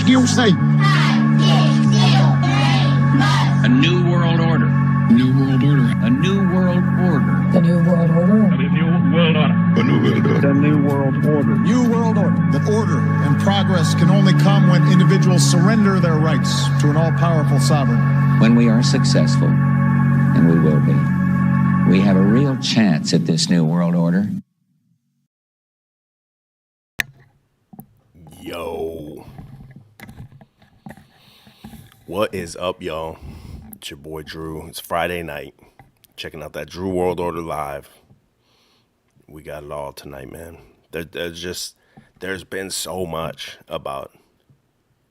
you say? A new world order. New world order. A new world order. The new world order. A new world order. A new world order. The new world order. New world order. That order and progress can only come when individuals surrender their rights to an all-powerful sovereign. When we are successful, and we will be, we have a real chance at this new world order. Yo. What is up, y'all? It's your boy Drew. It's Friday night. Checking out that Drew World Order live. We got it all tonight, man. There's been so much about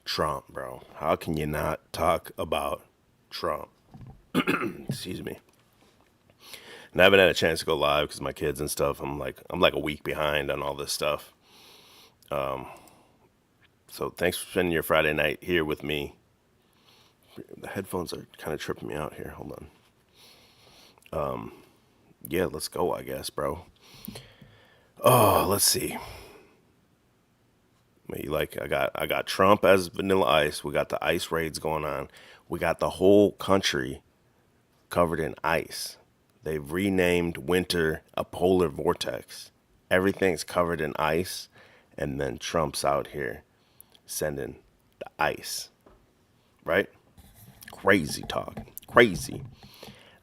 Trump, bro. How can you not talk about Trump? Excuse me. And I haven't had a chance to go live because my kids and stuff. I'm like a week behind on all this stuff. So thanks for spending your Friday night here with me. The headphones are kind of tripping me out here. Hold on. Yeah, let's go, I guess, bro. Oh, let's see. I got Trump as Vanilla Ice. We got the ice raids going on. We got the whole country covered in ice. They've renamed winter a polar vortex. Everything's covered in ice, and then Trump's out here sending the ice. Right? Crazy talk. Crazy.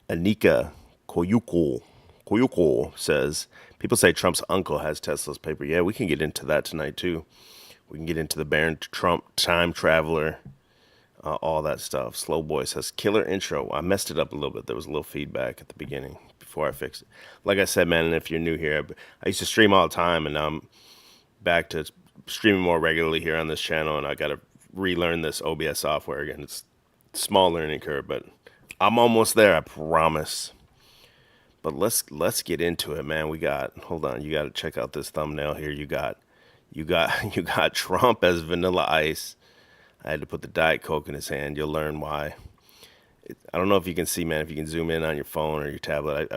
Anika Koyuko says, people say Trump's uncle has Tesla's paper. Yeah, we can get into that tonight, too. We can get into the Baron Trump time traveler, all that stuff. Slow Boy says, killer intro. I messed it up a little bit. There was a little feedback at the beginning before I fixed it. Like I said, man, and if you're new here, I used to stream all the time, and now I'm back to streaming more regularly here on this channel, and I got to relearn this OBS software again. It's a small learning curve, but I'm almost there, I promise. But let's get into it, man. Hold on, you got to check out this thumbnail here. You got Trump as Vanilla Ice. I had to put the Diet Coke in his hand. You'll learn why. I don't know if you can see, man, if you can zoom in on your phone or your tablet.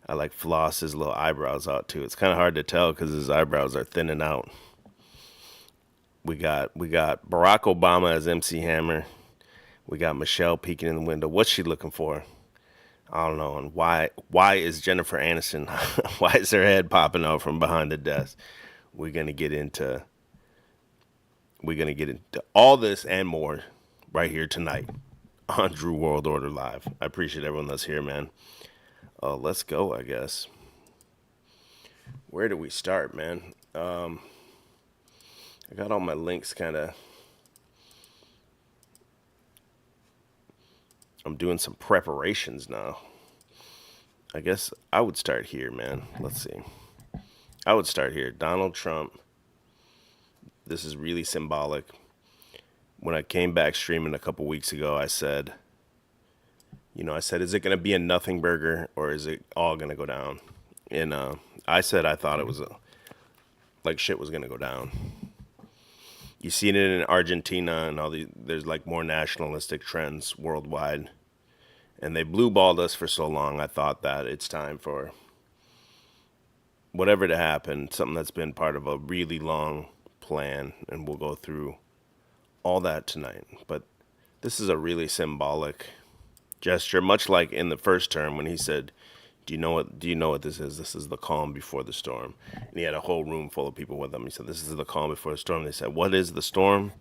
I like floss his little eyebrows out too. It's kind of hard to tell because his eyebrows are thinning out. We got Barack Obama as MC Hammer. We got Michelle peeking in the window. What's she looking for? I don't know. And why is Jennifer Aniston? Why is her head popping out from behind the desk? We're gonna get into all this and more right here tonight on Drew World Order Live. I appreciate everyone that's here, man. Let's go, I guess. Where do we start, man? I got all my links kind of I'm doing some preparations now. I guess I would start here, man. Let's see. I would start here. Donald Trump. This is really symbolic. When I came back streaming a couple weeks ago, I said, is it going to be a nothing burger or is it all going to go down? And I said I thought it was like shit was going to go down. You see it in Argentina and there's like more nationalistic trends worldwide. And they blue balled us for so long. I thought that it's time for whatever to happen, something that's been part of a really long plan. And we'll go through all that tonight. But this is a really symbolic gesture, much like in the first term when he said, do you know what this is? This is the calm before the storm. And he had a whole room full of people with him. He said, this is the calm before the storm. They said, what is the storm?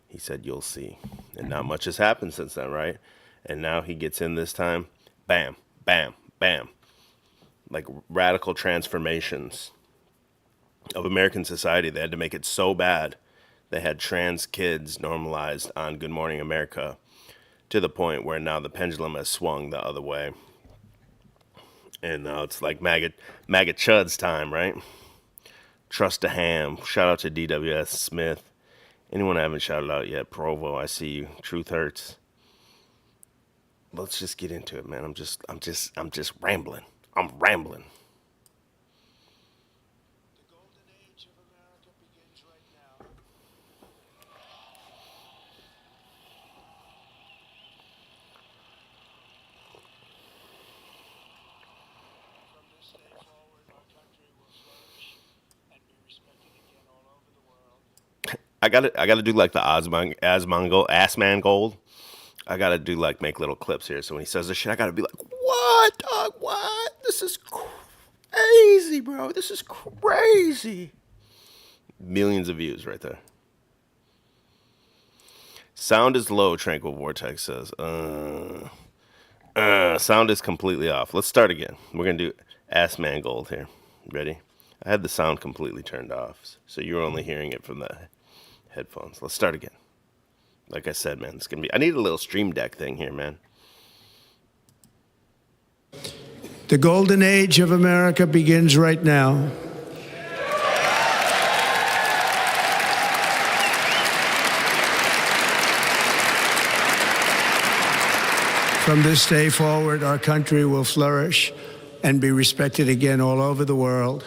He said, you'll see. And not much has happened since then, right? And now he gets in this time, bam, bam, bam. Like radical transformations of American society. They had to make it so bad. They had trans kids normalized on Good Morning America to the point where now the pendulum has swung the other way. And now it's like MAGA Chud's time, right? Trust a ham. Shout out to DWS Smith. Anyone I haven't shouted out yet, Provo, I see you. Truth hurts. Let's just get into it, man. I'm just rambling. I'm rambling. The golden age of America begins right now. From this day forward, our country will flourish and be respected again all over the world. I gotta do like the Asmongold. I gotta do like make little clips here. So when he says this shit, I gotta be like, what, dog? What? This is crazy, bro. This is crazy. Millions of views right there. Sound is low, Tranquil Vortex says. Sound is completely off. Let's start again. We're gonna do Assmangold here. Ready? I had the sound completely turned off, so you're only hearing it from the headphones. Let's start again. Like I said, man, it's gonna be. I need a little stream deck thing here, man. The golden age of America begins right now. From this day forward, our country will flourish and be respected again all over the world.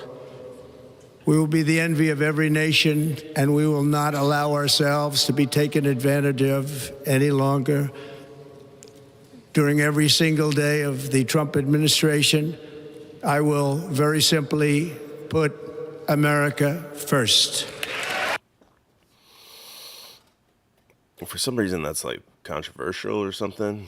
We will be the envy of every nation, and we will not allow ourselves to be taken advantage of any longer. During every single day of the Trump administration, I will very simply put America first. For some reason, that's like controversial or something.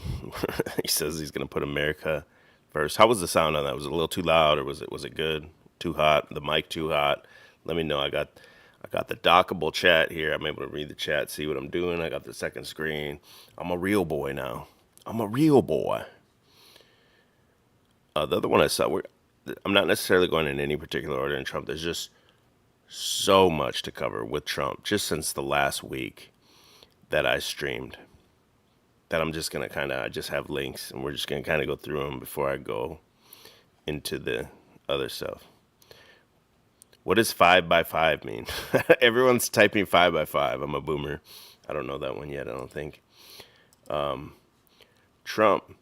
He says he's going to put America first. How was the sound on that? Was it a little too loud, or was it good? Too hot? The mic too hot? Let me know. I got the dockable chat here. I'm able to read the chat, see what I'm doing. I got the second screen. I'm a real boy now. I'm a real boy. The other one I saw, I'm not necessarily going in any particular order in Trump. There's just so much to cover with Trump just since the last week that I streamed that I'm just going to I just have links and we're just going to kind of go through them before I go into the other stuff. What does 5x5 mean? Everyone's typing 5x5. I'm a boomer. I don't know that one yet, I don't think. Trump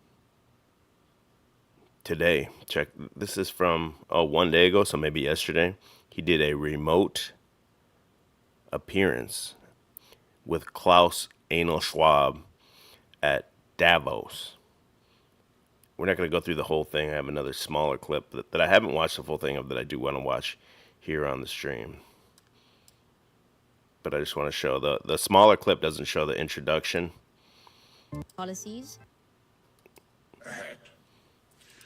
today, check, this is from 1 day ago, so maybe yesterday. He did a remote appearance with Klaus Anal Schwab at Davos. We're not going to go through the whole thing. I have another smaller clip that I haven't watched the full thing of that I do want to watch here on the stream. But I just want to show the smaller clip doesn't show the introduction. Policies.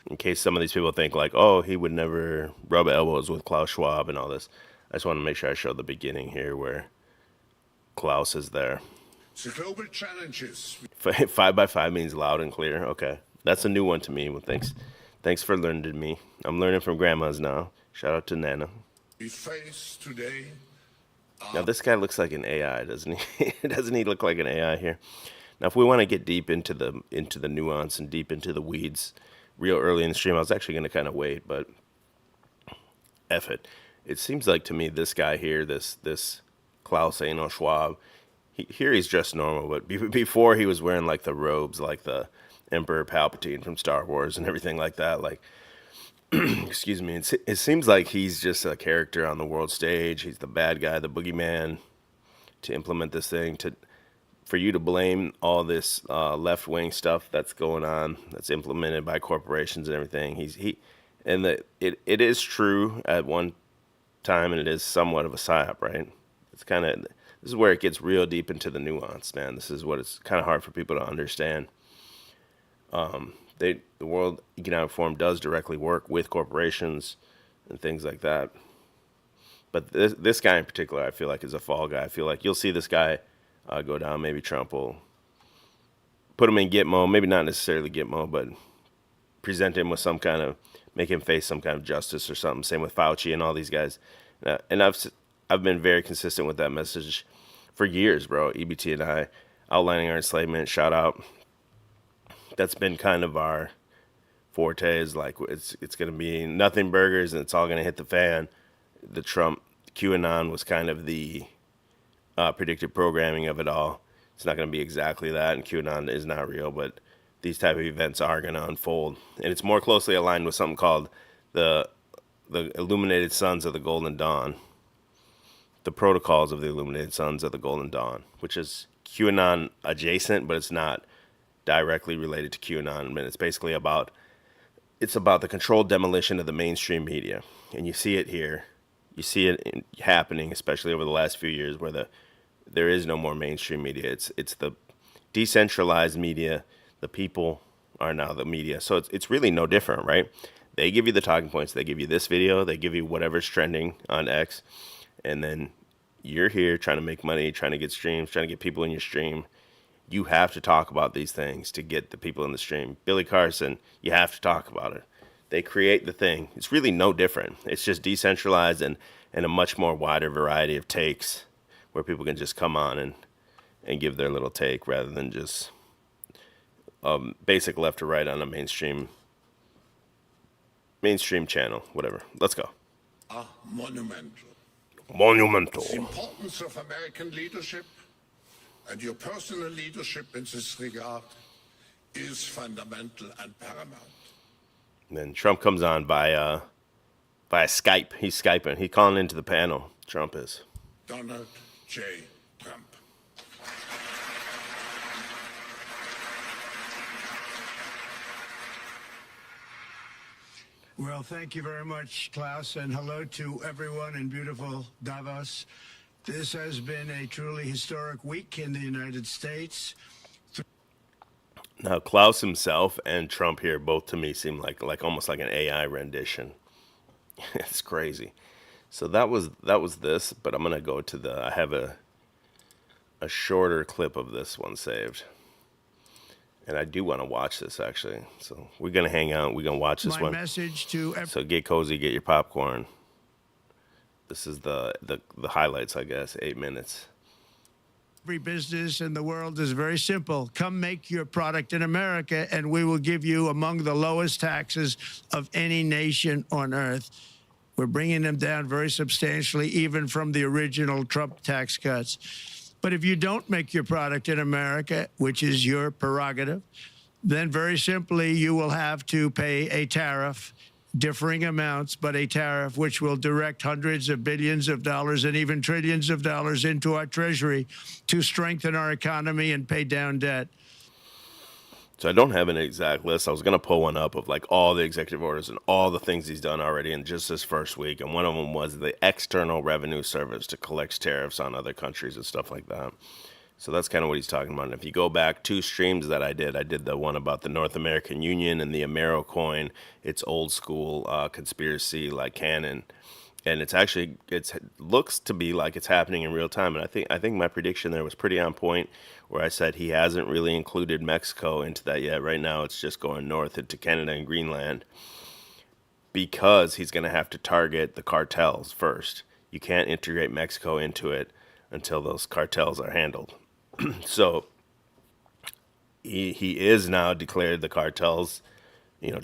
In case some of these people think like, oh, he would never rub elbows with Klaus Schwab and all this. I just want to make sure I show the beginning here where Klaus is there. The global challenges. 5x5 means loud and clear. Okay. That's a new one to me. Well, thanks for learning to me. I'm learning from grandmas now. Shout out to Nana. We face today. Now this guy looks like an AI, doesn't he? Doesn't he look like an AI here? Now, if we want to get deep into the nuance and deep into the weeds real early in the stream, I was actually going to kind of wait, but F it. It seems like to me this guy here, this Klaus Eno Schwab, he's dressed normal, but before he was wearing like the robes, like the Emperor Palpatine from Star Wars and everything like that. Like, excuse me, it seems like he's just a character on the world stage. He's the bad guy, the boogeyman, to implement this thing. For you to blame all this left-wing stuff that's going on, that's implemented by corporations and everything. It is true at one time, and it is somewhat of a psyop, right? This is where it gets real deep into the nuance, man. This is what it's kind of hard for people to understand. The World Economic Forum does directly work with corporations and things like that. But this guy in particular, I feel like, is a fall guy. I feel like you'll see this guy go down. Maybe Trump will put him in Gitmo, maybe not necessarily Gitmo, but present him with some kind of, make him face some kind of justice or something. Same with Fauci and all these guys. And I've been very consistent with that message for years, bro. EBT and I, outlining our enslavement, shout out. That's been kind of our forte, is like it's going to be nothing burgers and it's all going to hit the fan. The Trump QAnon was kind of the predictive programming of it all. It's not going to be exactly that, and QAnon is not real, but these type of events are going to unfold. And it's more closely aligned with something called the Illuminated Sons of the Golden Dawn, the protocols of the Illuminated Sons of the Golden Dawn, which is QAnon adjacent, but it's not directly related to QAnon. And it's basically about the controlled demolition of the mainstream media. And you see it here. You see it happening, especially over the last few years, where there is no more mainstream media. It's the decentralized media. The people are now the media. So it's really no different, right? They give you the talking points. They give you this video. They give you whatever's trending on X. And then you're here trying to make money, trying to get streams, trying to get people in your stream. You have to talk about these things to get the people in the stream. Billy Carson, you have to talk about it. They create the thing. It's really no different. It's just decentralized and a much more wider variety of takes where people can just come on and give their little take rather than just basic left or right on a mainstream channel, whatever. Let's go. Monumental. Monumental. The importance of American leadership and your personal leadership in this regard is fundamental and paramount. And then Trump comes on via Skype. He's Skyping. He's calling into the panel. Trump is. Donald J. Trump. Well, thank you very much, Klaus, and hello to everyone in beautiful Davos. This has been a truly historic week in the United States. Now, Klaus himself and Trump here both to me seem like almost like an AI rendition. It's crazy. So that was this, but I'm gonna go to I have a shorter clip of this one saved. And I do want to watch this, actually. So we're going to hang out. We're going to watch this one. Message to so get cozy, get your popcorn. This is the highlights, I guess, 8 minutes. Every business in the world is very simple. Come make your product in America, and we will give you among the lowest taxes of any nation on earth. We're bringing them down very substantially, even from the original Trump tax cuts. But if you don't make your product in America, which is your prerogative, then very simply you will have to pay a tariff, differing amounts, but a tariff which will direct hundreds of billions of dollars and even trillions of dollars into our treasury to strengthen our economy and pay down debt. So I don't have an exact list. I was going to pull one up of like all the executive orders and all the things he's done already in just this first week. And one of them was the External Revenue Service to collect tariffs on other countries and stuff like that. So that's kind of what he's talking about. And if you go back 2 streams that I did the one about the North American Union and the Amero coin. It's old school conspiracy like canon. And it looks to be like it's happening in real time. And I think my prediction there was pretty on point, where I said he hasn't really included Mexico into that yet. Right now, it's just going north into Canada and Greenland, because he's going to have to target the cartels first. You can't integrate Mexico into it until those cartels are handled. So he is now declared the cartels,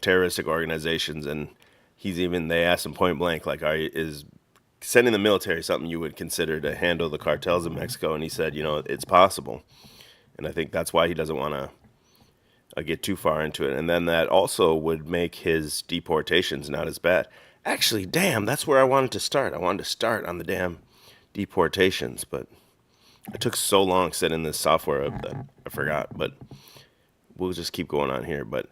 terroristic organizations, and they asked him point blank, like, is sending the military something you would consider to handle the cartels in Mexico? And he said, it's possible. And I think that's why he doesn't want to get too far into it. And then that also would make his deportations not as bad. Actually, damn, that's where I wanted to start. I wanted to start on the damn deportations, but it took so long setting this software up that I forgot. But we'll just keep going on here. But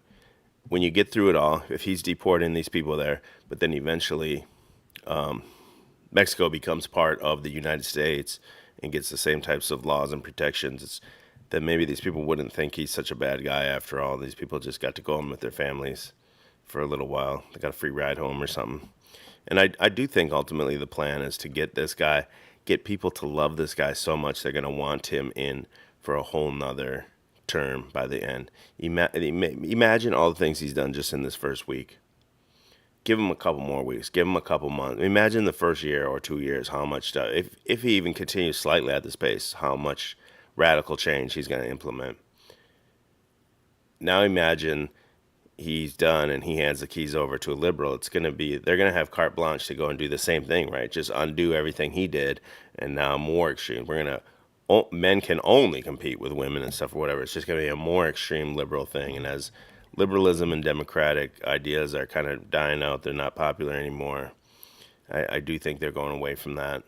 when you get through it all, if he's deporting these people there, but then eventually Mexico becomes part of the United States and gets the same types of laws and protections, then maybe these people wouldn't think he's such a bad guy after all. These people just got to go home with their families for a little while. They got a free ride home or something. And I do think ultimately the plan is to get people to love this guy so much they're going to want him in for a whole nother term by the end. Imagine all the things he's done just in this first week. Give him a couple more weeks. Give him a couple months. Imagine the first year or 2 years, how much stuff, if he even continues slightly at this pace, how much radical change he's going to implement. Now imagine he's done and he hands the keys over to a liberal. They're going to have carte blanche to go and do the same thing, right? Just undo everything he did, and now more extreme. Men can only compete with women and stuff or whatever. It's just going to be a more extreme liberal thing. And as liberalism and democratic ideas are kind of dying out, they're not popular anymore, I do think they're going away from that.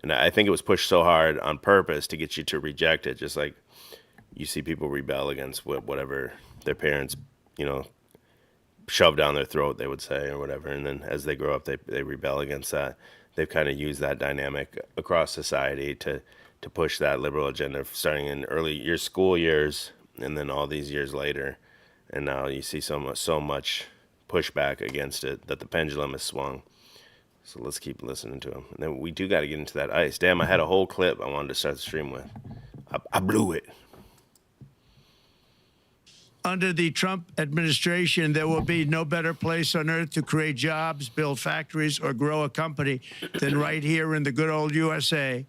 And I think it was pushed so hard on purpose to get you to reject it, just like you see people rebel against whatever their parents, shove down their throat, they would say, or whatever. And then as they grow up, they rebel against that. They've kind of used that dynamic across society to push that liberal agenda, starting in early school years, and then all these years later. And now you see so much pushback against it that the pendulum has swung. So let's keep listening to him. And then we do got to get into that ICE. Damn, I had a whole clip I wanted to start the stream with. I blew it. Under the Trump administration, there will be no better place on earth to create jobs, build factories, or grow a company than right here in the good old USA.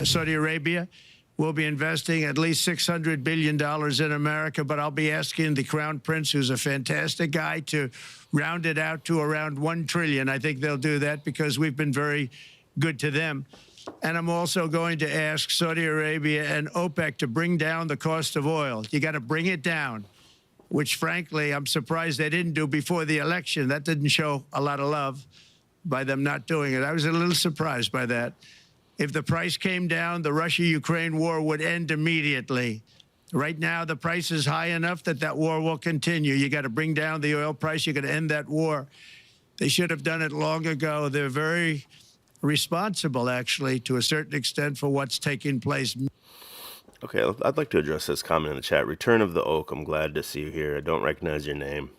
Saudi Arabia will be investing at least $600 billion in America, but I'll be asking the Crown Prince, who's a fantastic guy, to round it out to around $1 trillion. I think they'll do that because we've been very good to them. And I'm also going to ask Saudi Arabia and OPEC to bring down the cost of oil. You got to bring it down, which, frankly, I'm surprised they didn't do before the election. That didn't show a lot of love by them not doing it. I was a little surprised by that. If the price came down, the Russia-Ukraine war would end immediately. Right now, the price is high enough that war will continue. You got to bring down the oil price. You got to end that war. They should have done it long ago. They're very responsible, actually, to a certain extent, for what's taking place. Okay, I'd like to address this comment in the chat. Return of the Oak, I'm glad to see you here. I don't recognize your name.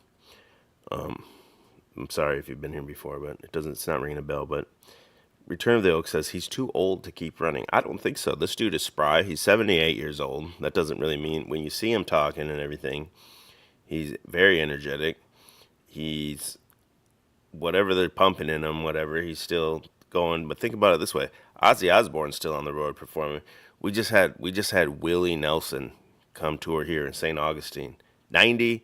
I'm sorry if you've been here before, but it's not ringing a bell. But Return of the Oak says he's too old to keep running. I don't think so. This dude is spry. He's 78 years old. That doesn't really mean, when you see him talking and everything, he's very energetic. He's, whatever they're pumping in him, whatever, he's still going. But think about it this way. Ozzy Osbourne's still on the road performing. We just had Willie Nelson come tour here in St. Augustine. 90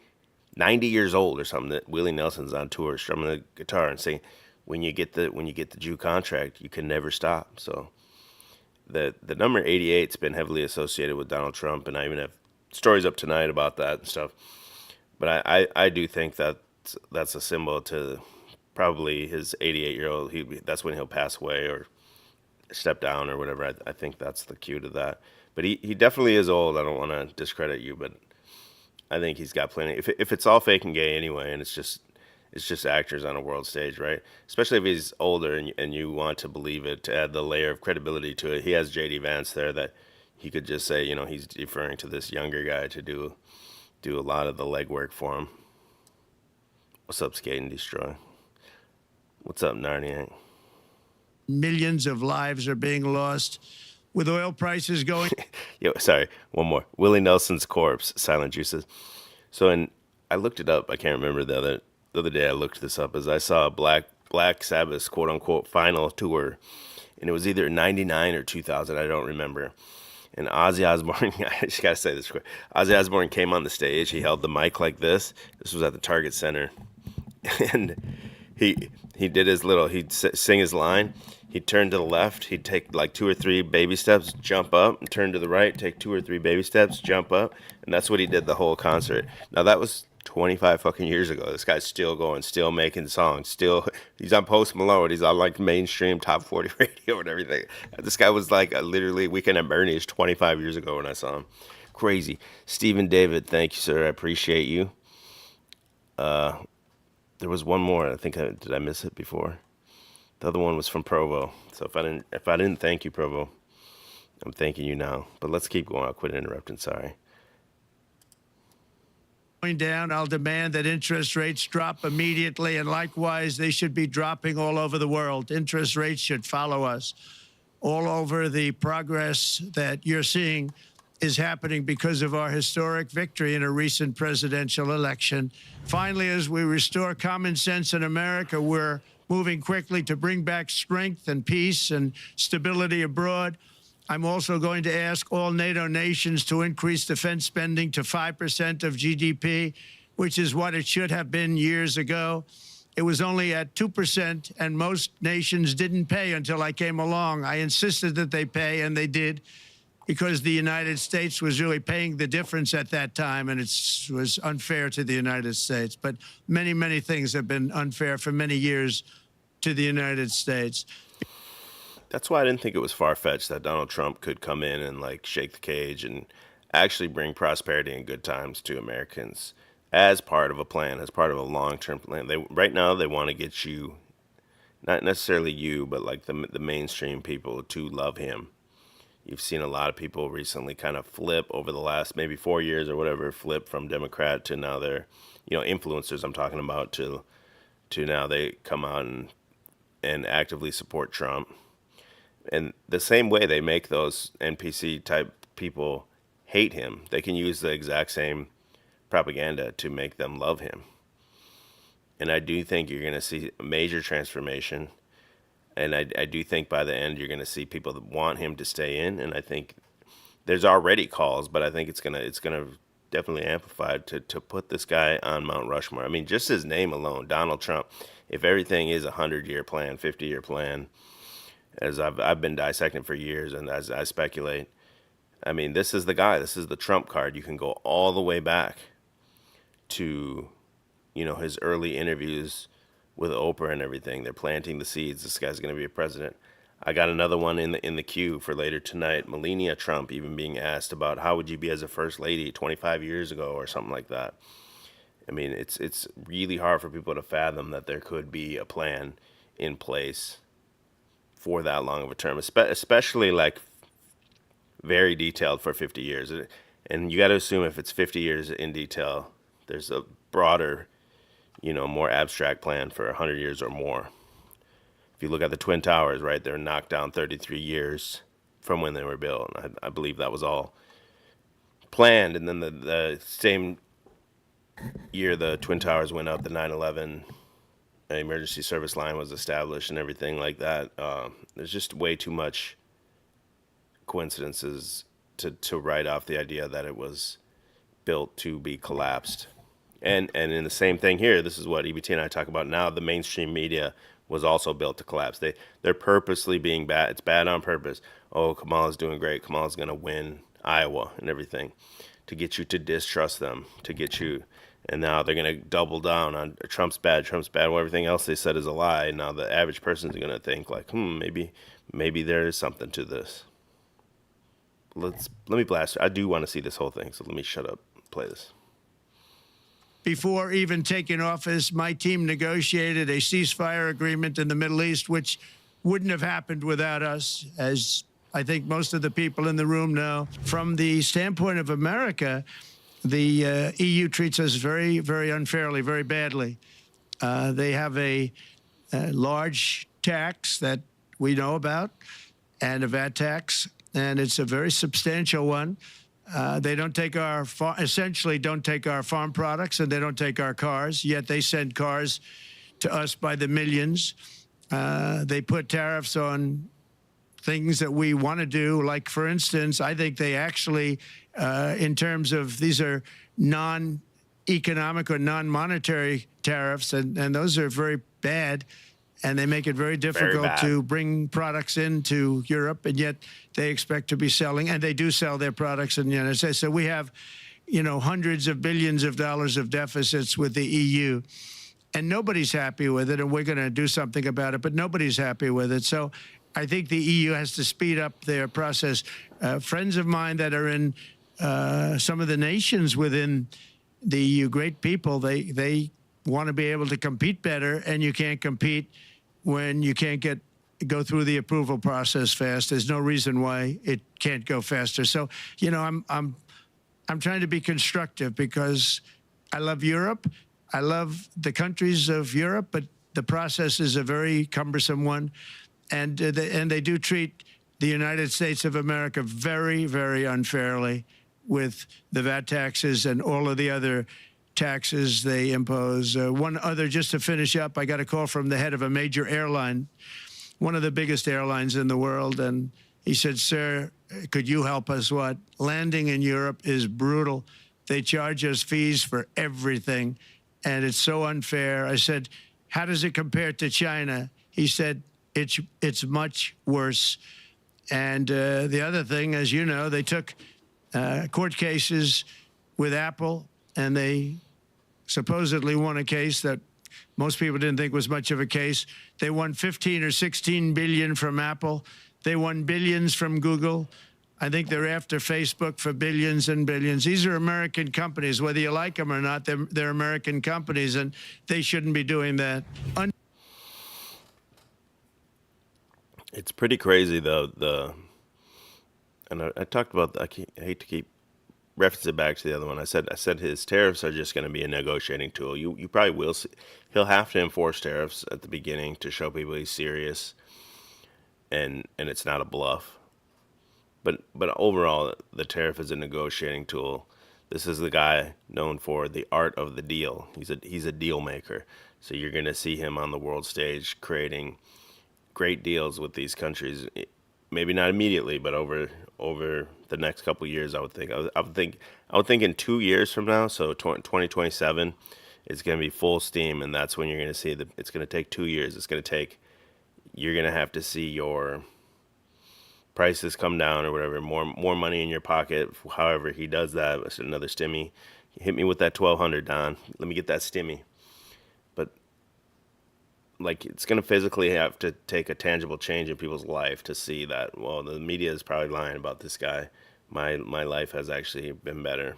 years old or something, that Willie Nelson's on tour strumming the guitar and saying, when you get the Jew contract, you can never stop. So the number 88's been heavily associated with Donald Trump, and I even have stories up tonight about that and stuff. But I do think that that's a symbol to probably his 88-year-old. That's when he'll pass away or step down or whatever. I think that's the cue to that. But he definitely is old. I don't want to discredit you, but I think he's got plenty. If it's all fake and gay anyway, and it's just actors on a world stage, right? Especially if he's older and you want to believe it, to add the layer of credibility to it. He has J.D. Vance there that he could just say, he's deferring to this younger guy to do a lot of the legwork for him. What's up, Skate and Destroy? What's up, Narniac? Millions of lives are being lost with oil prices going. Yo, sorry, one more. Willie Nelson's corpse, Silent Juices. So I looked it up. I can't remember the other day I looked this up as I saw Black Sabbath's quote unquote final tour, and it was either 99 or 2000. I don't remember. And Ozzy Osbourne, I just gotta say this quick. Ozzy Osbourne came on the stage. He held the mic like this. This was at the Target Center, and he did his little. He'd sing his line. He'd turn to the left. He'd take like 2 or 3 baby steps, jump up, and turn to the right. Take 2 or 3 baby steps, jump up, and that's what he did the whole concert. Now that was 25 fucking years ago. This guy's still going, still making songs, still he's on Post Malone, he's on like mainstream top 40 radio and everything. This guy was like literally Weekend at Bernie's 25 years ago when I saw him. Crazy. Stephen David, thank you, sir. I appreciate you. There was one more. I think did I miss it before? The other one was from Provo. So if I didn't thank you, Provo, I'm thanking you now. But let's keep going. I'll quit interrupting. Sorry. Going down, I'll demand that interest rates drop immediately, and likewise, they should be dropping all over the world. Interest rates should follow us. All over, the progress that you're seeing is happening because of our historic victory in a recent presidential election. Finally, as we restore common sense in America, we're moving quickly to bring back strength and peace and stability abroad. I'm also going to ask all NATO nations to increase defense spending to 5% of GDP, which is what it should have been years ago. It was only at 2%, and most nations didn't pay until I came along. I insisted that they pay, and they did, because the United States was really paying the difference at that time, and it was unfair to the United States. But many, many things have been unfair for many years to the United States. That's why I didn't think it was far-fetched that Donald Trump could come in and like shake the cage and actually bring prosperity and good times to Americans as part of a plan, as part of a long-term plan. Right now they want to get you, not necessarily you, but like the mainstream people to love him. You've seen a lot of people recently kind of flip over the last maybe 4 years or whatever, flip from Democrat to now they're, influencers I'm talking about, to now they come out and actively support Trump. And the same way they make those NPC type people hate him, they can use the exact same propaganda to make them love him. And I do think you're going to see a major transformation. And I do think by the end you're going to see people that want him to stay in. And I think there's already calls, but I think it's gonna definitely amplify to put this guy on Mount Rushmore. I mean, just his name alone, Donald Trump. If everything is a 100-year plan, 50-year plan, as I've been dissecting for years, and as I speculate, I mean, this is the guy. This is the Trump card. You can go all the way back to, his early interviews with Oprah and everything. They're planting the seeds. This guy's going to be a president. I got another one in the queue for later tonight. Melania Trump even being asked about how would you be as a first lady 25 years ago or something like that. I mean, it's really hard for people to fathom that there could be a plan in place for that long of a term, especially like very detailed for 50 years. And you got to assume if it's 50 years in detail, there's a broader, more abstract plan for 100 years or more. If you look at the Twin Towers, right, they're knocked down 33 years from when they were built. I believe that was all planned. And then the same year the Twin Towers went up, the 9/11 emergency service line was established and everything like that. There's just way too much coincidences to write off the idea that it was built to be collapsed. And in the same thing here, this is what EBT and I talk about now. The mainstream media was also built to collapse. They're purposely being bad. It's bad on purpose. Oh, Kamala's doing great. Kamala's going to win Iowa and everything, to get you to distrust them, to get you. And now they're going to double down on Trump's bad. Well, everything else they said is a lie. Now the average person's going to think like, maybe there is something to this. Let me blast it. I do want to see this whole thing, so let me shut up, play this. Before even taking office, my team negotiated a ceasefire agreement in the Middle East, which wouldn't have happened without us, as I think most of the people in the room know. From the standpoint of America, the EU treats us very, very unfairly, very badly. They have a large tax that we know about, and a VAT tax, and it's a very substantial one. They don't take essentially don't take our farm products, and they don't take our cars, yet they send cars to us by the millions. They put tariffs on things that we want to do. Like, for instance, I think they actually, in terms of these are non-economic or non-monetary tariffs, and those are very bad, and they make it very difficult to bring products into Europe, and yet they expect to be selling, and they do sell their products in the United States. So we have, you know, hundreds of billions of dollars of deficits with the EU, and nobody's happy with it, and we're going to do something about it, but nobody's happy with it. So I think the EU has to speed up their process. Friends of mine that are in some of the nations within the EU, great people, they want to be able to compete better, and you can't compete when you can't go through the approval process fast. There's no reason why it can't go faster. So, you know, I'm trying to be constructive because I love Europe. I love the countries of Europe, but the process is a very cumbersome one, and they do treat the United States of America very, very unfairly with the VAT taxes and all of the other taxes they impose. One other, just to finish up, I got a call from the head of a major airline, one of the biggest airlines in the world, and he said, "Sir, could you help us? What? Landing in Europe is brutal. They charge us fees for everything, and it's so unfair." I said, "How does it compare to China?" He said, it's much worse. And the other thing, as you know, they took court cases with Apple, and they supposedly won a case that most people didn't think was much of a case. They won 15 or 16 billion from Apple. They won billions from Google. I think they're after Facebook for billions and billions. These are American companies. Whether you like them or not, they're American companies, and they shouldn't be doing that. It's pretty crazy, though. And I talked about, I hate to keep referencing back to the other one. I said his tariffs are just going to be a negotiating tool. You probably will see. He'll have to enforce tariffs at the beginning to show people he's serious, and it's not a bluff. But overall, the tariff is a negotiating tool. This is the guy known for the art of the deal. He's a deal maker. So you're going to see him on the world stage creating great deals with these countries. Maybe not immediately, but over the next couple of years, I would think. I would think in 2 years from now, so 2027, it's going to be full steam, and that's when you're going to see it's going to take 2 years. You're going to have to see your prices come down or whatever, more money in your pocket. However he does that, it's another stimmy. Hit me with that 1,200, Don. Let me get that stimmy. But like, it's going to physically have to take a tangible change in people's life to see that, well, the media is probably lying about this guy. My life has actually been better.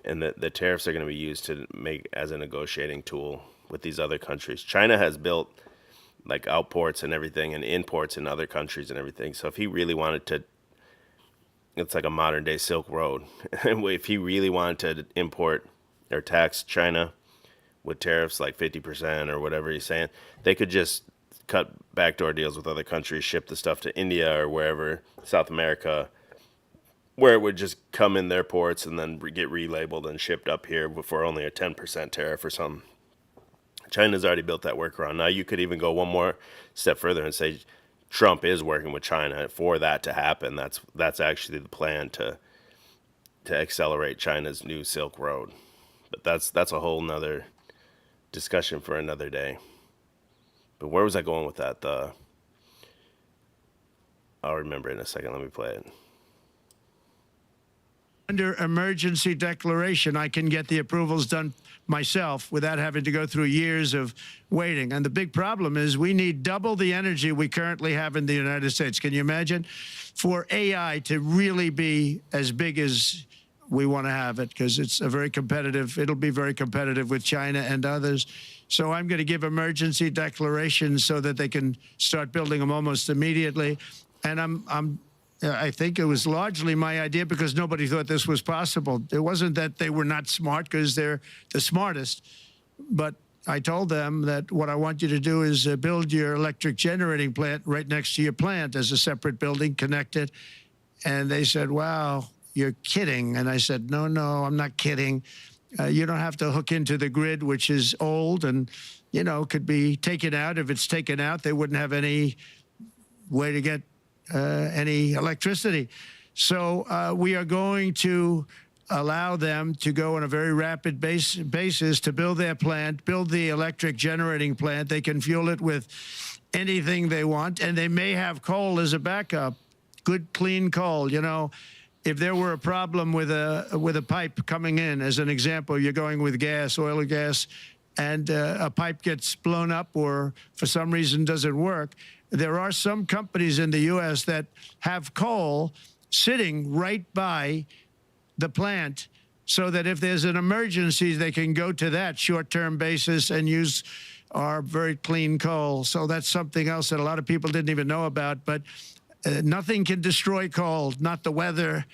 And the tariffs are going to be used to make as a negotiating tool with these other countries. China has built like outports and everything and imports in other countries and everything. So if he really wanted to, it's like a modern day Silk Road. If he really wanted to import or tax China with tariffs like 50% or whatever he's saying, they could just cut backdoor deals with other countries, ship the stuff to India or wherever, South America, where it would just come in their ports and then get relabeled and shipped up here for only a 10% tariff or something. China's already built that workaround. Now you could even go one more step further and say Trump is working with China for that to happen. That's actually the plan to accelerate China's new Silk Road. But that's a whole nother discussion for another day. But where was I going with that? I'll remember in a second. Let me play it. Under emergency declaration, I can get the approvals done myself without having to go through years of waiting. And the big problem is we need double the energy we currently have in the United States. Can you imagine? For AI to really be as big as we want to have it, because it's it'll be very competitive with China and others. So I'm going to give emergency declarations so that they can start building them almost immediately. And I think it was largely my idea because nobody thought this was possible. It wasn't that they were not smart, because they're the smartest. But I told them that what I want you to do is build your electric generating plant right next to your plant as a separate building, connected. And they said, wow, you're kidding. And I said, no, I'm not kidding. You don't have to hook into the grid, which is old and, could be taken out. If it's taken out, they wouldn't have any way to get any electricity. So we are going to allow them to go on a very rapid basis to build their plant, build the electric generating plant. They can fuel it with anything they want, and they may have coal as a backup, good, clean coal. You know, if there were a problem with a pipe coming in, as an example, you're going with gas, oil or gas, and a pipe gets blown up or for some reason doesn't work, there are some companies in the U.S. that have coal sitting right by the plant so that if there's an emergency, they can go to that short-term basis and use our very clean coal. So that's something else that a lot of people didn't even know about. But nothing can destroy coal, not the weather,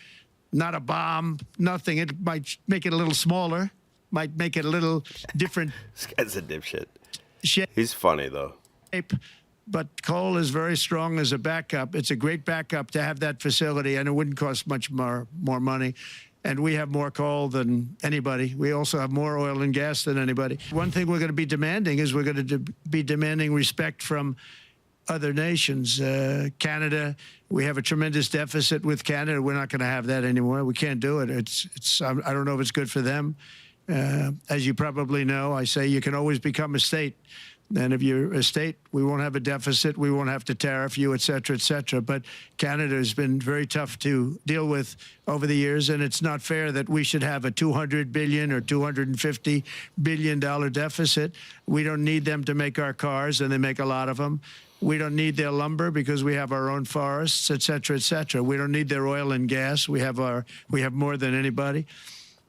not a bomb, nothing. It might make it a little smaller, might make it a little different. This guy's a dipshit. Shape, He's funny, though. but coal is very strong as a backup. It's a great backup to have that facility, and it wouldn't cost much more money. And we have more coal than anybody. We also have more oil and gas than anybody. One thing we're going to be demanding is we're going to be demanding respect from other nations. Canada, we have a tremendous deficit with Canada. We're not going to have that anymore. We can't do it. I don't know if it's good for them. As you probably know, I say you can always become a state. And if you're a state, we won't have a deficit. We won't have to tariff you, et cetera, et cetera. But Canada has been very tough to deal with over the years, and it's not fair that we should have a $200 billion or $250 billion deficit. We don't need them to make our cars, and they make a lot of them. We don't need their lumber because we have our own forests, et cetera, et cetera. We don't need their oil and gas. We have more than anybody.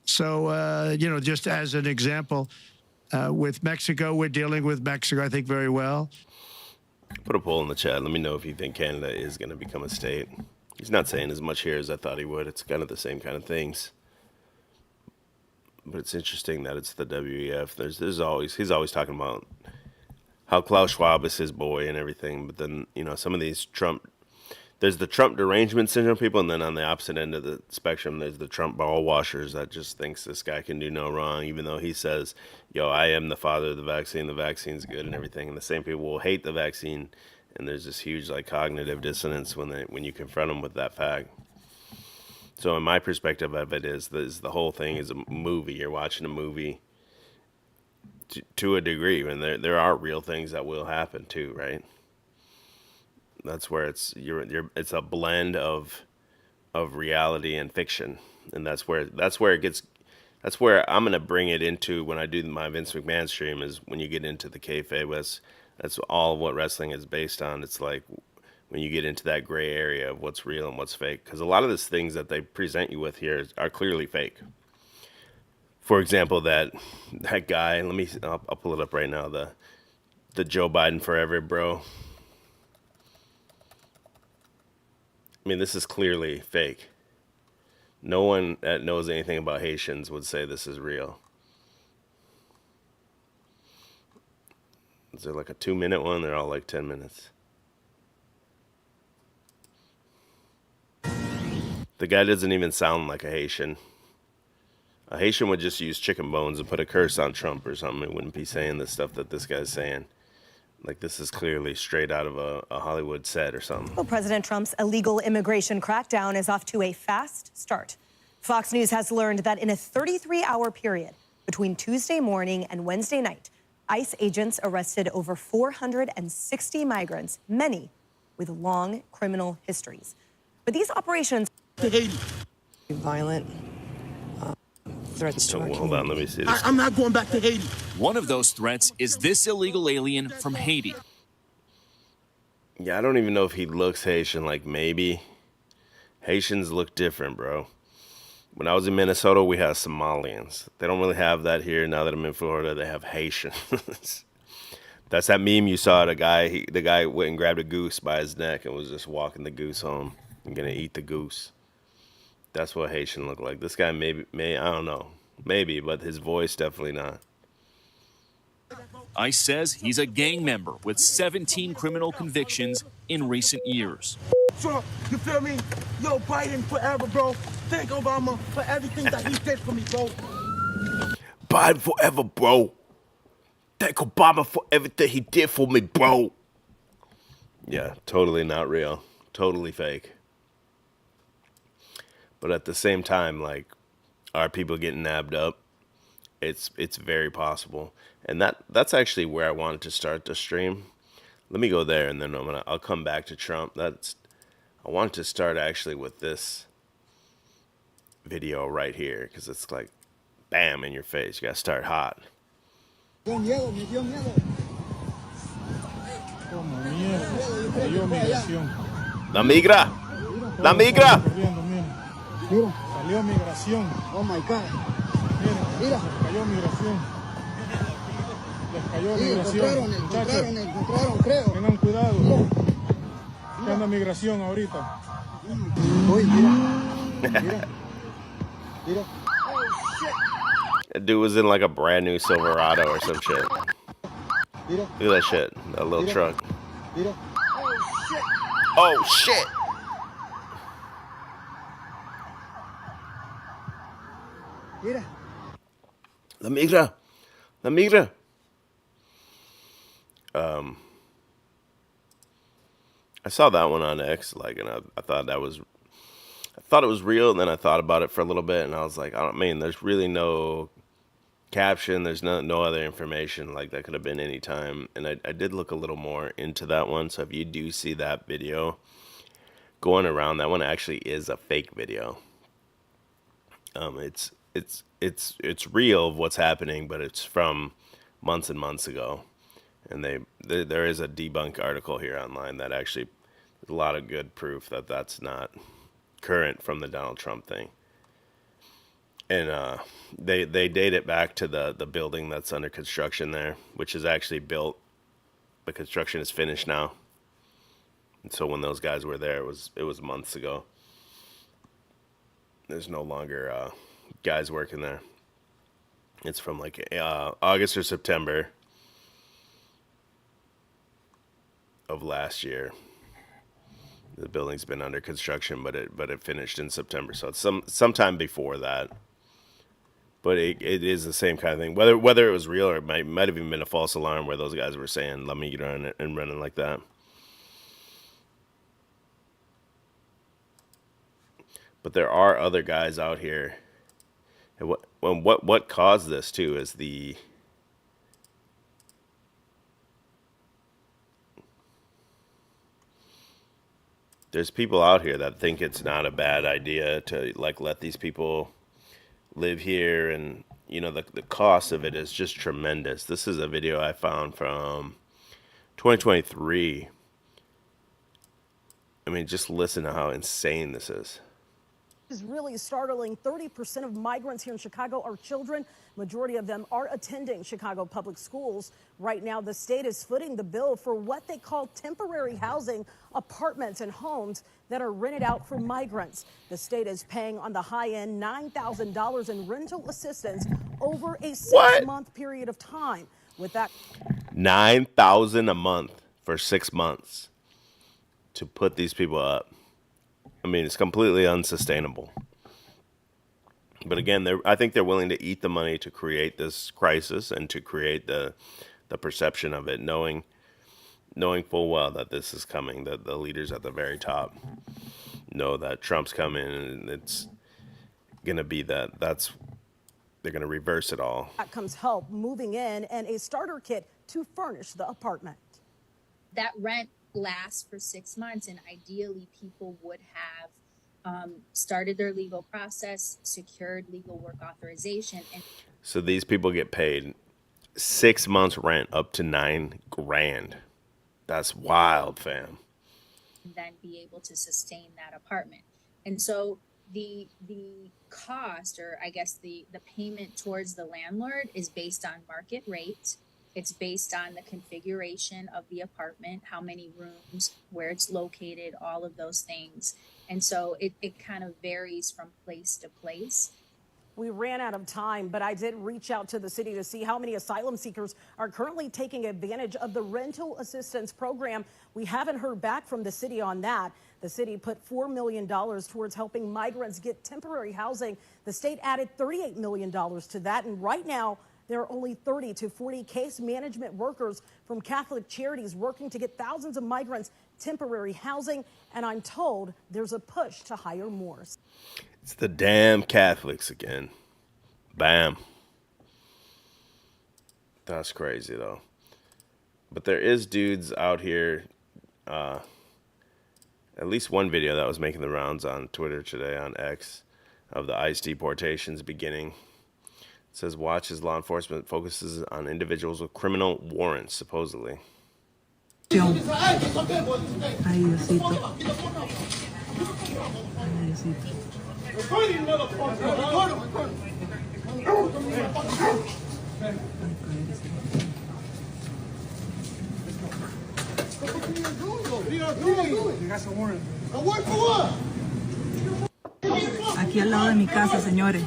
So, you know, just as an example, with Mexico, we're dealing with Mexico, I think, very well. Put a poll in the chat. Let me know if you think Canada is going to become a state. He's not saying as much here as I thought he would. It's kind of the same kind of things. But it's interesting that it's the WEF. He's always talking about how Klaus Schwab is his boy and everything. But then, you know, some of these there's the Trump derangement syndrome people, and then on the opposite end of the spectrum, there's the Trump ball washers that just thinks this guy can do no wrong, even though he says, yo, I am the father of the vaccine's good and everything. And the same people will hate the vaccine, and there's this huge like cognitive dissonance when you confront them with that fact. So in my perspective of it is the whole thing is a movie. You're watching a movie to a degree, and there are real things that will happen too, right? That's where it's a blend of reality and fiction, and that's where I'm gonna bring it into when I do my Vince McMahon stream, is when you get into the kayfabe. That's all of what wrestling is based on. It's like when you get into that gray area of what's real and what's fake, because a lot of these things that they present you with here are clearly fake. For example, that guy. I'll pull it up right now. The Joe Biden forever, bro. I mean, this is clearly fake. No one that knows anything about Haitians would say this is real. Is there like a 2-minute one? They're all like 10 minutes. The guy doesn't even sound like a Haitian. A Haitian would just use chicken bones and put a curse on Trump or something. It wouldn't be saying the stuff that this guy's saying. Like, this is clearly straight out of a Hollywood set or something. Well, President Trump's illegal immigration crackdown is off to a fast start. Fox News has learned that in a 33-hour period between Tuesday morning and Wednesday night, ICE agents arrested over 460 migrants, many with long criminal histories. But these operations are violent. Threats to our hold on, let me see this. I'm not going back to Haiti. One of those threats is this illegal alien from Haiti. Yeah, I don't even know if he looks Haitian. Like, maybe. Haitians look different, bro. When I was in Minnesota, we had Somalians. They don't really have that here. Now that I'm in Florida, they have Haitians. That's that meme you saw. The guy went and grabbed a goose by his neck and was just walking the goose home. I'm gonna eat the goose. That's what Haitian look like. This guy may I don't know. Maybe, but his voice definitely not. ICE says he's a gang member with 17 criminal convictions in recent years. Trump, you feel me? Yo, Biden forever, bro. Thank Obama for everything that he did for me, bro. Biden forever, bro. Thank Obama for everything he did for me, bro. Yeah, totally not real. totally fake. But at the same time, like, are people getting nabbed up? It's very possible. And that's actually where I wanted to start the stream. Let me go there, and then I'll come back to Trump. I wanted to start actually with this video right here, because it's like, bam, in your face. You gotta start hot. Me dio miedo. La migra. La migra. Mira. Salió migración. Oh my God. Mira. Cayó migración. Les cayó migración. Encontraron, creo. Tengan cuidado. ¿Qué anda migración ahorita? Uy, mira. That dude was in like a brand new Silverado or some shit. Look at that shit. That little truck. Oh shit. Mira. La migra. La migra. I saw that one on X, like, and I thought it was real, and then I thought about it for a little bit, and I was like, there's really no caption, there's no other information, like, that could have been any time. And I did look a little more into that one, so if you do see that video going around, that one actually is a fake video. It's real of what's happening, but it's from months and months ago. And there is a debunk article here online that actually, a lot of good proof that that's not current from the Donald Trump thing. And they date it back to the building that's under construction there, which is actually built. The construction is finished now. And so when those guys were there, it was months ago. There's no longer guys working there. It's from like August or September of last year. The building's been under construction, but it finished in September, so it's sometime before that. But it is the same kind of thing. Whether it was real or it might have even been a false alarm where those guys were saying, "Let me get on it," and running like that. But there are other guys out here. And what caused this too is there's people out here that think it's not a bad idea to like let these people live here, and you know the cost of it is just tremendous. This is a video I found from 2023. I mean, just listen to how insane this is. Is really startling. 30% of migrants here in Chicago are children. Majority of them are attending Chicago public schools. Right now, the state is footing the bill for what they call temporary housing, apartments and homes that are rented out for migrants. The state is paying on the high end $9,000 in rental assistance over a 6-month period of time. With that, $9,000 a month for 6 months to put these people up. I mean, it's completely unsustainable. But again, I think they're willing to eat the money to create this crisis and to create the perception of it, knowing full well that this is coming, that the leaders at the very top know that Trump's coming, and it's going to be they're going to reverse it all. that comes help moving in and a starter kit to furnish the apartment. That rent lasts for 6 months, and ideally people would have started their legal process, secured legal work authorization. And so these people get paid 6 months rent up to $9,000. That's wild, fam. then be able to sustain that apartment. And so the cost, or I guess the payment towards the landlord, is based on market rate. It's based on the configuration of the apartment, how many rooms, where it's located, all of those things. And so it kind of varies from place to place. We ran out of time, but I did reach out to the city to see how many asylum seekers are currently taking advantage of the rental assistance program. We haven't heard back from the city on that. The city put $4 million towards helping migrants get temporary housing. The state added $38 million to that. And right now, there are only 30 to 40 case management workers from Catholic Charities working to get thousands of migrants temporary housing, and I'm told there's a push to hire more. It's the damn Catholics again. Bam. That's crazy, though. But there is dudes out here, at least one video that was making the rounds on Twitter today, on X, of the ICE deportations beginning. It says, watch as law enforcement focuses on individuals with criminal warrants, supposedly. Aquí al lado de mi casa, señores.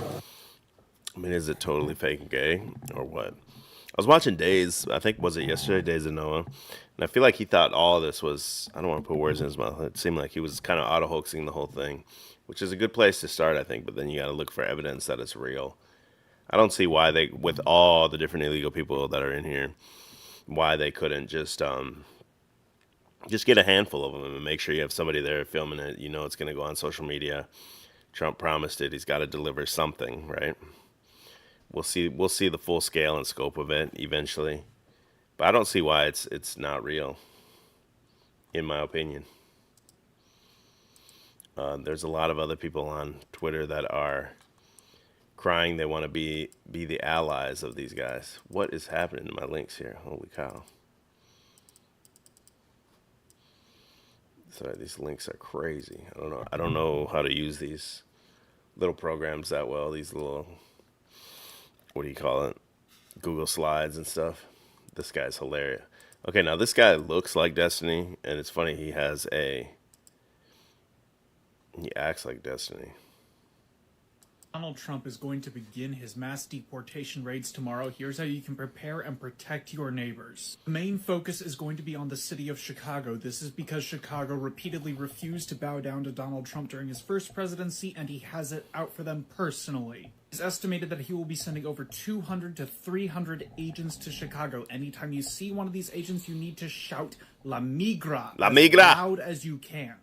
I mean, is it totally fake and gay or what? I was watching Days, I think, was it yesterday, Days of Noah? And I feel like he thought all of this was, I don't want to put words in his mouth. It seemed like he was kind of auto-hoaxing the whole thing, which is a good place to start, I think. But then you got to look for evidence that it's real. I don't see why they, with all the different illegal people that are in here, why they couldn't just get a handful of them and make sure you have somebody there filming it. You know it's going to go on social media. Trump promised it. He's got to deliver something, right? We'll see the full scale and scope of it eventually. But I don't see why it's not real, in my opinion. There's a lot of other people on Twitter that are crying they want to be the allies of these guys. What is happening to my links here? Holy cow. Sorry, these links are crazy. I don't know how to use these little programs that well. These little, what do you call it? Google Slides and stuff. This guy's hilarious. Okay, now this guy looks like Destiny, and it's funny, he acts like Destiny. Donald Trump is going to begin his mass deportation raids tomorrow. Here's how you can prepare and protect your neighbors. The main focus is going to be on the city of Chicago. This is because Chicago repeatedly refused to bow down to Donald Trump during his first presidency, and he has it out for them personally. It's estimated that he will be sending over 200 to 300 agents to Chicago. Anytime you see one of these agents, you need to shout La Migra as loud as you can.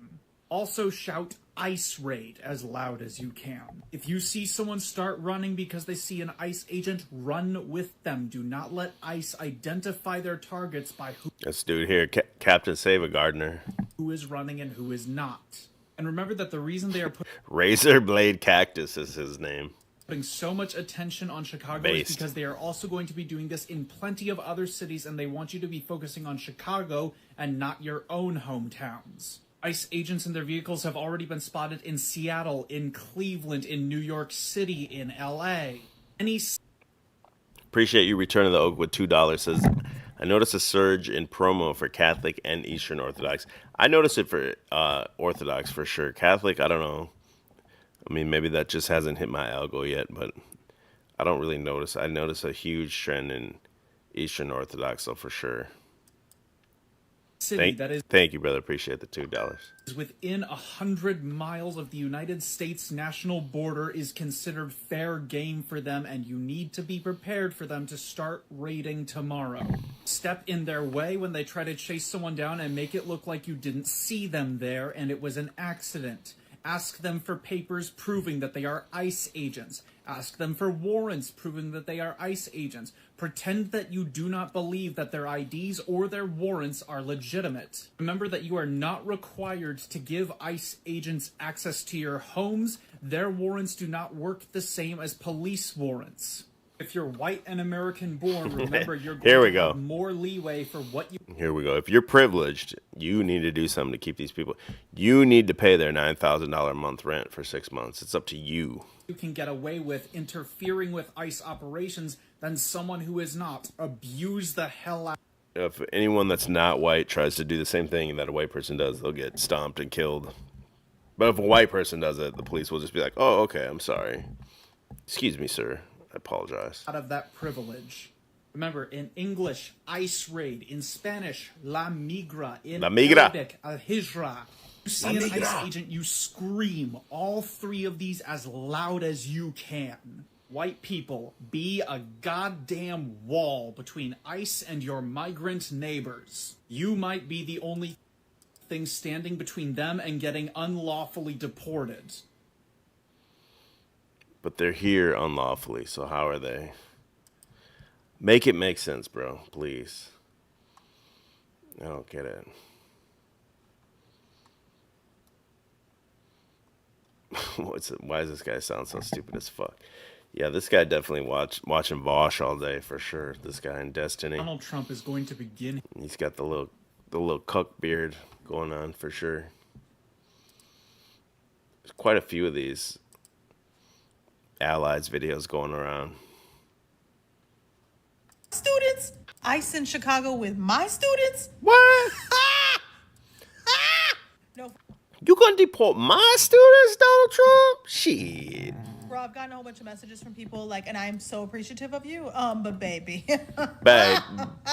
Also shout ICE raid as loud as you can. If you see someone start running because they see an ICE agent, run with them. Do not let ICE identify their targets by who. This dude here, Captain Save-A-Gardener. Who is running and who is not. And remember that the reason they are Razor Blade Cactus is his name. Putting so much attention on Chicago is because they are also going to be doing this in plenty of other cities, and they want you to be focusing on Chicago and not your own hometowns. ICE agents and their vehicles have already been spotted in Seattle, in Cleveland, in New York City, in LA. Appreciate you returning the oak with $2. Says, I noticed a surge in promo for Catholic and Eastern Orthodox. I noticed it for Orthodox for sure. Catholic, I don't know. I mean, maybe that just hasn't hit my algo yet, but I don't really notice. I notice a huge trend in Eastern Orthodox, though, for sure. Thank you, brother. Appreciate the $2. Is within 100 miles of the United States national border is considered fair game for them, and you need to be prepared for them to start raiding tomorrow. Step in their way when they try to chase someone down and make it look like you didn't see them there and it was an accident. Ask them for papers proving that they are ICE agents. Ask them for warrants proving that they are ICE agents. Pretend that you do not believe that their IDs or their warrants are legitimate. Remember that you are not required to give ICE agents access to your homes. Their warrants do not work the same as police warrants. If you're white and American born, remember you're going to have more leeway for what you... Here we go. If you're privileged, you need to do something to keep these people. You need to pay their $9,000 a month rent for 6 months. It's up to you. You can get away with interfering with ICE operations than someone who is not. Abuse the hell out. If anyone that's not white tries to do the same thing that a white person does, they'll get stomped and killed. But if a white person does it, the police will just be like, oh, okay, I'm sorry. Excuse me, sir. I apologize. Out of that privilege. Remember, in English, ICE raid. In Spanish, La Migra. In Arabic, Al Hijra. You see an ICE agent, you scream all three of these as loud as you can. White people, be a goddamn wall between ICE and your migrant neighbors. You might be the only things standing between them and getting unlawfully deported. But they're here unlawfully, so how are they? Make it make sense, bro, please. I don't get it. Why does this guy sound so stupid as fuck? Yeah, this guy definitely watching Vosh all day for sure. This guy in Destiny. Donald Trump is going to begin. He's got the little cuck beard going on for sure. There's quite a few of these allies videos going around. Students, ICE in Chicago with my students. What? No, You gonna deport my students, Donald Trump? Shit. bro, I've gotten a whole bunch of messages from people like, and I'm so appreciative of you. But baby,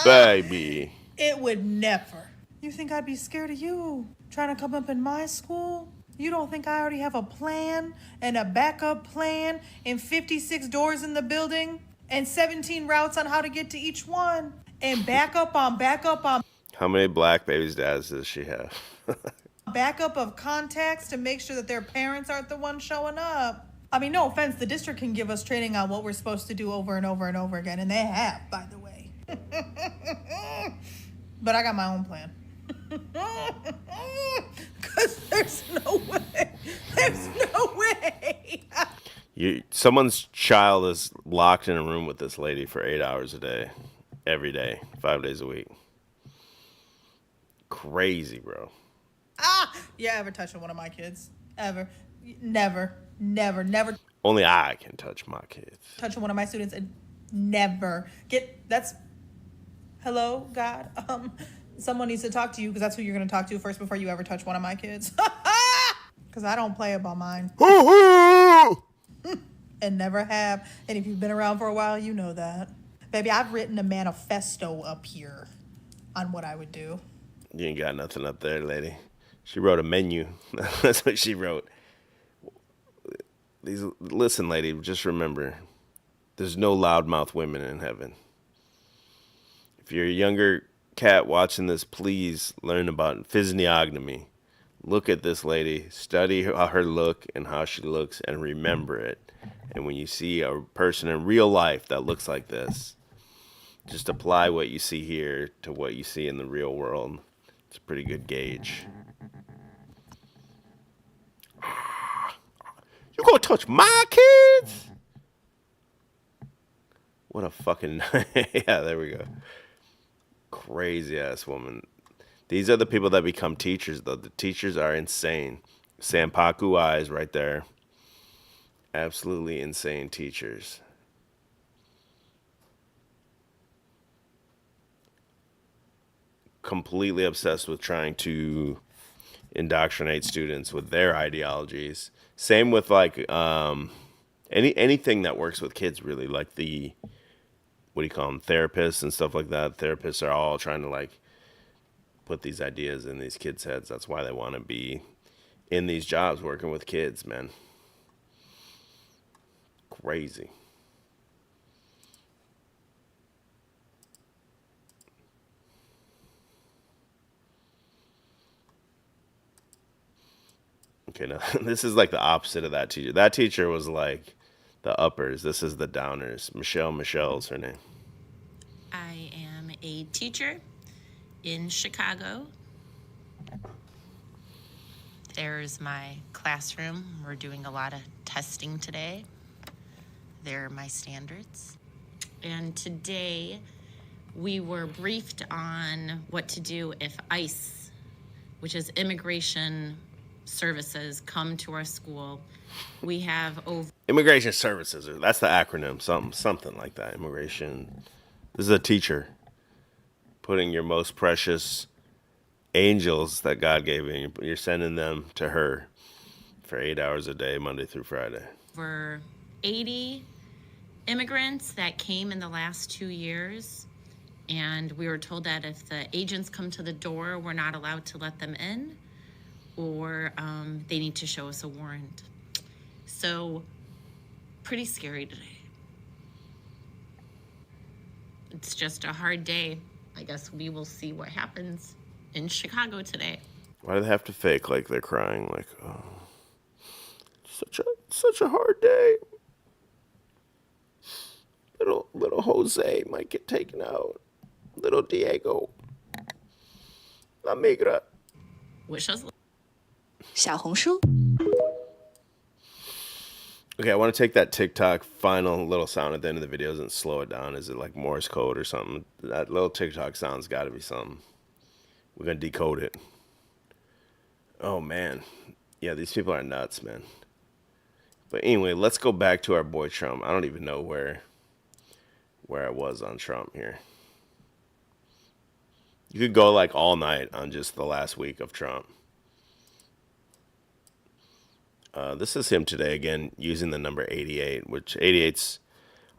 baby, it would never. You think I'd be scared of you trying to come up in my school? You don't think I already have a plan and a backup plan and 56 doors in the building and 17 routes on how to get to each one and backup on. How many black babies' dads does she have? Backup of contacts to make sure that their parents aren't the ones showing up. I mean, no offense, the district can give us training on what we're supposed to do over and over and over again, and they have, by the way. But I got my own plan. Because there's no way. Someone's child is locked in a room with this lady for 8 hours a day, every day, 5 days a week. Crazy, bro. You ever touching one of my kids? Ever? Never. Only I can touch my kids. Touching one of my students and never. Hello, God. Someone needs to talk to you because that's who you're going to talk to first before you ever touch one of my kids. Because I don't play about mine. And never have. And if you've been around for a while, you know that. Baby, I've written a manifesto up here on what I would do. You ain't got nothing up there, lady. She wrote a menu. That's what she wrote. Listen, lady, just remember, there's no loudmouth women in heaven. If you're a younger cat watching this, please learn about physiognomy. Look at this lady, study her look and how she looks, and remember it. And when you see a person in real life that looks like this, just apply what you see here to what you see in the real world. It's a pretty good gauge. You gonna touch my kids? What a fucking... Yeah, there we go. Crazy ass woman. These are the people that become teachers, though. The teachers are insane. Sampaku eyes right there. Absolutely insane teachers. Completely obsessed with trying to indoctrinate students with their ideologies. Same with like anything that works with kids, really, like the, what do you call them, therapists and stuff like that. Therapists are all trying to like put these ideas in these kids' heads. That's why they want to be in these jobs working with kids, man. Crazy. Okay, now this is like the opposite of that teacher. That teacher was like the uppers. This is the downers. Michelle's her name. I am a teacher in Chicago. There's my classroom. We're doing a lot of testing today. There are my standards. And today we were briefed on what to do if ICE, which is Immigration Services, come to our school. We have over... Immigration Services, that's the acronym, something like that. Immigration. This is a teacher putting your most precious angels that God gave you. You're sending them to her for 8 hours a day, Monday through Friday. Over 80 immigrants that came in the last 2 years, and we were told that if the agents come to the door, we're not allowed to let them in, or they need to show us a warrant. So, pretty scary today. It's just a hard day. I guess we will see what happens in Chicago today. Why do they have to fake like they're crying? Like, oh, such a hard day. Little Jose might get taken out. Little Diego. La migra. Wish us. 小红书 Okay, I want to take that TikTok final little sound at the end of the videos and slow it down. Is it like Morse code or something? That little TikTok sound's got to be something. We're going to decode it. Oh, man. Yeah, these people are nuts, man. But anyway, let's go back to our boy Trump. I don't even know where I was on Trump here. You could go like all night on just the last week of Trump. This is him today again, using the number 88, which 88's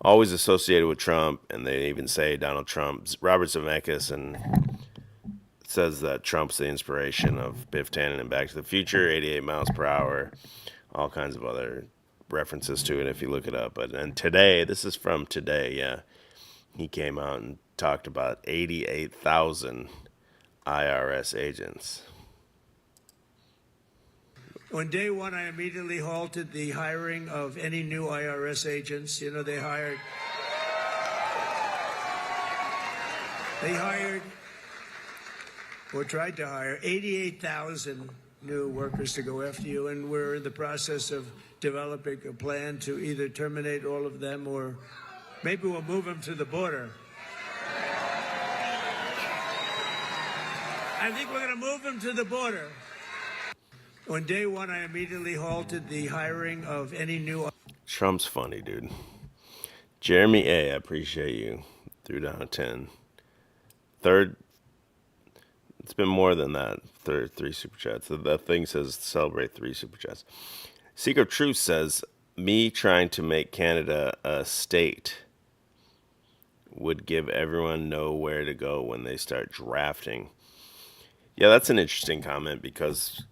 always associated with Trump, and they even say Donald Trump. Robert Zemeckis and says that Trump's the inspiration of Biff Tannen and Back to the Future, 88 miles per hour, all kinds of other references to it if you look it up. But and today, this is from today, yeah, he came out and talked about 88,000 IRS agents. On day one, I immediately halted the hiring of any new IRS agents. You know, they hired or tried to hire 88,000 new workers to go after you, and we're in the process of developing a plan to either terminate all of them or maybe we'll move them to the border. I think we're going to move them to the border. On day one, I immediately halted the hiring of any new... Trump's funny, dude. Jeremy A., I appreciate you. 3 down to 10. Third, it's been more than that. Third, 3 super chats. That thing says celebrate 3 super chats. Secret Truth says, me trying to make Canada a state would give everyone nowhere to go when they start drafting. Yeah, that's an interesting comment because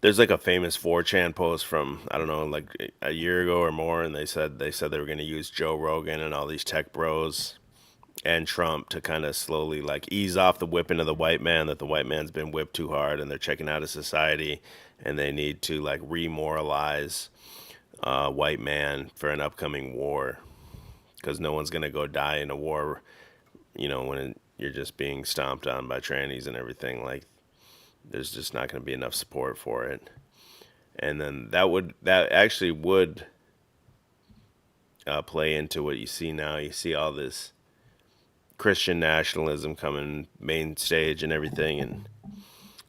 there's like a famous 4chan post from, I don't know, like a year ago or more, and they said they were going to use Joe Rogan and all these tech bros and Trump to kind of slowly like ease off the whipping of the white man, that the white man's been whipped too hard and they're checking out of society and they need to like remoralize white man for an upcoming war because no one's going to go die in a war, you know, when you're just being stomped on by trannies and everything. Like, there's just not going to be enough support for it. And then that actually would play into what you see now. You see all this Christian nationalism coming main stage and everything, and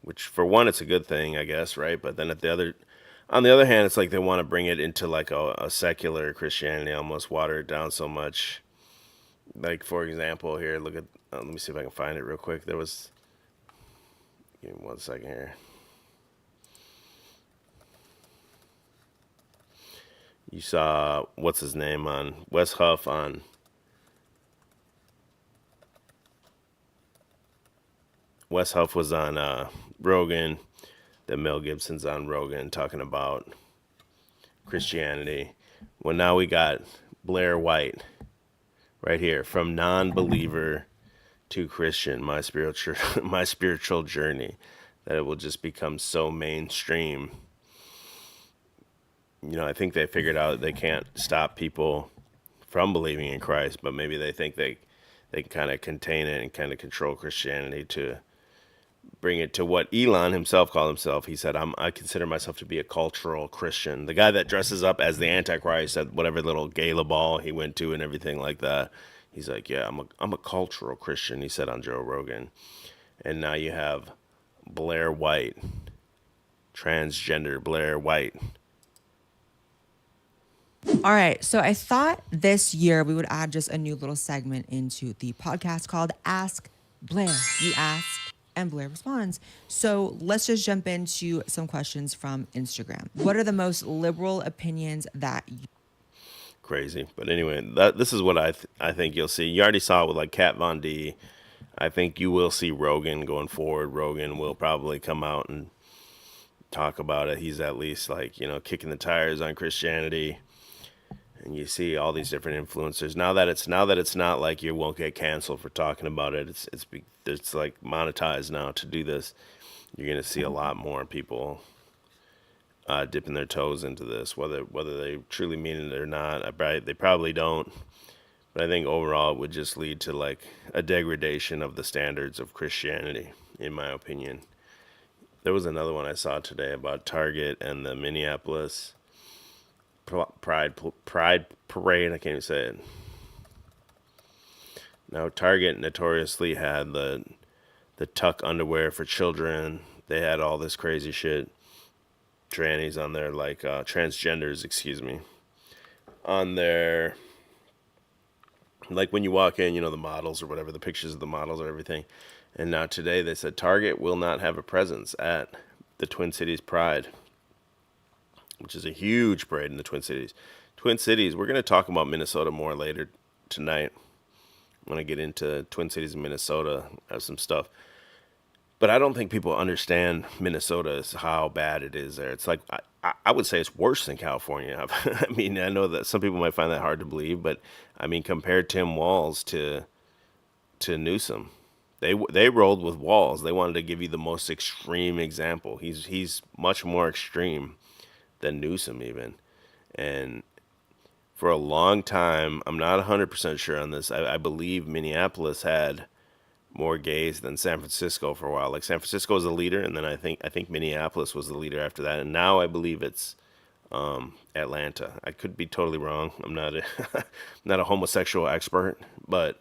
which for one, it's a good thing, I guess, right? But then on the other hand, it's like they want to bring it into like a secular Christianity, almost water it down so much. Like, for example, here, look at, let me see if I can find it real quick. There was, give me 1 second here. You saw, what's his name on Wes Huff on Wes Huff was on Rogan. Then Mel Gibson's on Rogan talking about Christianity. Well, now we got Blair White right here, from non-believer to Christian, my spiritual journey, that it will just become so mainstream. You know, I think they figured out they can't stop people from believing in Christ, but maybe they think they can kind of contain it and kind of control Christianity to bring it to what Elon himself called himself. He said, I consider myself to be a cultural Christian. The guy that dresses up as the Antichrist at whatever little gala ball he went to and everything like that. He's like, yeah, I'm a cultural Christian, he said on Joe Rogan. And now you have Blair White, transgender Blair White. All right, so I thought this year we would add just a new little segment into the podcast called Ask Blair. You ask and Blair responds. So let's just jump into some questions from Instagram. What are the most liberal opinions that you... Crazy. But anyway, this is what I think you'll see. You already saw it with like Kat Von D. I think you will see Rogan going forward. Rogan will probably come out and talk about it. He's at least like, you know, kicking the tires on Christianity. And you see all these different influencers. Now that it's not like you won't get canceled for talking about it. It's like monetized now to do this. you're going to see a lot more people dipping their toes into this, whether they truly mean it or not. They probably don't. But I think overall it would just lead to like a degradation of the standards of Christianity, in my opinion. There was another one I saw today about Target and the Minneapolis Pride Parade. I can't even say it. Now, Target notoriously had the tuck underwear for children. They had all this crazy shit. Trannies on there, like transgenders, excuse me, on there. Like when you walk in, you know, the models or whatever, the pictures of the models or everything. And now today they said Target will not have a presence at the Twin Cities Pride, which is a huge parade in the Twin Cities. Twin Cities, we're going to talk about Minnesota more later tonight. I'm going to get into Twin Cities in Minnesota, have some stuff. But I don't think people understand Minnesota is how bad it is there. It's like, I would say it's worse than California. I mean, I know that some people might find that hard to believe, but I mean, compare Tim Walz to Newsom. They rolled with Walz. They wanted to give you the most extreme example. He's much more extreme than Newsom even. And for a long time, I'm not 100% sure on this. I believe Minneapolis had more gays than San Francisco for a while. Like San Francisco was the leader, and then I think Minneapolis was the leader after that. And now I believe it's Atlanta. I could be totally wrong. I'm not not a homosexual expert, but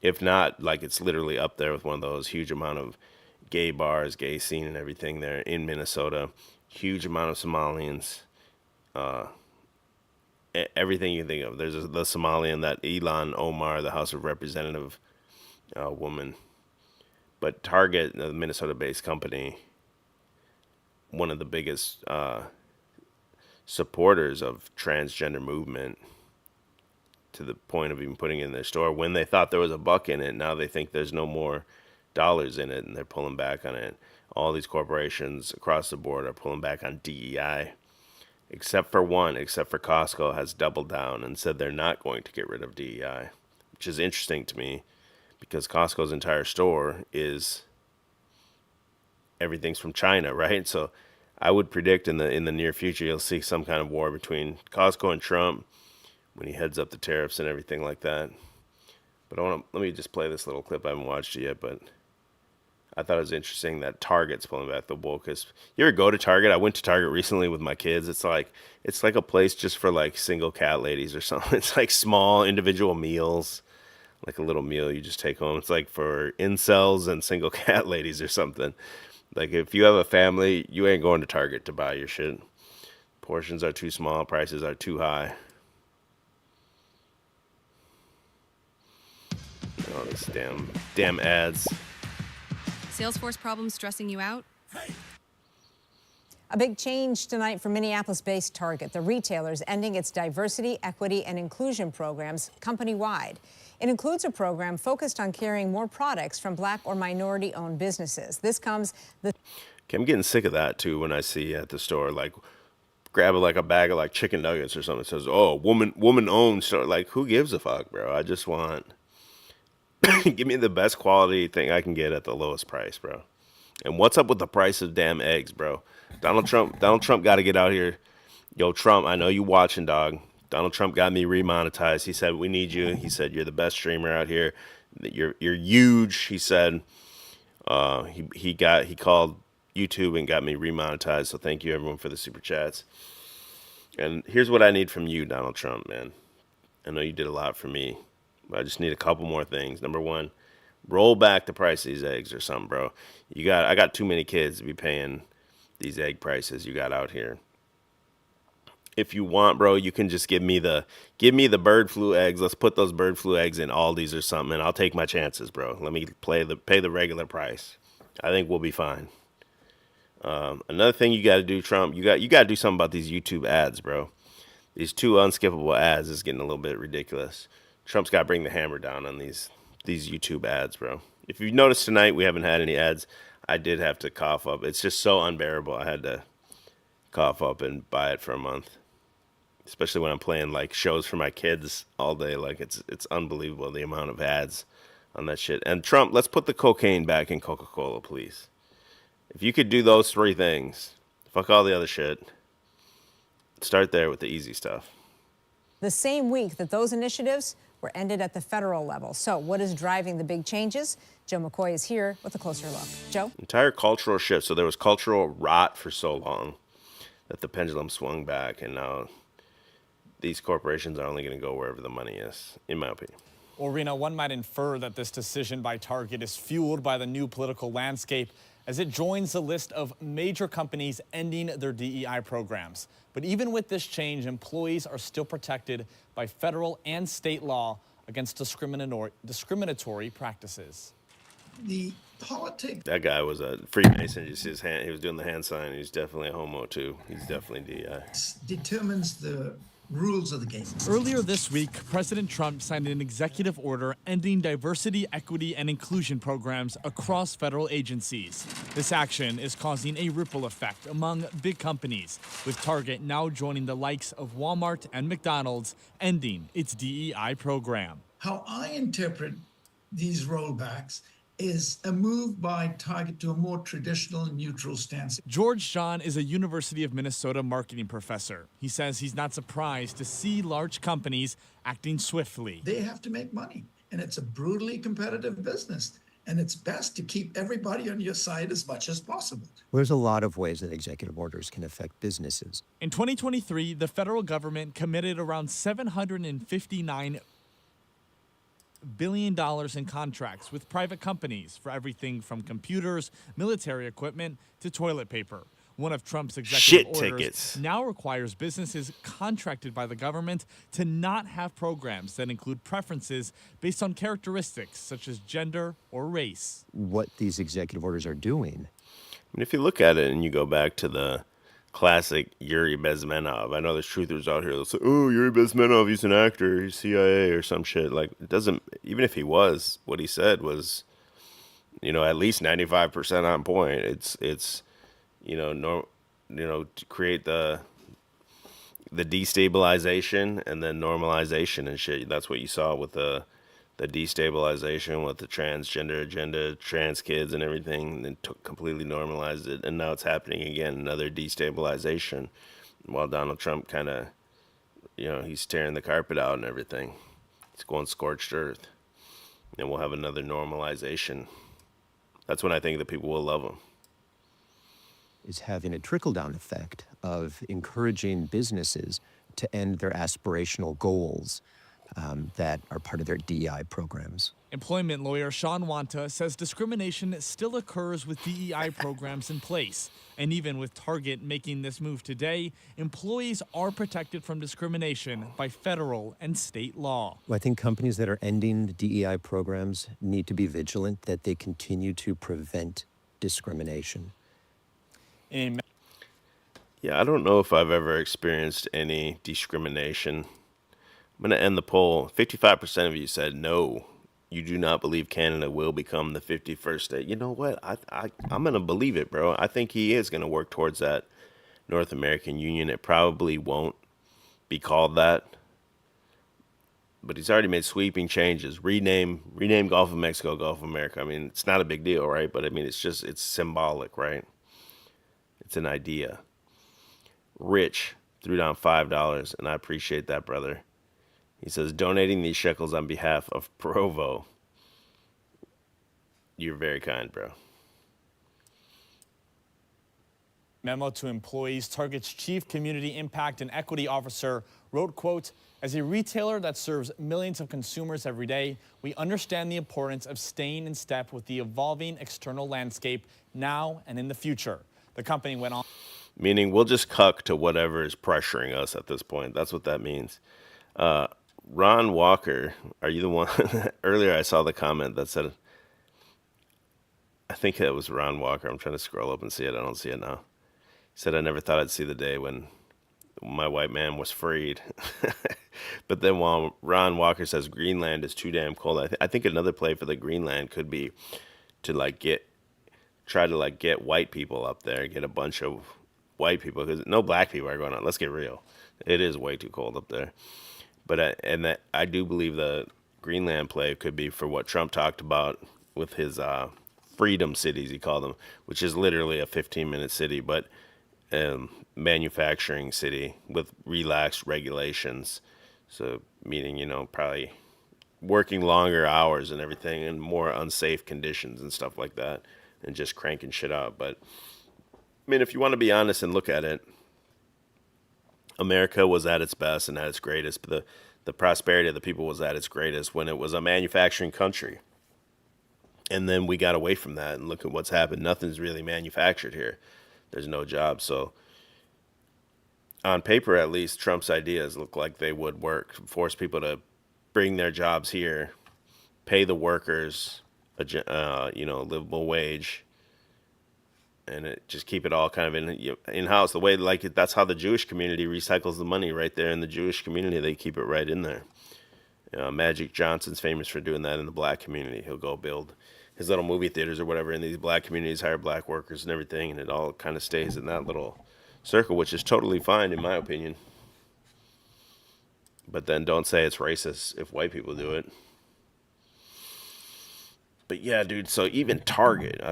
if not, like it's literally up there with one of those huge amount of gay bars, gay scene and everything there in Minnesota. Huge amount of Somalians. Everything you think of. There's the Somalian, that Ilhan Omar, the House of Representative woman. But Target, the Minnesota-based company, one of the biggest supporters of transgender movement, to the point of even putting it in their store. When they thought there was a buck in it, now they think there's no more dollars in it, and they're pulling back on it. All these corporations across the board are pulling back on DEI, except for one, except for Costco has doubled down and said they're not going to get rid of DEI, which is interesting to me because Costco's entire store is everything's from China, right? So I would predict in the near future you'll see some kind of war between Costco and Trump when he heads up the tariffs and everything like that. But let me just play this little clip. I haven't watched it yet, but I thought it was interesting that Target's pulling back the wokest. You ever go to Target? I went to Target recently with my kids. It's like a place just for like single cat ladies or something. It's like small individual meals, like a little meal you just take home. It's like for incels and single cat ladies or something. Like if you have a family, you ain't going to Target to buy your shit. Portions are too small, prices are too high. Oh, this damn ads. Salesforce problems stressing you out? A big change tonight for Minneapolis-based Target. The retailer is ending its diversity, equity, and inclusion programs company-wide. It includes a program focused on carrying more products from Black or minority-owned businesses. This comes Okay, I'm getting sick of that too when I see at the store, like, grab a bag of like chicken nuggets or something. It says, "Oh, woman-owned store." Like, who gives a fuck, bro? I just want give me the best quality thing I can get at the lowest price, bro. And what's up with the price of damn eggs, bro? Donald Trump got to get out here. Yo, Trump, I know you watching, dog. Donald Trump got me remonetized. He said, "We need you." He said, "You're the best streamer out here. You're huge." He said, he called YouTube and got me remonetized. So thank you everyone for the super chats. And here's what I need from you, Donald Trump, man. I know you did a lot for me, but I just need a couple more things. Number one, roll back the price of these eggs or something, bro. I got too many kids to be paying these egg prices you got out here. If you want, bro, you can just give me the bird flu eggs. Let's put those bird flu eggs in Aldi's or something, and I'll take my chances, bro. Let me pay the regular price. I think we'll be fine. Another thing you got to do, Trump, you got to do something about these YouTube ads, bro. These 2 unskippable ads is getting a little bit ridiculous. Trump's got to bring the hammer down on these YouTube ads, bro. If you noticed tonight, we haven't had any ads. I did have to cough up. It's just so unbearable. I had to cough up and buy it for a month. Especially when I'm playing like shows for my kids all day. Like it's unbelievable the amount of ads on that shit. And Trump, let's put the cocaine back in Coca-Cola, please. If you could do those three things, fuck all the other shit. Start there with the easy stuff. The same week that those initiatives were ended at the federal level. So what is driving the big changes? Joe McCoy is here with a closer look. Joe? Entire cultural shift. So there was cultural rot for so long that the pendulum swung back, and now these corporations are only going to go wherever the money is, in my opinion. Well, Rena, one might infer that this decision by Target is fueled by the new political landscape as it joins the list of major companies ending their DEI programs. But even with this change, employees are still protected by federal and state law against discriminatory practices. The politics. That guy was a Freemason. You see his hand, he was doing the hand sign. He's definitely a homo too. He's definitely DEI. Determines the rules of the game. Earlier this week, President Trump signed an executive order ending diversity, equity, and inclusion programs across federal agencies. This action is causing a ripple effect among big companies, with Target now joining the likes of Walmart and McDonald's, ending its DEI program. How I interpret these rollbacks is a move by Target to a more traditional neutral stance. George John is a University of Minnesota marketing professor. He says he's not surprised to see large companies acting swiftly. They have to make money, and it's a brutally competitive business, and it's best to keep everybody on your side as much as possible. There's a lot of ways that executive orders can affect businesses. In 2023, the federal government committed around $759 billion in contracts with private companies for everything from computers, military equipment, to toilet paper. One of Trump's executive orders now requires businesses contracted by the government to not have programs that include preferences based on characteristics such as gender or race. What these executive orders are doing. I mean, if you look at it and you go back to the classic Yuri Bezmenov. I know there's truthers out here that say, oh, Yuri Bezmenov, he's an actor, he's CIA or some shit. Like, it doesn't, even if he was, what he said was, you know, at least 95% on point. It's to create the destabilization and then normalization and shit. That's what you saw with the destabilization with the transgender agenda, trans kids and everything, and completely normalized it. And now it's happening again, another destabilization, while Donald Trump kind of, he's tearing the carpet out and everything. It's going scorched earth. And we'll have another normalization. That's when I think that people will love him. Is having a trickle-down effect of encouraging businesses to end their aspirational goals that are part of their DEI programs. Employment lawyer Sean Wanta says discrimination still occurs with DEI programs in place. And even with Target making this move today, employees are protected from discrimination by federal and state law. Well, I think companies that are ending the DEI programs need to be vigilant that they continue to prevent discrimination. Yeah, I don't know if I've ever experienced any discrimination. I'm going to end the poll. 55% of you said no. You do not believe Canada will become the 51st state. You know what? I'm going to believe it, bro. I think he is going to work towards that North American Union. It probably won't be called that. But he's already made sweeping changes. Rename Gulf of Mexico, Gulf of America. I mean, it's not a big deal, right? But I mean, it's symbolic, right? It's an idea. Rich threw down $5, and I appreciate that, brother. He says, donating these shekels on behalf of Provo. You're very kind, bro. Memo to employees. Target's chief community impact and equity officer wrote, quote, as a retailer that serves millions of consumers every day, we understand the importance of staying in step with the evolving external landscape now and in the future. The company went on. Meaning we'll just cuck to whatever is pressuring us at this point. That's what that means. Ron Walker, are you the one? Earlier I saw the comment that said, I think it was Ron Walker. I'm trying to scroll up and see it. I don't see it now. He said, I never thought I'd see the day when my white man was freed. But then while Ron Walker says Greenland is too damn cold, I think another play for the Greenland could be to try to get white people up there, get a bunch of white people, because no black people are going on. Let's get real. It is way too cold up there. But I do believe the Greenland play could be for what Trump talked about with his freedom cities, he called them, which is literally a 15-minute city, but manufacturing city with relaxed regulations. So meaning, probably working longer hours and everything and more unsafe conditions and stuff like that and just cranking shit out. But I mean, if you want to be honest and look at it, America was at its best and at its greatest, but the prosperity of the people was at its greatest when it was a manufacturing country. And then we got away from that, and look at what's happened. Nothing's really manufactured here. There's no jobs. So on paper, at least, Trump's ideas look like they would work. Force people to bring their jobs here, pay the workers a livable wage, and just keep it all kind of in-house. The way, that's how the Jewish community recycles the money right there in the Jewish community. They keep it right in there. Magic Johnson's famous for doing that in the black community. He'll go build his little movie theaters or whatever in these black communities, hire black workers and everything, and it all kind of stays in that little circle, which is totally fine in my opinion. But then don't say it's racist if white people do it. But yeah, dude, so even Target,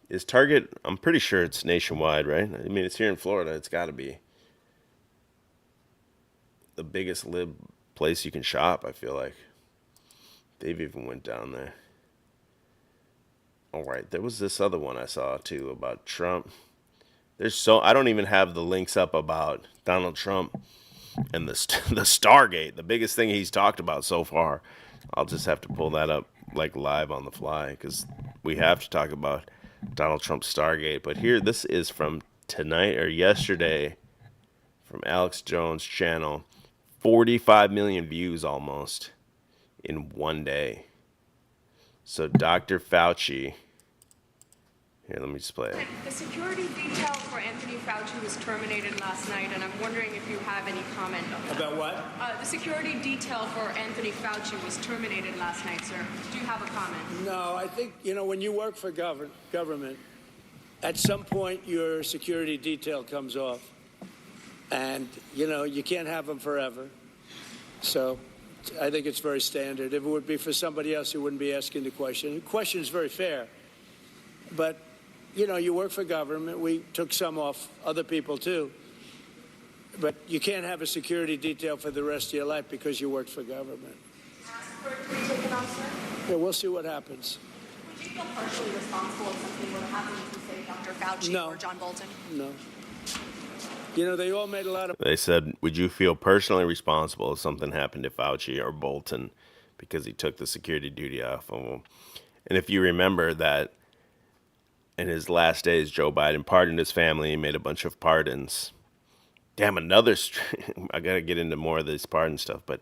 is Target, I'm pretty sure it's nationwide, right? I mean, it's here in Florida. It's got to be the biggest lib place you can shop, I feel like. They've even went down there. All right, there was this other one I saw, too, about Trump. I don't even have the links up about Donald Trump and the Stargate, the biggest thing he's talked about so far. I'll just have to pull that up, live on the fly, because we have to talk about Donald Trump's Stargate. But here, this is from tonight or yesterday from Alex Jones' channel. 45 million views almost in one day. So Dr. Fauci, here, let me just play it. The security detail for Anthony Fauci was terminated last night, and I'm wondering if you have any comment on that. About what? The security detail for Anthony Fauci was terminated last night, sir. Do you have a comment? No, I think, when you work for government, at some point your security detail comes off. And, you can't have them forever. So I think it's very standard. If it would be for somebody else, you wouldn't be asking the question. The question is very fair. But, you work for government. We took some off, other people too. But you can't have a security detail for the rest of your life because you work for government. Ask for it to be taken off, sir? Yeah, we'll see what happens. Would you feel partially responsible if something were to happen to, say, Dr. Fauci or John Bolton? No. They all made a lot of... They said, would you feel personally responsible if something happened to Fauci or Bolton because he took the security duty off of him? And if you remember that in his last days, Joe Biden pardoned his family and made a bunch of pardons. Damn, I got to get into more of this pardon stuff, but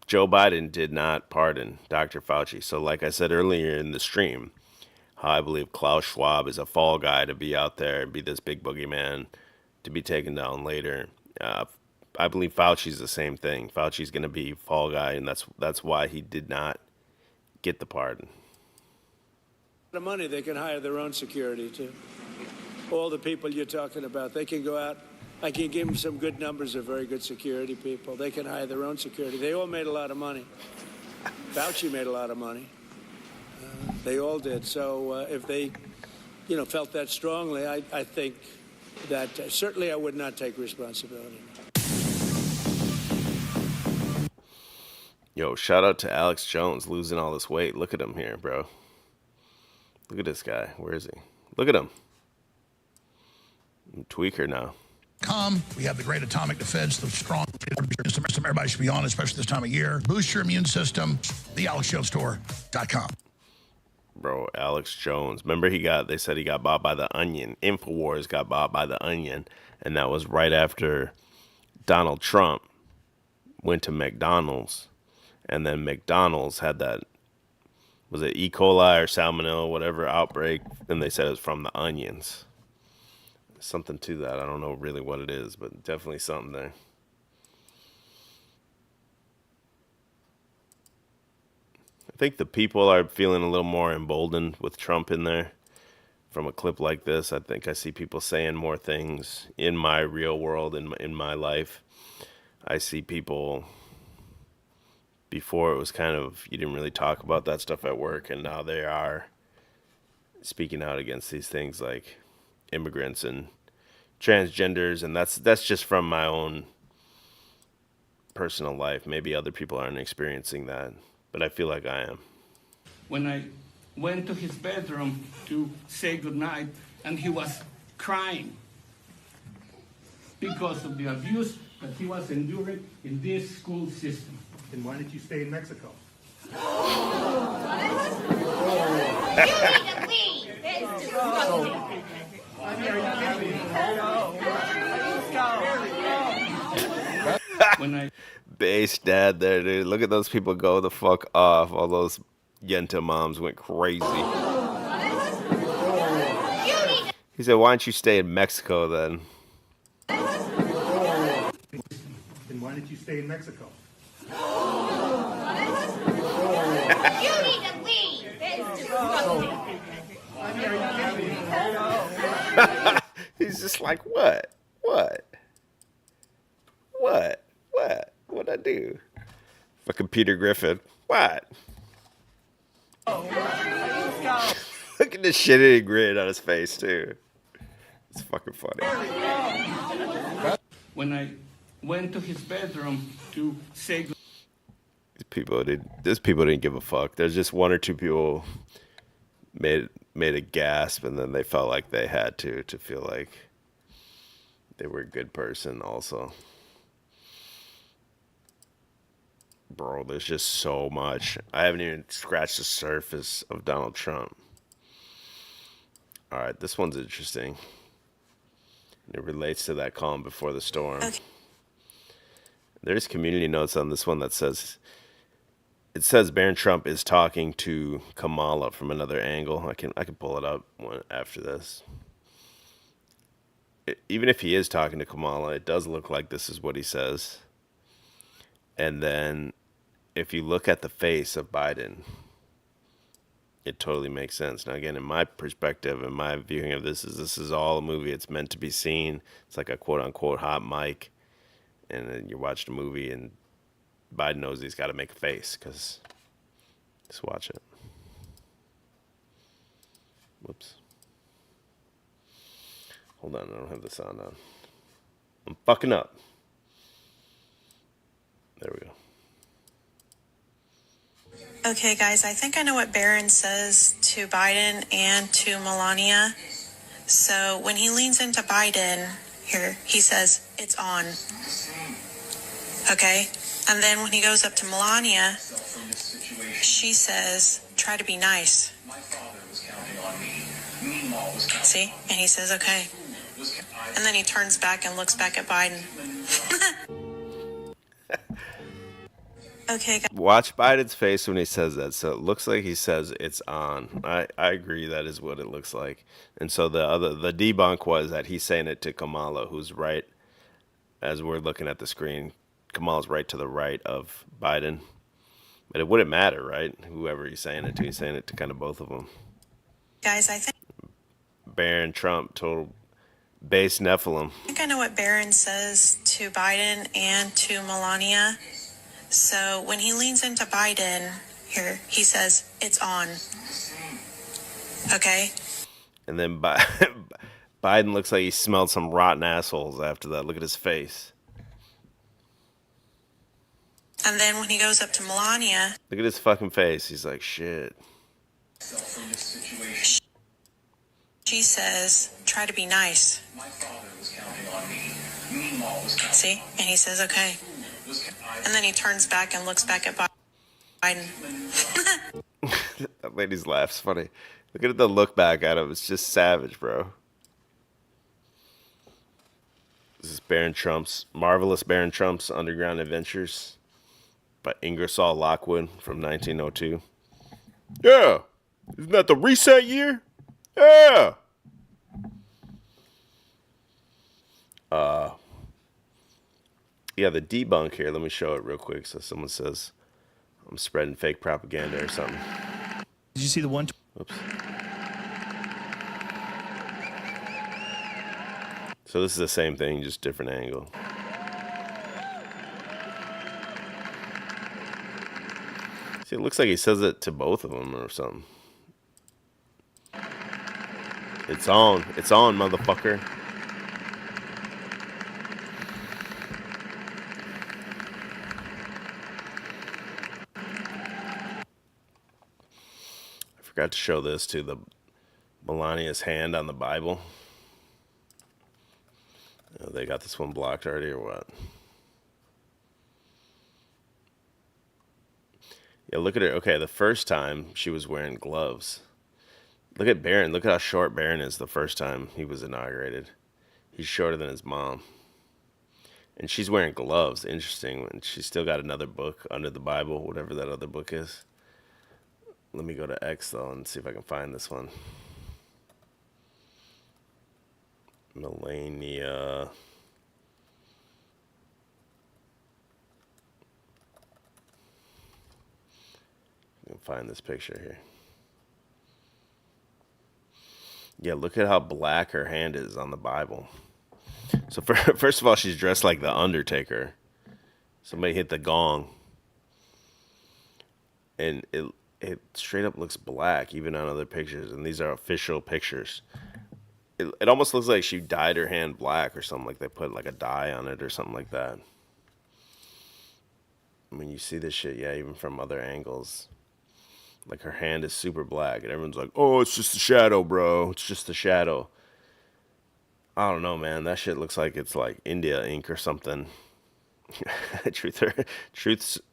Joe Biden did not pardon Dr. Fauci. So like I said earlier in the stream, how I believe Klaus Schwab is a fall guy to be out there and be this big boogeyman to be taken down later. I believe Fauci's the same thing. Fauci's going to be fall guy, and that's why he did not get the pardon. The money, they can hire their own security too. All the people you're talking about, they can go out. I can give them some good numbers of very good security people. They can hire their own security. They all made a lot of money. Fauci made a lot of money. They all did. So if they, felt that strongly, I think that certainly I would not take responsibility. Yo, shout out to Alex Jones losing all this weight. Look at him here, bro. Look at this guy. Where is he? Look at him. Tweaker now. We have the great atomic defense, the strong system. Everybody should be on, especially this time of year. Boost your immune system. TheAlexJonesStore.com. Bro, Alex Jones. Remember they said he got bought by The Onion. InfoWars got bought by The Onion. And that was right after Donald Trump went to McDonald's. And then McDonald's had that, was it E. coli or salmonella, whatever outbreak. And they said it was from The Onions. Something to that. I don't know really what it is, but definitely something there. I think the people are feeling a little more emboldened with Trump in there. From a clip like this, I think I see people saying more things in my real world, in my life. I see people before it was kind of, you didn't really talk about that stuff at work, and now they are speaking out against these things like immigrants and transgenders, and that's just from my own personal life. Maybe other people aren't experiencing that, but I feel like I am. When I went to his bedroom to say goodnight, and he was crying because of the abuse that he was enduring in this school system. Then why did you stay in Mexico? When I Base dad there, dude. Look at those people go the fuck off. All those Yenta moms went crazy. He said, why don't you stay in Mexico then? Then why did you stay in Mexico? He's just like, what? What'd I do? Fucking Peter Griffin. What? Look at the shitty grin on his face, too. It's fucking funny. When I went to his bedroom to say goodnight, These people didn't give a fuck. There's just one or two people made a gasp, and then they felt like they had to feel like they were a good person also. Bro, there's just so much. I haven't even scratched the surface of Donald Trump. All right, this one's interesting. It relates to that calm before the storm. Okay. There's community notes on this one that says, it says Barron Trump is talking to Kamala from another angle. I can pull it up after this. Even if he is talking to Kamala, it does look like this is what he says. And then if you look at the face of Biden, it totally makes sense. Now, again, in my perspective and my viewing of this is all a movie. It's meant to be seen. It's like a quote-unquote hot mic. And then you watch the movie, and Biden knows he's got to make a face, because just watch it. Whoops. Hold on, I don't have the sound on. I'm fucking up. There we go. Okay, guys, I think I know what Barron says to Biden and to Melania. So when he leans into Biden, here, he says, it's on. Okay? And then when he goes up to Melania, she says, try to be nice. See? And he says, okay. And then he turns back and looks back at Biden. Okay, guys. Watch Biden's face when he says that. So it looks like he says it's on. I agree, that is what it looks like. And so the debunk was that he's saying it to Kamala, who's right, as we're looking at the screen. Kamala's right to the right of Biden. But it wouldn't matter, right? Whoever he's saying it to kind of both of them. Guys, I think Barron Trump, total base Nephilim. I think I know what Barron says to Biden and to Melania. So when he leans into Biden, here, he says, it's on. Okay? And then Biden looks like he smelled some rotten assholes after that. Look at his face. And then when he goes up to Melania, Look at his fucking face. He's like, shit. she says, try to be nice. See? And he says, okay. And then he turns back and looks back at Biden. That lady's laugh's funny. Look at the look back at him. It's just savage, bro. This is Marvelous Barron Trump's Underground Adventures by Ingersoll Lockwood from 1902. Yeah! Isn't that the reset year? Yeah! Yeah, the debunk here, let me show it real quick. So someone says I'm spreading fake propaganda or something. Did you see the one? Oops. So this is the same thing, just different angle. See, it looks like he says it to both of them or something. It's on, motherfucker. I forgot to show this to the Melania's hand on the Bible. Oh, they got this one blocked already or what? Yeah, look at her. Okay, the first time she was wearing gloves. Look at Barron. Look at how short Barron is the first time he was inaugurated. He's shorter than his mom. And she's wearing gloves. Interesting. And she's still got another book under the Bible, whatever that other book is. Let me go to X, though, and see if I can find this one. Melania. I can find this picture here. Yeah, look at how black her hand is on the Bible. So first of all, she's dressed like the Undertaker. Somebody hit the gong. And it straight up looks black, even on other pictures. And these are official pictures. It almost looks like she dyed her hand black or something. Like they put like a dye on it or something like that. When you see this shit, yeah, even from other angles. Like her hand is super black. And everyone's like, oh, it's just a shadow, bro. It's just a shadow. I don't know, man. That shit looks like it's like India ink or something. Truth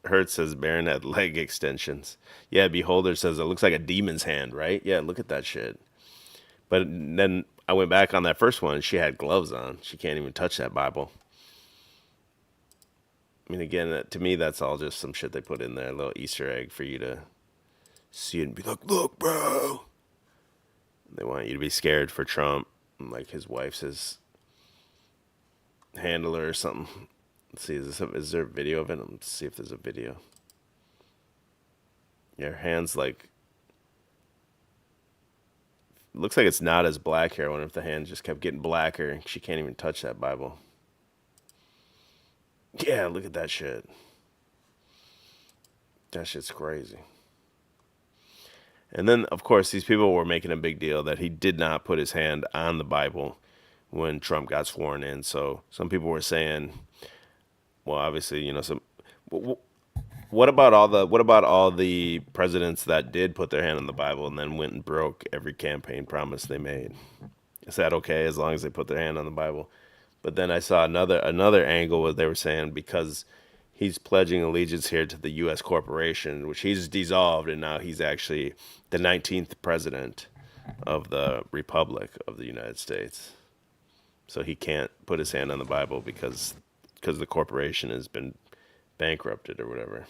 Hurts says Baron had leg extensions. Yeah, Beholder says it looks like a demon's hand, right? Yeah, look at that shit. But then I went back on that first one and she had gloves on. She can't even touch that Bible. I mean, again, to me, that's all just some shit they put in there, a little Easter egg for you to see it and be like, look, bro. They want you to be scared for Trump. Like his wife's his handler or something. Let's see, is there a video of it? Let's see if there's a video. Yeah, her hand's like, looks like it's not as black here. I wonder if the hand just kept getting blacker and she can't even touch that Bible. Yeah, look at that shit. That shit's crazy. And then, of course, these people were making a big deal that he did not put his hand on the Bible when Trump got sworn in. So some people were saying, well, obviously, you know, what about all the presidents that did put their hand on the Bible and then went and broke every campaign promise they made? Is that okay as long as they put their hand on the Bible? But then I saw another angle where they were saying because he's pledging allegiance here to the U.S. corporation, which he's dissolved, and now he's actually the 19th president of the Republic of the United States. So he can't put his hand on the Bible because the corporation has been bankrupted or whatever.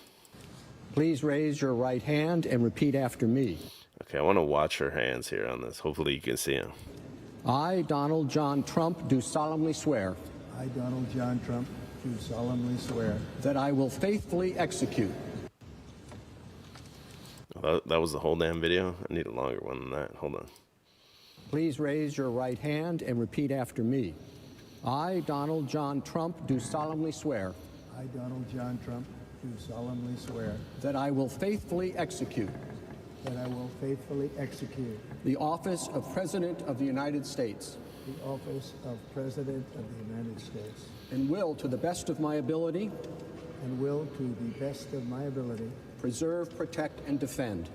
Please raise your right hand and repeat after me. Okay, I want to watch her hands here on this. Hopefully you can see them. I, Donald John Trump, do solemnly swear. I, Donald John Trump, do solemnly swear that I will faithfully execute. That was the whole damn video? I need a longer one than that. Hold on. Please raise your right hand and repeat after me. I, Donald John Trump, do solemnly swear. I, Donald John Trump, do solemnly swear that I will faithfully execute. That I will faithfully execute the office of President of the United States. The office of President of the United States. And will, to the best of my ability. And will, to the best of my ability. Preserve, protect, and defend.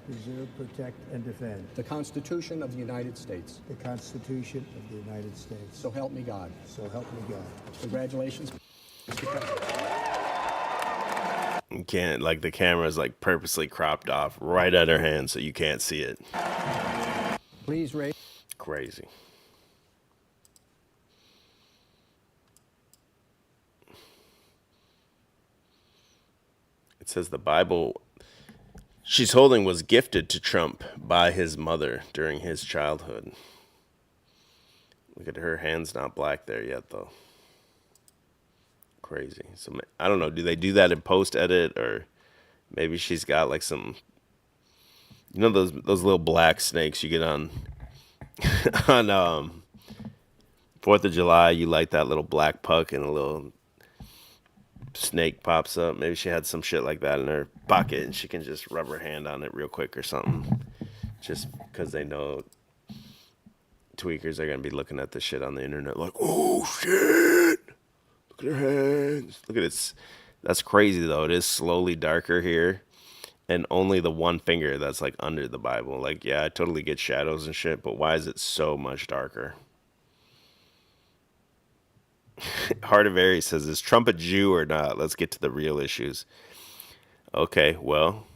Preserve, protect, and defend. The Constitution of the United States. The Constitution of the United States. So help me God. So help me God. Congratulations, Mr. President. You can't, like the camera's like purposely cropped off right at her hand so you can't see it. Please raise. Crazy. It says the Bible she's holding was gifted to Trump by his mother during his childhood. Look at her hand's not black there yet, though. Crazy. So I don't know. Do they do that in post edit, or maybe she's got like some, you know, those little black snakes you get on 4th of July. You light that little black puck and a little snake pops up. Maybe she had some shit like that in her pocket and she can just rub her hand on it real quick or something. Just because they know tweakers are going to be looking at this shit on the internet like, oh, shit. Look at her hands. Look at it. That's crazy, though. It is slowly darker here. And only the one finger that's, like, under the Bible. Like, yeah, I totally get shadows and shit, but why is it so much darker? Heart of Aries says, is Trump a Jew or not? Let's get to the real issues. Okay, well,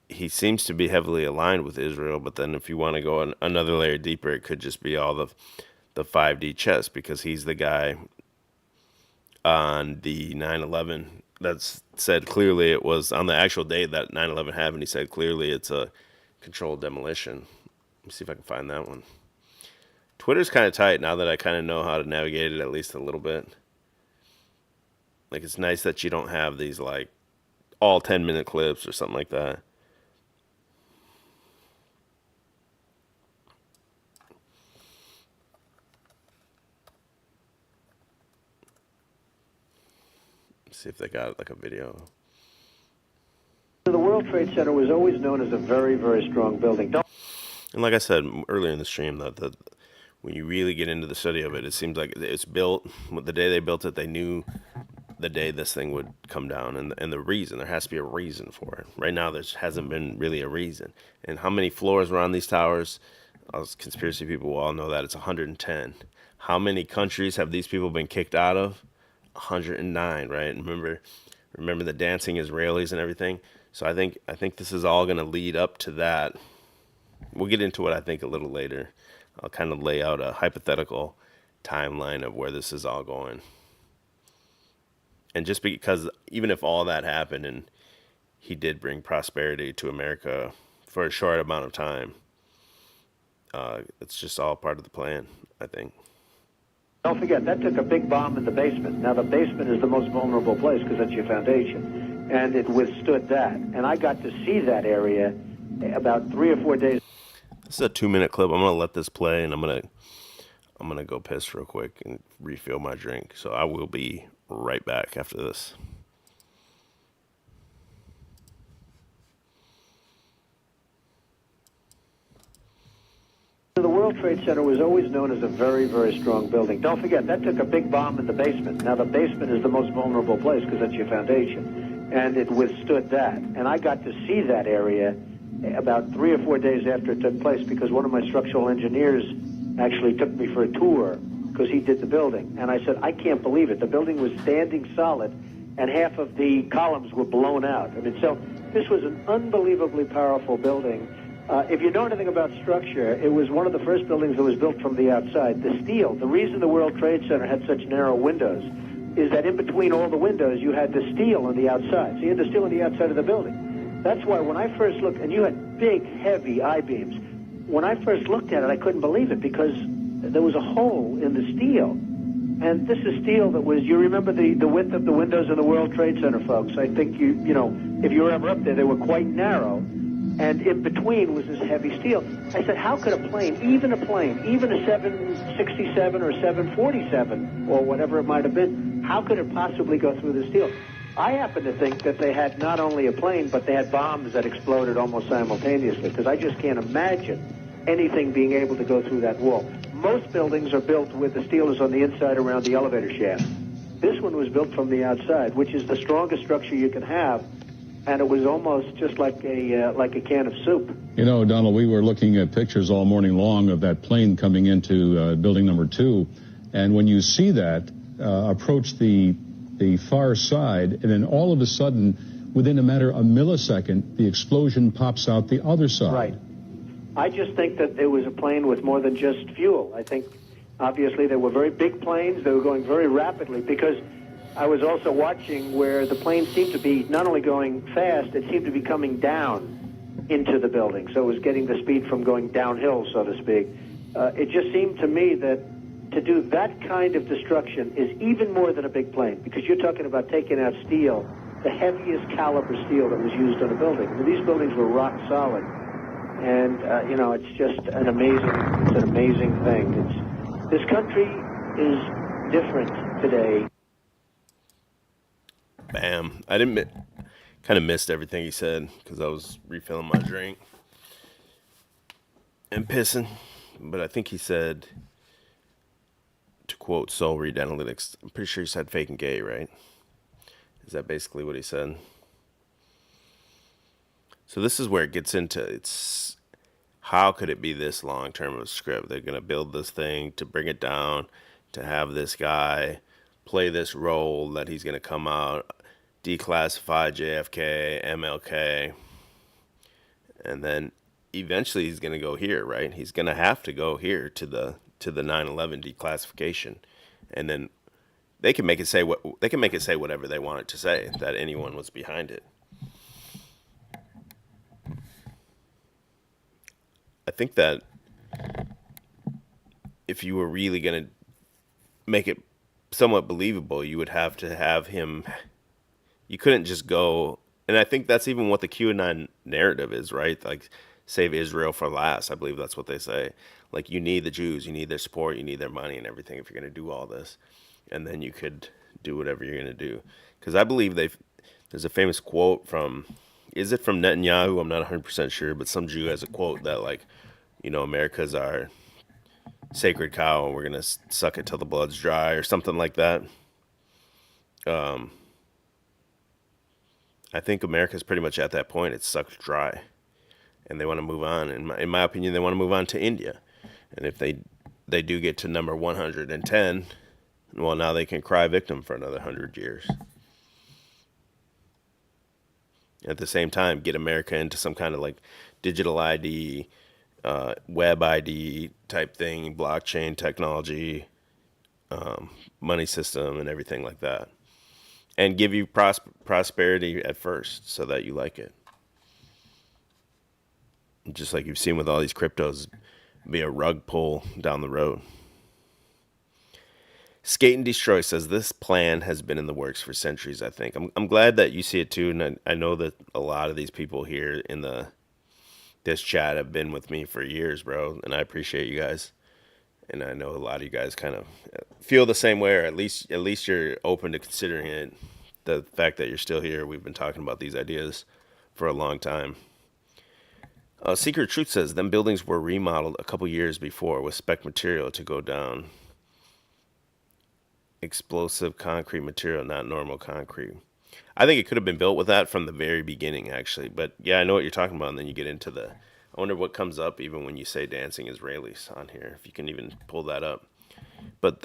he seems to be heavily aligned with Israel, but then if you want to go another layer deeper, it could just be all the 5D chess, because he's the guy on the 9/11 that's said clearly it was on the actual day that 9/11 happened. He said clearly it's a controlled demolition. Let me see if I can find that one. Twitter's kind of tight now that I kind of know how to navigate it at least a little bit. Like, it's nice that you don't have these, like, all 10-minute clips or something like that. Let's see if they got, like, a video. The World Trade Center was always known as a very, very strong building. And like I said earlier in the stream, that when you really get into the study of it, it seems like it's built, the day they built it, they knew the day this thing would come down, and the reason, there has to be a reason for it. Right now, there hasn't been really a reason. And how many floors were on these towers? Us conspiracy people will all know that it's 110. How many countries have these people been kicked out of? 109, right? And remember the dancing Israelis and everything. So I think this is all going to lead up to that. We'll get into it, I think, a little later. I'll kind of lay out a hypothetical timeline of where this is all going. And just because even if all that happened and he did bring prosperity to America for a short amount of time, it's just all part of the plan, I think. Don't forget, that took a big bomb in the basement. Now, the basement is the most vulnerable place because that's your foundation. And it withstood that. And I got to see that area about 3 or 4 days. This is a 2-minute clip. I'm gonna let this play, and I'm gonna go piss real quick and refill my drink. So I will be right back after this. The World Trade Center was always known as a very, very strong building. Don't forget, that took a big bomb in the basement. Now, the basement is the most vulnerable place because that's your foundation. And it withstood that. And I got to see that area about 3 or 4 days after it took place because one of my structural engineers actually took me for a tour because he did the building. And I said, I can't believe it. The building was standing solid and half of the columns were blown out. I mean, so this was an unbelievably powerful building. If you know anything about structure, it was one of the first buildings that was built from the outside. The steel, the reason the World Trade Center had such narrow windows is that in between all the windows, you had the steel on the outside. So you had the steel on the outside of the building. That's why when I first looked, and you had big, heavy I-beams, when I first looked at it, I couldn't believe it because there was a hole in the steel. And this is steel that was, you remember the width of the windows in the World Trade Center, folks. I think you know, if you were ever up there, they were quite narrow. And in between was this heavy steel. I said, how could a plane, even a 767 or 747 or whatever it might have been, how could it possibly go through the steel? I happen to think that they had not only a plane, but they had bombs that exploded almost simultaneously, because I just can't imagine anything being able to go through that wall. Most buildings are built with the steel is on the inside around the elevator shaft. This one was built from the outside, which is the strongest structure you can have, and it was almost just like a can of soup. You know, Donald, we were looking at pictures all morning long of that plane coming into building number 2, and when you see that approach the far side, and then all of a sudden, within a matter of a millisecond, the explosion pops out the other side. Right. I just think that it was a plane with more than just fuel. I think, obviously, they were very big planes. They were going very rapidly, because I was also watching where the plane seemed to be not only going fast, it seemed to be coming down into the building. So it was getting the speed from going downhill, so to speak. It just seemed to me that to do that kind of destruction is even more than a big plane, because you're talking about taking out steel, the heaviest caliber steel that was used on a building. I mean, these buildings were rock solid, and you know, it's just an amazing thing. This country is different today Bam. I didn't kind of missed everything he said because I was refilling my drink and pissing. But I think he said, to quote Soul Read Analytics, I'm pretty sure he said fake and gay, right? Is that basically what he said? So this is where it gets into, it's how could it be this long term of a script? They're going to build this thing to bring it down, to have this guy play this role that he's going to come out, declassify JFK, MLK, and then eventually he's going to go here, right? He's going to have to go here to the 9/11 declassification, and then they can make it say whatever they want it to say, that anyone was behind it. I think that if you were really going to make it somewhat believable, you would have to have him. You couldn't just go, and I think that's even what the QAnon narrative is, right? Like, save Israel for last. I believe that's what they say. Like, you need the Jews, you need their support, you need their money and everything if you're going to do all this. And then you could do whatever you're going to do. Because I believe there's a famous quote from, is it from Netanyahu? I'm not 100% sure, but some Jew has a quote that, like, you know, America's our sacred cow and we're going to suck it till the blood's dry or something like that. I think America's pretty much at that point. It's sucked dry. And they want to move on. In my opinion, they want to move on to India. And if they do get to number 110, well, now they can cry victim for another 100 years. At the same time, get America into some kind of like digital ID, web ID type thing, blockchain technology, money system, and everything like that. And give you prosperity at first so that you like it. Just like you've seen with all these cryptos, be a rug pull down the road. Skate and Destroy says this plan has been in the works for centuries, I think. I'm glad that you see it too, and I know that a lot of these people here in this chat have been with me for years, bro, and I appreciate you guys. And I know a lot of you guys kind of feel the same way, or at least you're open to considering it. The fact that you're still here, we've been talking about these ideas for a long time. Secret Truth says, them buildings were remodeled a couple years before with spec material to go down. Explosive concrete material, not normal concrete. I think it could have been built with that from the very beginning, actually. But yeah, I know what you're talking about. And then you get into I wonder what comes up even when you say dancing Israelis on here, if you can even pull that up. But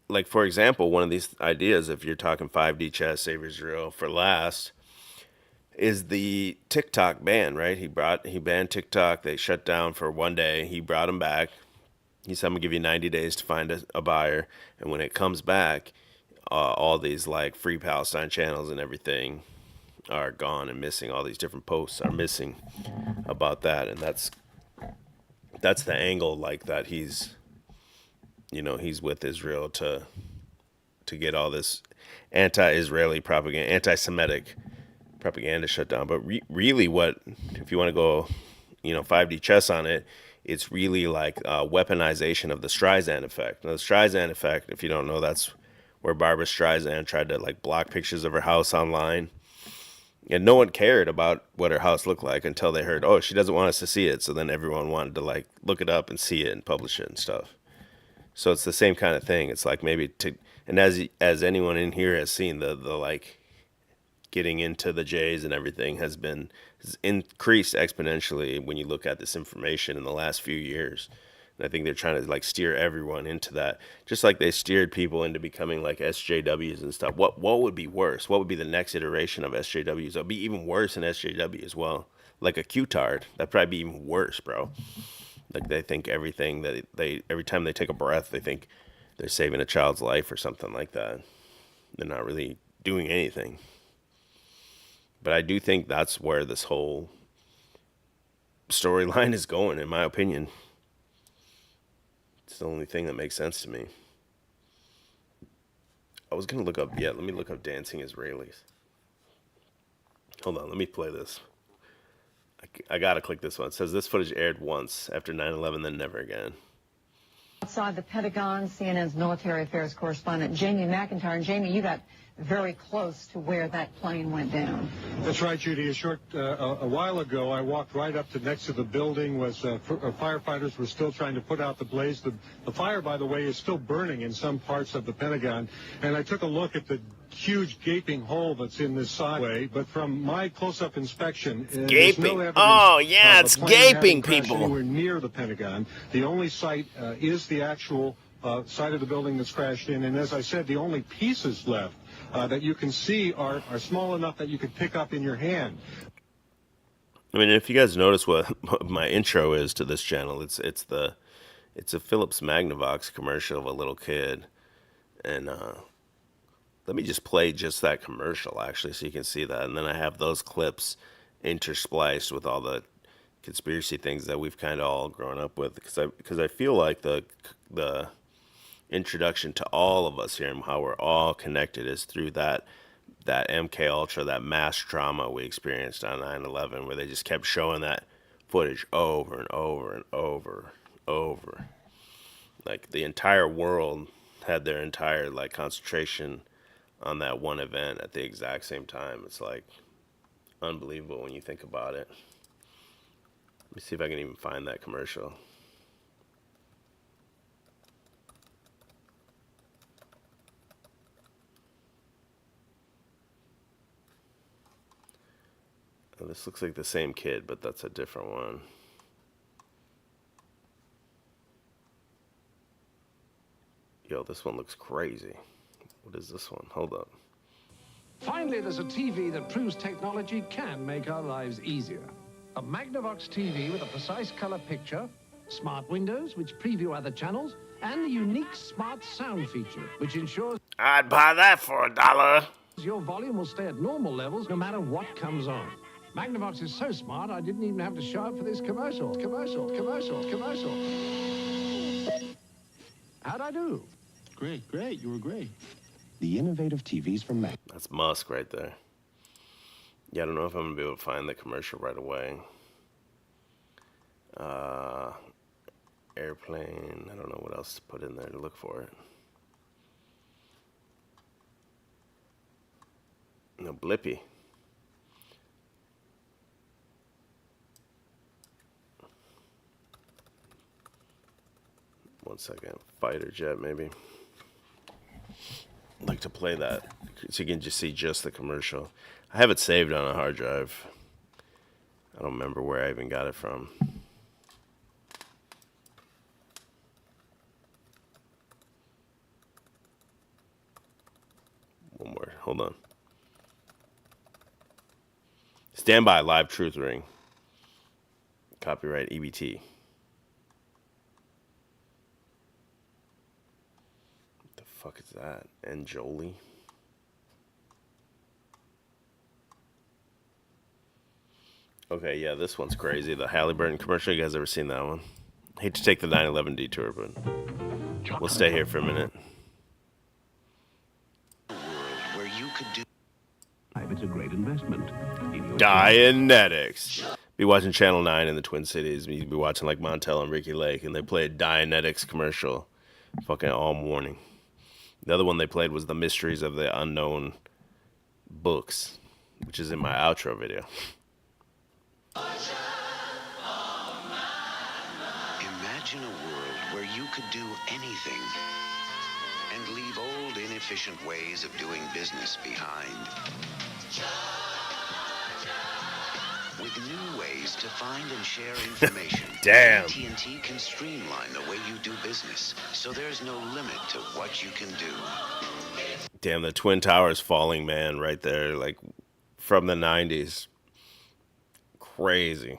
like, for example, one of these ideas, if you're talking 5D chess, save Israel for last, is the TikTok ban, right? He banned TikTok. They shut down for one day. He brought them back. He said, I'm going to give you 90 days to find a buyer. And when it comes back, all these like Free Palestine channels and everything are gone and missing. All these different posts are missing about that. And that's the angle, like, that he's with Israel to get all this anti-Israeli propaganda, anti-Semitic propaganda shut down. But really what, if you want to go, 5D chess on it, it's really like weaponization of the Streisand effect. Now, the Streisand effect, if you don't know, that's where Barbara Streisand tried to like block pictures of her house online. And no one cared about what her house looked like until they heard, oh, she doesn't want us to see it. So then everyone wanted to like look it up and see it and publish it and stuff. So it's the same kind of thing. It's like maybe and as anyone in here has seen, the like getting into the J's and everything has increased exponentially when you look at this information in the last few years. And I think they're trying to like steer everyone into that, just like they steered people into becoming like SJWs and stuff. What would be worse? What would be the next iteration of SJWs? It'll be even worse than SJW as well. Like a Q-tard, that'd probably be even worse, bro. Like they think everything that every time they take a breath, they think they're saving a child's life or something like that. They're not really doing anything. But I do think that's where this whole storyline is going, in my opinion. It's the only thing that makes sense to me. I was going to look up, let me look up dancing Israelis. Hold on, let me play this. I got to click this one. It says this footage aired once after 9/11, then never again. Outside the Pentagon, CNN's military affairs correspondent Jamie McIntyre. And Jamie, you got very close to where that plane went down. That's right, Judy. A while ago, I walked right up to next to the building. Firefighters were still trying to put out the blaze. The fire, by the way, is still burning in some parts of the Pentagon. And I took a look at the huge gaping hole that's in this sideway. But from my close-up inspection, there's no evidence it's gaping, people. Anywhere near the Pentagon. The only site is the actual side of the building that's crashed in. And as I said, the only pieces left that you can see are small enough that you could pick up in your hand. I mean, if you guys notice what my intro is to this channel, it's a Philips Magnavox commercial of a little kid, and let me just play just that commercial actually, so you can see that, and then I have those clips interspliced with all the conspiracy things that we've kind of all grown up with, because I feel like the introduction to all of us here and how we're all connected is through that MK Ultra, that mass trauma we experienced on 9/11, where they just kept showing that footage over and over and over. Like the entire world had their entire concentration on that one event at the exact same time. It's like unbelievable when you think about it. Let me see if I can even find that commercial. Oh, this looks like the same kid, but that's a different one. Yo, this one looks crazy. What is this one? Hold up. Finally, there's a TV that proves technology can make our lives easier. A Magnavox TV with a precise color picture, smart windows which preview other channels, and the unique smart sound feature, which ensures I'd buy that for $1. Your volume will stay at normal levels no matter what comes on. Magnavox is so smart, I didn't even have to show up for this commercial. How'd I do? Great, you were great. The innovative TVs from Mac. That's Musk right there. Yeah, I don't know if I'm gonna be able to find the commercial right away. Airplane. I don't know what else to put in there to look for it. No, Blippy. One second. Fighter jet, maybe. I'd like to play that so you can just see just the commercial. I have it saved on a hard drive. I don't remember where I even got it from. One more. Hold on. Stand by, live truth ring. Copyright EBT. What the fuck is that? Anjoli? Okay, yeah, this one's crazy. The Halliburton commercial. You guys ever seen that one? Hate to take the 9/11 detour, but we'll stay here for a minute. Where you could do. It's a great investment. Dianetics. Be watching Channel 9 in the Twin Cities. You'd be watching like Montel and Ricky Lake, and they played Dianetics commercial fucking all morning. The other one they played was The Mysteries of the Unknown Books, which is in my outro video. Imagine a world where you could do anything and leave old, inefficient ways of doing business behind. With new ways to find and share information, Damn. AT&T can streamline the way you do business, so there's no limit to what you can do. Damn, the Twin Towers falling, man, right there, like from the 90s. Crazy.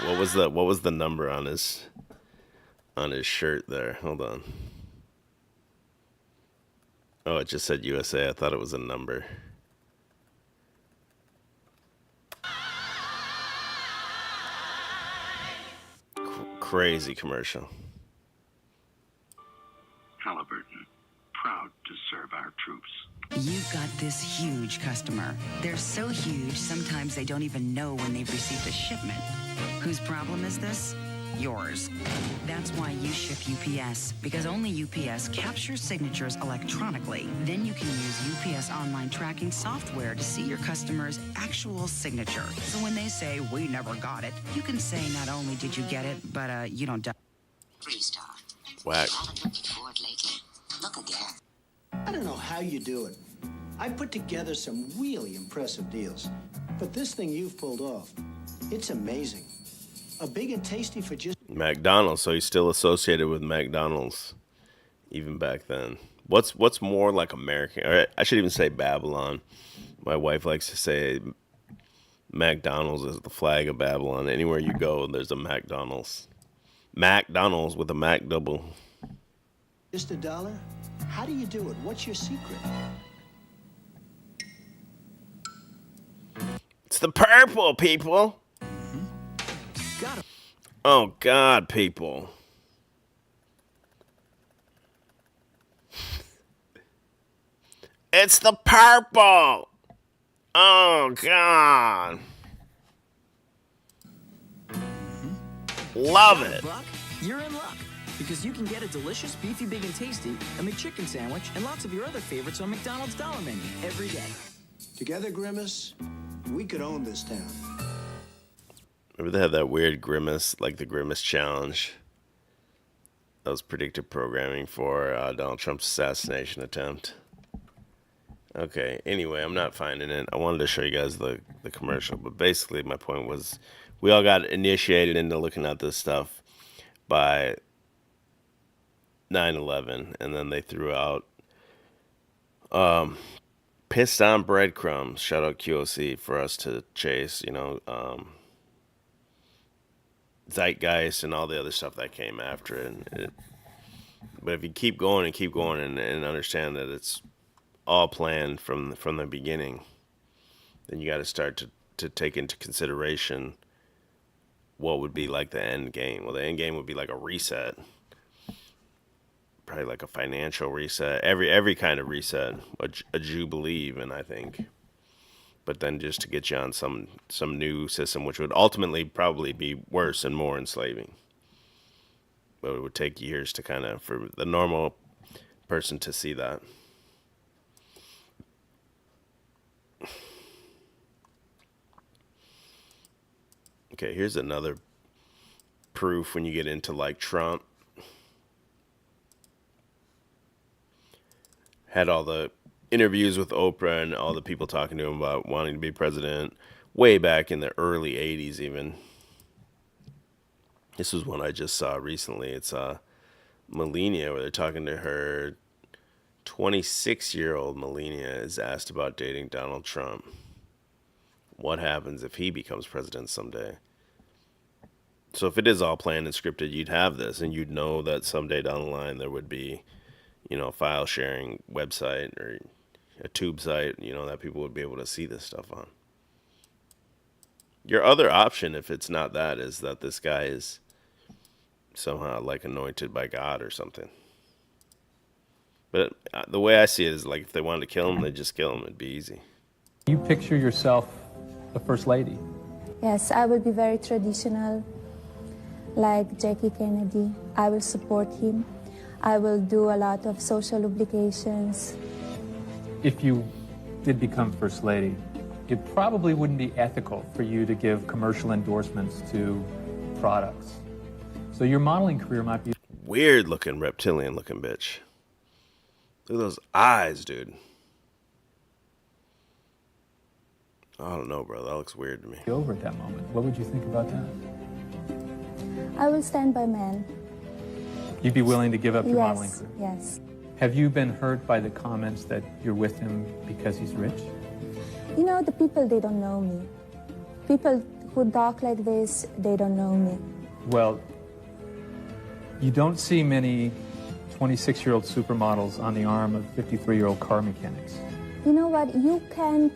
What was the number on his shirt there? Hold on. Oh, it just said USA. I thought it was a number. Crazy commercial. Halliburton, proud to serve our troops. You've got this huge customer. They're so huge, sometimes they don't even know when they've received a shipment. Whose problem is this? yours. That's why you ship UPS, because only UPS captures signatures electronically. Then you can use UPS online tracking software to see your customer's actual signature. So when they say, "We never got it," you can say not only did you get it, but you don't die. Whack. Look again. I don't know how you do it. I put together some really impressive deals. But this thing you've pulled off, it's amazing. A big and tasty for just... McDonald's, so he's still associated with McDonald's, even back then. What's more like American, or I should even say Babylon. My wife likes to say McDonald's is the flag of Babylon. Anywhere you go, there's a McDonald's. McDonald's with a Mac double. Just $1? How do you do it? What's your secret? It's the purple, people. Got it. Oh, God, people. It's the purple. Oh, God. Love it. Buck, you're in luck, because you can get a delicious beefy big and tasty, a McChicken sandwich, and lots of your other favorites on McDonald's Dollar Menu every day. Together, Grimace, we could own this town. Remember they had that weird Grimace, like the Grimace Challenge? That was predictive programming for Donald Trump's assassination attempt. Okay, anyway, I'm not finding it. I wanted to show you guys the commercial, but basically my point was we all got initiated into looking at this stuff by 9/11, and then they threw out pissed on breadcrumbs, shout out QOC, for us to chase, Zeitgeist and all the other stuff that came after it. But if you keep going and understand that it's all planned from the beginning, then you got to start to take into consideration what would be like the end game. Well, the end game would be like a reset, probably like a financial reset, every kind of reset, a Jubilee even, I think. But then just to get you on some new system, which would ultimately probably be worse and more enslaving. But it would take years to for the normal person to see that. Okay, here's another proof when you get into like Trump. Had all the interviews with Oprah and all the people talking to him about wanting to be president way back in the early 80s even. This was one I just saw recently. It's Melania, where they're talking to her. 26-year-old Melania is asked about dating Donald Trump. What happens if he becomes president someday? So if it is all planned and scripted, you'd have this, and you'd know that someday down the line there would be, a file sharing website or a tube site, that people would be able to see this stuff on. Your other option, if it's not that, is that this guy is somehow like anointed by God or something. But the way I see it is like if they wanted to kill him, they'd just kill him. It'd be easy. You picture yourself the first lady? Yes, I will be very traditional, like Jackie Kennedy. I will support him. I will do a lot of social obligations. If you did become First Lady, it probably wouldn't be ethical for you to give commercial endorsements to products. So your modeling career might be... Weird looking, reptilian looking bitch. Look at those eyes, dude. I don't know, bro. That looks weird to me. Over at that moment. What would you think about that? I will stand by men. You'd be willing to give up your modeling career? Yes. Have you been hurt by the comments that you're with him because he's rich? The people, they don't know me. People who talk like this, they don't know me. Well, you don't see many 26-year-old supermodels on the arm of 53-year-old car mechanics. You know what? You can't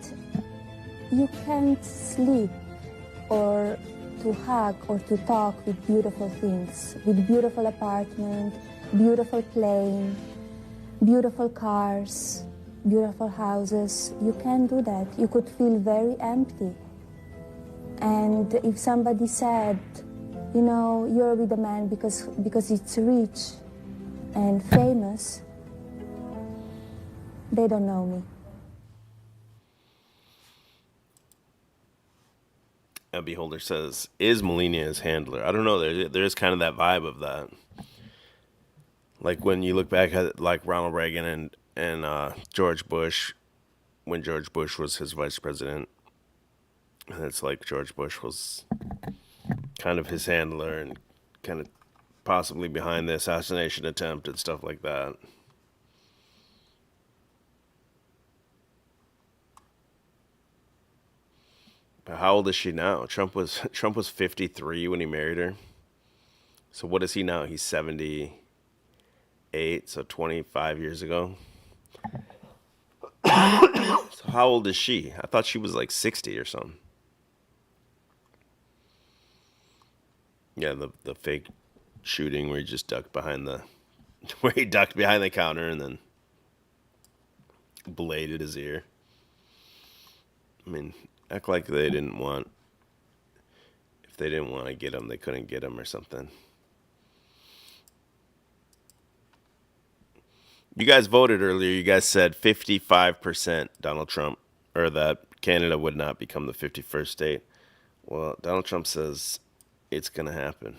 sleep or to hug or to talk with beautiful things, with beautiful apartment, beautiful plane, beautiful cars, beautiful houses. You can't do that. You could feel very empty. And if somebody said you know, you're with a man because it's rich and famous, they don't know me. A beholder says, is Melania his handler? I don't know. There is kind of that vibe of that. Like when you look back at like Ronald Reagan and George Bush, when George Bush was his vice president, and it's like George Bush was kind of his handler and kind of possibly behind the assassination attempt and stuff like that. But how old is she now? Trump was 53 when he married her. So what is he now? He's 78, so 25 years ago. So how old is she? I thought she was like 60 or something. Yeah, the fake shooting where he just ducked behind the counter and then bladed his ear. I mean, act like they didn't want, if they didn't want to get him, they couldn't get him or something. You guys voted earlier. You guys said 55% Donald Trump, or that Canada would not become the 51st state. Well, Donald Trump says it's going to happen.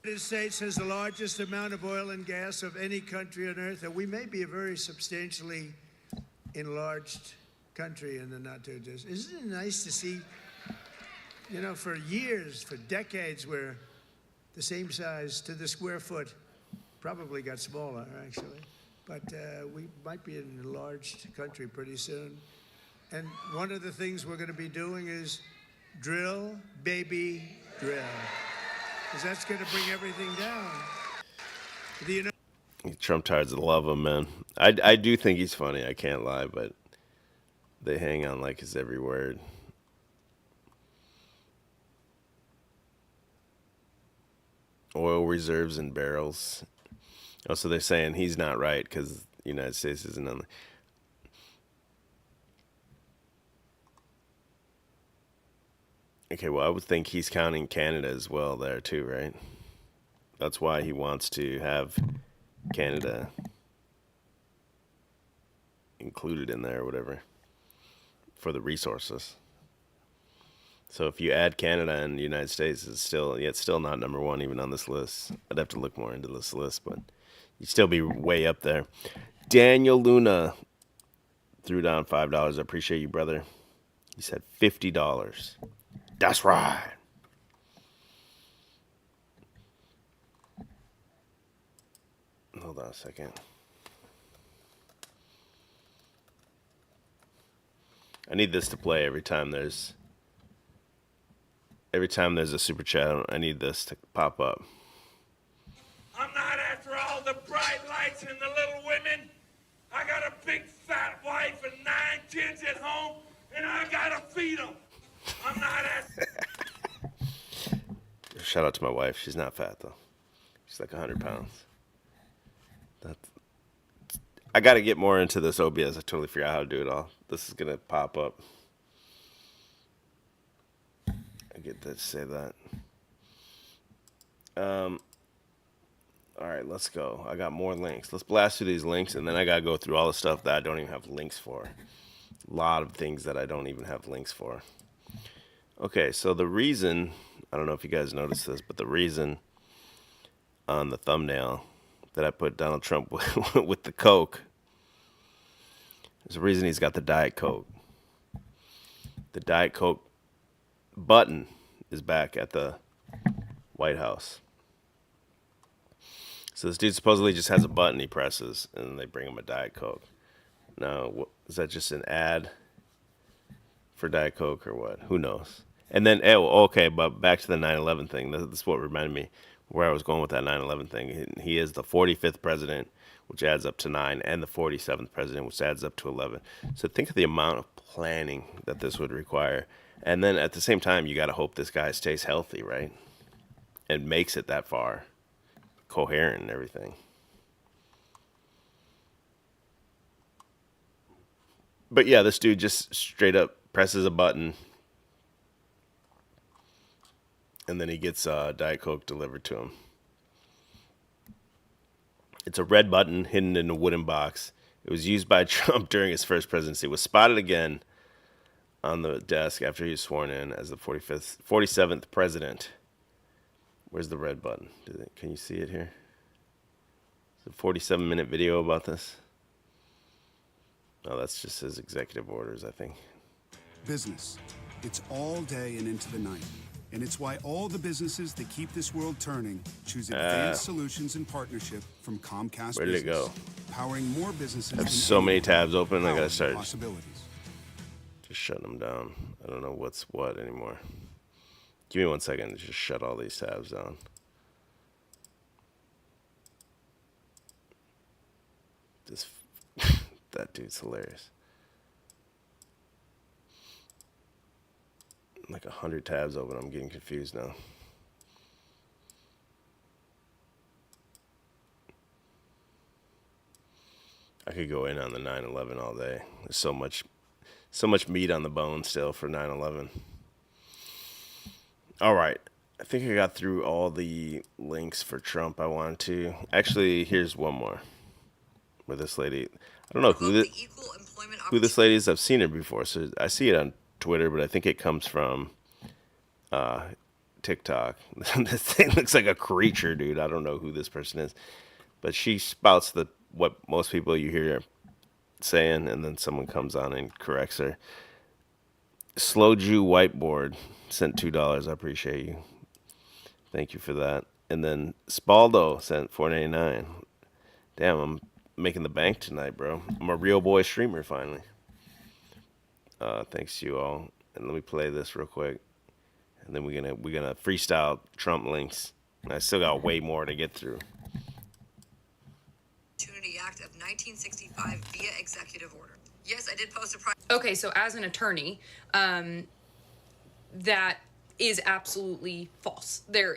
The United States has the largest amount of oil and gas of any country on earth, and we may be a very substantially enlarged country in the not too distant. Isn't it nice to see, you know, for years, for decades, where the same size to the square foot probably got smaller, actually. But we might be an enlarged country pretty soon. And one of the things we're going to be doing is drill, baby, drill. Because that's going to bring everything down. Trump tards love him, man. I do think he's funny. I can't lie, but they hang on like his every word. Oil reserves in barrels. Oh, so they're saying he's not right because the United States isn't on the... Okay, well, I would think he's counting Canada as well there too, right? That's why he wants to have Canada included in there or whatever for the resources. So if you add Canada and the United States, it's still not number one even on this list. I'd have to look more into this list, but you'd still be way up there. Daniel Luna threw down $5. I appreciate you, brother. He said $50. That's right. Hold on a second. I need this to play every time there's a super chat. I need this to pop up. I'm not after all the bright lights and the little women. I got a big fat wife and 9 kids at home, and I gotta feed them. I'm not after... Shout out to my wife. She's not fat, though. She's like 100 pounds. I got to get more into this OBS. I totally forgot how to do it all. This is going to pop up. I get to say that. All right, let's go. I got more links. Let's blast through these links, and then I got to go through all the stuff that I don't even have links for. A lot of things that I don't even have links for. Okay, so the reason, I don't know if you guys noticed this, but the reason on the thumbnail that I put Donald Trump with the Coke, there's a reason he's got the Diet Coke. The Diet Coke button is back at the White House. So this dude supposedly just has a button he presses, and they bring him a Diet Coke. Now, is that just an ad for Diet Coke or what? Who knows? And then, okay, but back to the 9/11 thing. This is what reminded me where I was going with that 9/11 thing. He is the 45th president, which adds up to 9, and the 47th president, which adds up to 11. So think of the amount of planning that this would require. And then at the same time, you got to hope this guy stays healthy, right? And makes it that far, coherent and everything. But yeah, this dude just straight up presses a button And then he gets Diet Coke delivered to him. It's a red button hidden in a wooden box. It was used by Trump during his first presidency. It was spotted again on the desk after he was sworn in as the 47th president. Where's the red button? Can you see it here? It's a 47-minute video about this. Oh, that's just his executive orders, I think. Business. It's all day and into the night. And it's why all the businesses that keep this world turning choose advanced solutions and partnership from Comcast. Where did it go? Powering more businesses. I have so many tabs open. I gotta start possibilities. just shutting them down. I don't know what's what anymore. Give me 1 second to just shut all these tabs down. This that dude's hilarious. Like 100 tabs open. I'm getting confused now. I could go in on the 9/11 all day. There's so much meat on the bone still for 9/11. All right. I think I got through all the links for Trump I wanted to. Actually, here's one more. Where this lady, I don't know who this lady is. I've seen her before, so I see it on Twitter, but I think it comes from TikTok. This thing looks like a creature, dude. I don't know who this person is, but she spouts what most people you hear saying, and then someone comes on and corrects her. Slow Jew Whiteboard sent $2. I appreciate you. Thank you for that. And then Spaldo sent $4.99. Damn, I'm making the bank tonight, bro. I'm a real boy streamer finally. Thanks to you all. And let me play this real quick, and then we're gonna freestyle Trump links. And I still got way more to get through. Opportunity Act of 1965 via executive order. Yes, I did post a Okay, so as an attorney, that is absolutely false. There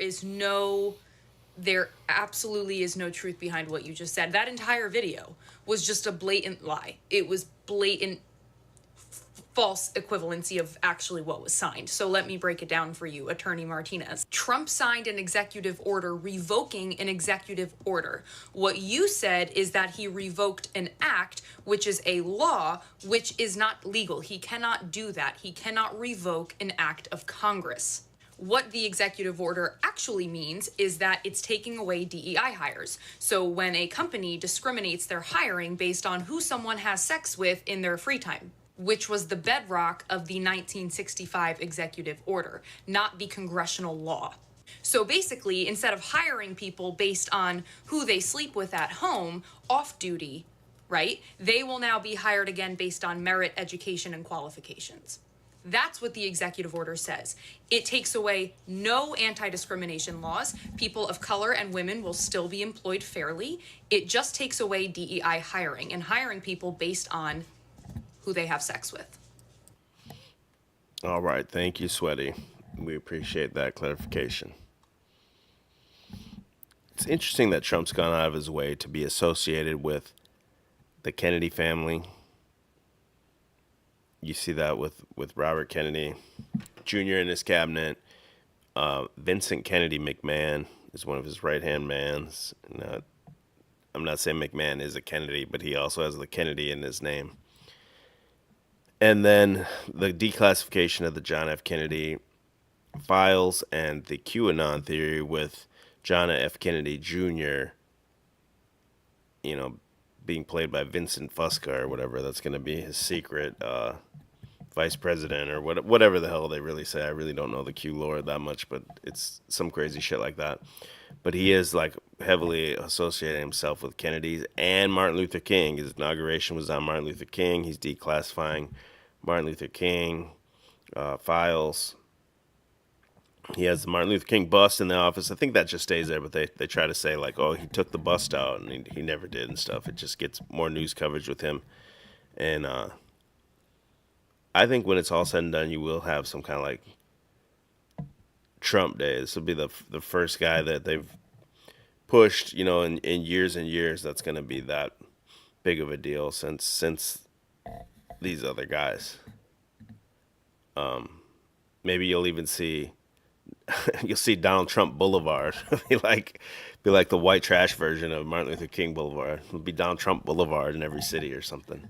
absolutely is no truth behind what you just said. That entire video was just a blatant lie. It was blatant false equivalency of actually what was signed. So let me break it down for you, Attorney Martinez. Trump signed an executive order revoking an executive order. What you said is that he revoked an act, which is a law, which is not legal. He cannot do that. He cannot revoke an act of Congress. What the executive order actually means is that it's taking away DEI hires. So when a company discriminates their hiring based on who someone has sex with in their free time, which was the bedrock of the 1965 executive order, not the congressional law. So basically, instead of hiring people based on who they sleep with at home, off duty, right, they will now be hired again based on merit, education, and qualifications. That's what the executive order says. It takes away no anti-discrimination laws. People of color and women will still be employed fairly. It just takes away DEI hiring and hiring people based on who they have sex with. All right. Thank you, Sweaty. We appreciate that clarification. It's interesting that Trump's gone out of his way to be associated with the Kennedy family. You see that with Robert Kennedy Jr. in his cabinet. Vincent Kennedy McMahon is one of his right-hand mans. I'm not saying McMahon is a Kennedy, but he also has the Kennedy in his name. And then the declassification of the John F. Kennedy files and the QAnon theory with John F. Kennedy Jr., being played by Vincent Fusca or whatever. That's going to be his secret vice president or whatever the hell they really say. I really don't know the Q lore that much, but it's some crazy shit like that. But he is like heavily associating himself with Kennedy's and Martin Luther King. His inauguration was on Martin Luther King. He's declassifying Martin Luther King files. He has the Martin Luther King bust in the office. I think that just stays there, but they try to say like, oh, he took the bust out, and he never did and stuff. It just gets more news coverage with him. And I think when it's all said and done, you will have some kind of like Trump day. This will be the first guy that they've pushed, in years and years. That's going to be that big of a deal since these other guys. Maybe you'll even see You'll see Donald Trump Boulevard. be like the white trash version of Martin Luther King Boulevard. It'll be Donald Trump Boulevard in every city or something.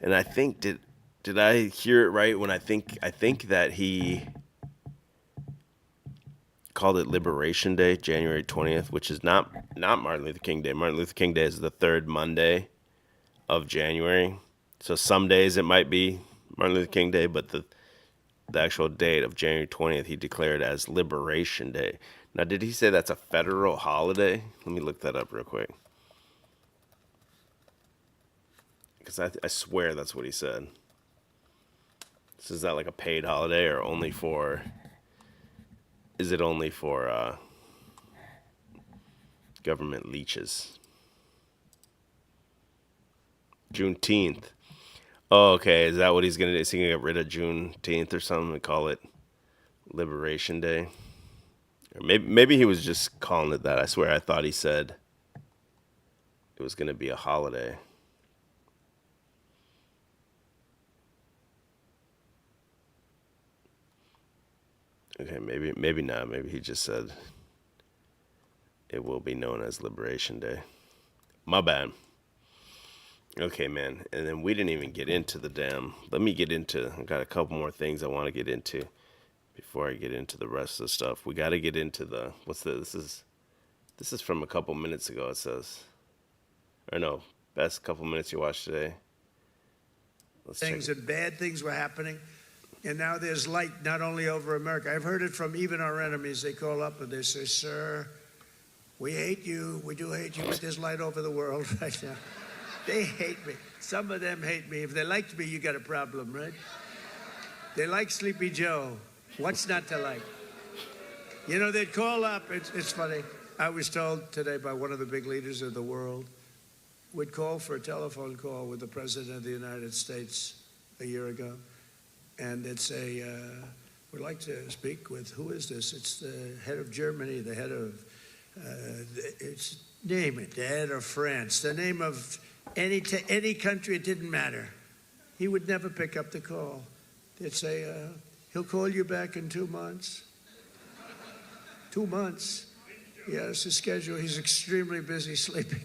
And I think did I hear it right when I think that he called it Liberation Day, January 20th, which is not Martin Luther King Day. Martin Luther King Day is the third Monday of January. So some days it might be Martin Luther King Day, but the actual date of January 20th he declared as Liberation Day. Now, did he say that's a federal holiday? Let me look that up real quick. Because I swear that's what he said. So is that like a paid holiday or only for... Is it only for government leeches? Juneteenth. Oh, okay. Is that what he's going to do? Is he going to get rid of Juneteenth or something and call it Liberation Day? Or maybe he was just calling it that. I swear I thought he said it was going to be a holiday. Okay, maybe not. Maybe he just said it will be known as Liberation Day. My bad. Okay, man. And then we didn't even get into the damn... I got a couple more things I want to get into before I get into the rest of the stuff. We got to get into the... This is from a couple minutes ago, it says. Or no, best couple minutes you watched today. Things and bad things were happening. And now there's light not only over America. I've heard it from even our enemies. They call up and they say, sir, we hate you. We do hate you, but there's light over the world right now. They hate me. Some of them hate me. If they liked me, you got a problem, right? They like Sleepy Joe. What's not to like? You know, they'd call up. It's funny. I was told today by one of the big leaders of the world, we'd call for a telephone call with the President of the United States a year ago. And they'd say, we'd like to speak with, who is this? It's the head of Germany, the head of, name it, the head of France, the name of any country, it didn't matter. He would never pick up the call. They'd say, he'll call you back in 2 months. 2 months. Yes, his schedule, he's extremely busy sleeping.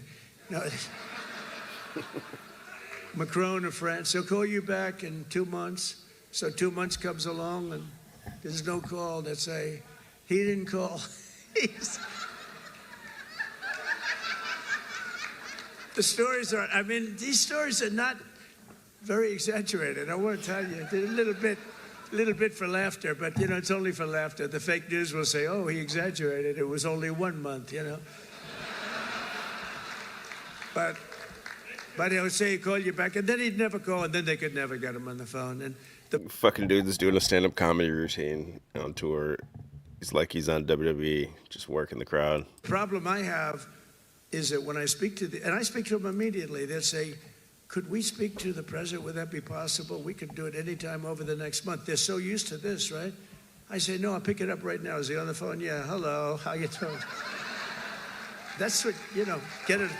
No. Macron of France, he'll call you back in 2 months. So 2 months comes along and there's no call. They say, he didn't call. The stories are, these stories are not very exaggerated. I want to tell you, they're a little bit for laughter, but, it's only for laughter. The fake news will say, oh, he exaggerated. It was only 1 month, But he'll say he'll call you back, and then he'd never call, and then they could never get him on the phone. And the fucking dude that's doing a stand-up comedy routine on tour. He's like he's on WWE, just working the crowd. problem I have is that when I speak to and I speak to them immediately, they'll say, could we speak to the president? Would that be possible? We could do it anytime over the next month. They're so used to this, right? I say, no, I'll pick it up right now. Is he on the phone? Yeah, hello, how you doing? That's what, get it.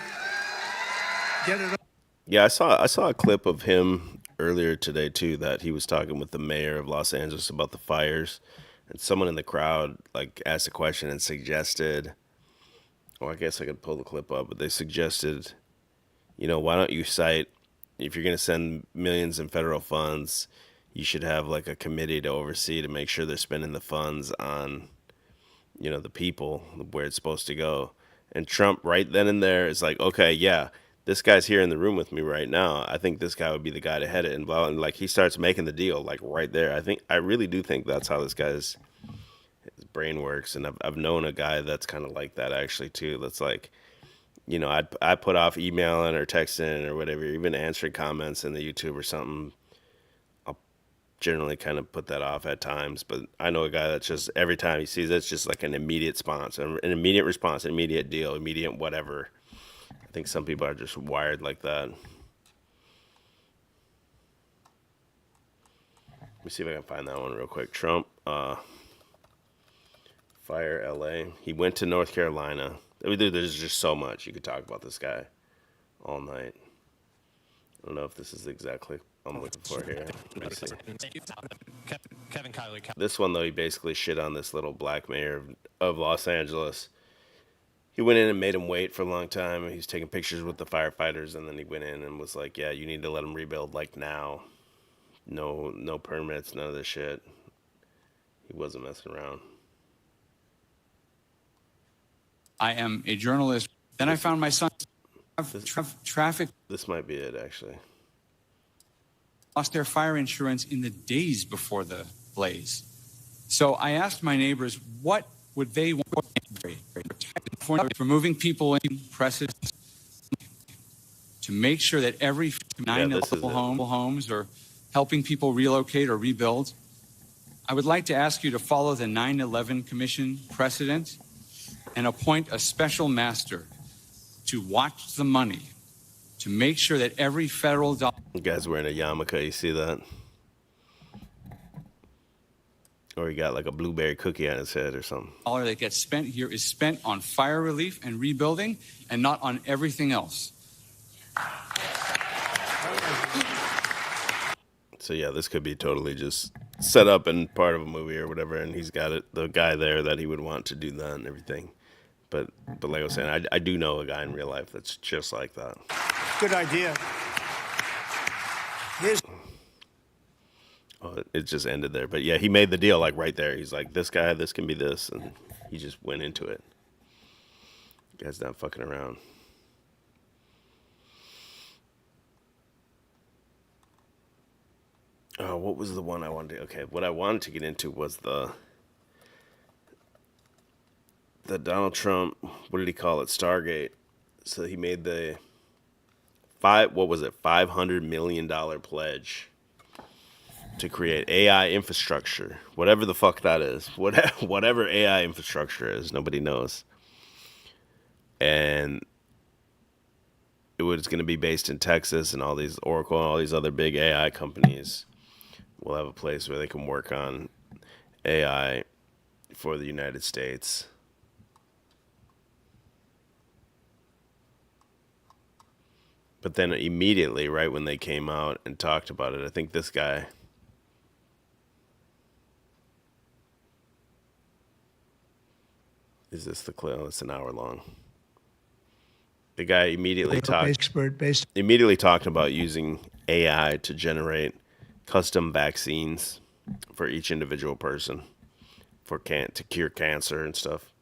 Yeah, I saw a clip of him earlier today too, that he was talking with the mayor of Los Angeles about the fires, and someone in the crowd asked a question and suggested, I guess I could pull the clip up, but they suggested, why don't you cite, if you're going to send millions in federal funds, you should have a committee to oversee to make sure they're spending the funds on, the people where it's supposed to go. And Trump right then and there is like, okay, yeah, this guy's here in the room with me right now. I think this guy would be the guy to head it, and blah. And he starts making the deal right there. I really do think that's how this guy's his brain works. And I've known a guy that's kind of like that actually too. That's I put off emailing or texting or whatever, even answering comments in the YouTube or something. I'll generally kind of put that off at times, but I know a guy that's just every time he sees it, it's just an immediate response, an immediate response, an immediate deal, immediate whatever. I think some people are just wired like that. Let me see if I can find that one real quick. Trump, fire LA. He went to North Carolina. There's just so much. You could talk about this guy all night. I don't know if this is the exact clip. I'm looking for here. Let me see. Kevin Kiley. This one, though, he basically shit on this little black mayor of Los Angeles. He went in and made him wait for a long time. He was taking pictures with the firefighters, and then he went in and was like, yeah, you need to let him rebuild like now. No permits, none of this shit. He wasn't messing around. I am a journalist. Then I found my son traffic. This might be it, actually. Lost their fire insurance in the days before the blaze. So I asked my neighbors, what would they want for removing people in presses to make sure that every 9 homes or helping people relocate or rebuild. I would like to ask you to follow the 9/11 Commission precedent and appoint a special master to watch the money to make sure that every federal dollar. The guy's wearing a yarmulke, you see that? Or he got like a blueberry cookie on his head or something. Dollar that gets spent here is spent on fire relief and rebuilding and not on everything else. So yeah, this could be totally just set up and part of a movie or whatever, and he's got the guy there that he would want to do that and everything. But like I was saying, I do know a guy in real life that's just like that. Good idea. Oh, it just ended there. But yeah, he made the deal like right there. He's like, this guy, this can be this, and he just went into it. The guy's not fucking around. Oh, what was the one I wanted to... Okay, what I wanted to get into was the Donald Trump, what did he call it? Stargate. So he made the $500 million pledge to create AI infrastructure. Whatever the fuck that is. Whatever AI infrastructure is, nobody knows. And it was going to be based in Texas, and all these Oracle and all these other big AI companies will have a place where they can work on AI for the United States. But then immediately, right when they came out and talked about it, I think this guy... Is this the clip? Oh, it's an hour long. The guy immediately talked about using AI to generate custom vaccines for each individual person to cure cancer and stuff.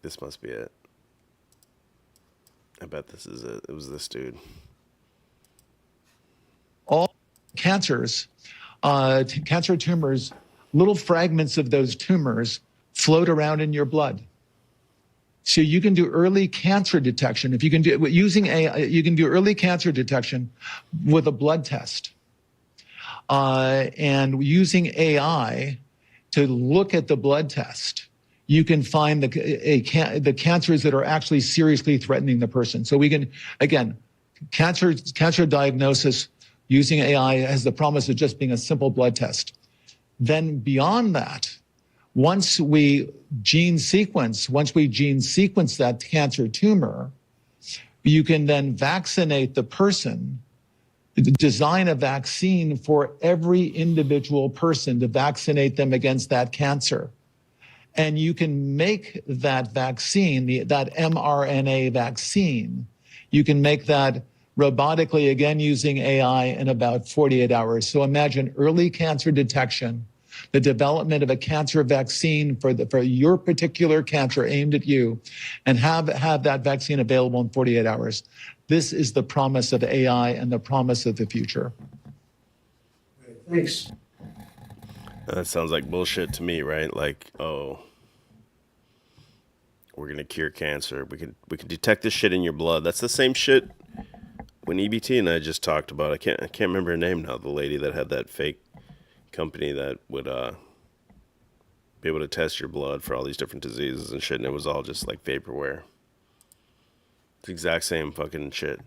This must be it. I bet this is it. It was this dude. All cancers, cancer tumors, little fragments of those tumors float around in your blood. So you can do early cancer detection. If you can do using AI, you can do early cancer detection with a blood test. And using AI to look at the blood test, you can find the cancers that are actually seriously threatening the person. So we can, again, cancer diagnosis using AI has the promise of just being a simple blood test. Then beyond that, once we gene sequence that cancer tumor, you can then vaccinate the person, design a vaccine for every individual person to vaccinate them against that cancer. And you can make that vaccine, that mRNA vaccine, you can make that robotically, again, using AI in about 48 hours. So imagine early cancer detection, the development of a cancer vaccine for your particular cancer aimed at you, and have that vaccine available in 48 hours. This is the promise of AI and the promise of the future. Thanks. That sounds like bullshit to me, right? Like, oh, we're gonna cure cancer. We can detect this shit in your blood. That's the same shit when EBT and I just talked about. I can't remember her name now. The lady that had that fake company that would be able to test your blood for all these different diseases and shit, and it was all just like vaporware. It's the exact same fucking shit.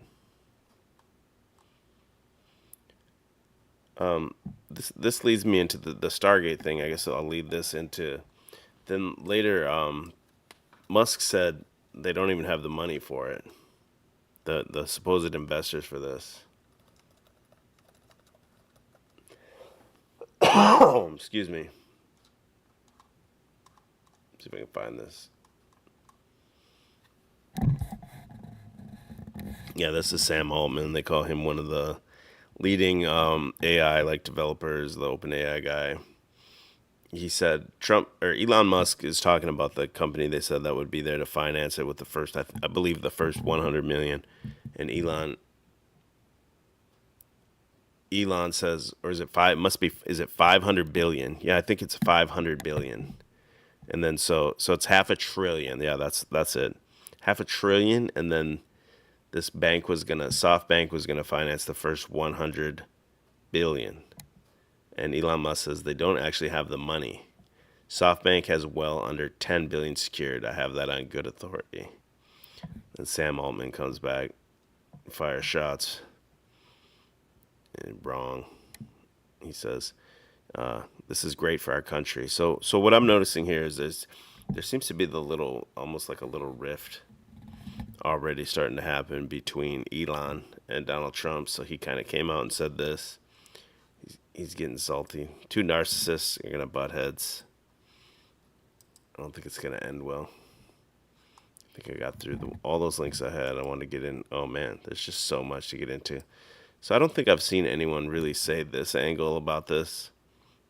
This leads me into the Stargate thing. I guess I'll lead this into. Then later, Musk said they don't even have the money for it. The supposed investors for this. Excuse me. See if I can find this. Yeah, this is Sam Altman. They call him one of the leading AI like developers, the open AI guy. He said Elon Musk is talking about the company they said that would be there to finance it with the first, I believe the first 100 million. And Elon says, or is it is it 500 billion? Yeah, I think it's 500 billion. And then so it's half a trillion. Yeah, that's it. Half a trillion. And then this SoftBank was gonna finance the first 100 billion. And Elon Musk says they don't actually have the money. SoftBank has well under 10 billion secured. I have that on good authority. And Sam Altman comes back, fires shots. And wrong. He says, this is great for our country. So what I'm noticing here is there seems to be almost like a little rift already starting to happen between Elon and Donald Trump. So he kind of came out and said this. He's getting salty. Two narcissists are going to butt heads. I don't think it's going to end well. I think I got through all those links I had. I want to get in. Oh, man, there's just so much to get into. So I don't think I've seen anyone really say this angle about this.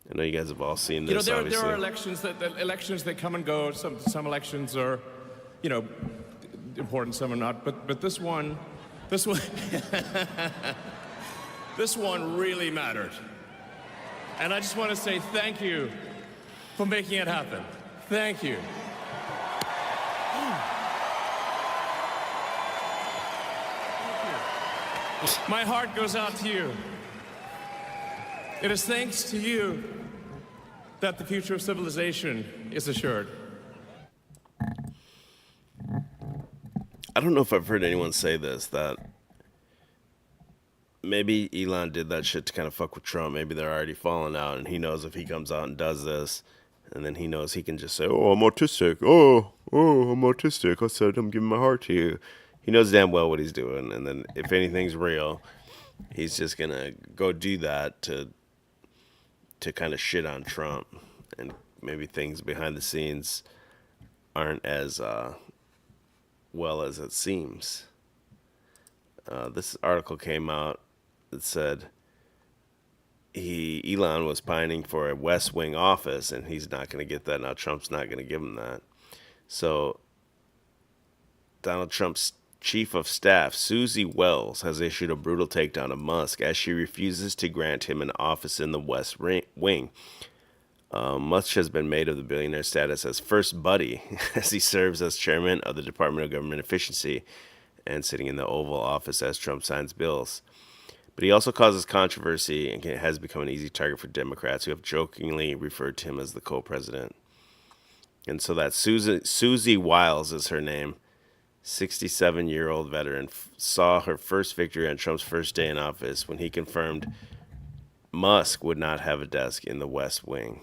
I know you guys have all seen this, there obviously. are elections that come and go. Some elections are, important, some are not. But this one, this one really mattered. And I just want to say thank you for making it happen. Thank you. My heart goes out to you. It is thanks to you that the future of civilization is assured. I don't know if I've heard anyone say this, that maybe Elon did that shit to kind of fuck with Trump. Maybe they're already falling out, and he knows if he comes out and does this, and then he knows he can just say, oh, I'm autistic. Oh, I'm autistic. I said I'm giving my heart to you. He knows damn well what he's doing, and then if anything's real, he's just going to go do that to kind of shit on Trump, and maybe things behind the scenes aren't as well as it seems. This article came out that said Elon was pining for a West Wing office, and he's not going to get that. Now Trump's not going to give him that. So Donald Trump's chief of staff, Susie Wells, has issued a brutal takedown of Musk as she refuses to grant him an office in the West Wing. Much has been made of the billionaire's status as first buddy as he serves as chairman of the Department of Government Efficiency and sitting in the Oval Office as Trump signs bills. But he also causes controversy and has become an easy target for Democrats who have jokingly referred to him as the co-president. And so that Susie Wiles is her name. 67-year-old veteran saw her first victory on Trump's first day in office when he confirmed Musk would not have a desk in the West Wing.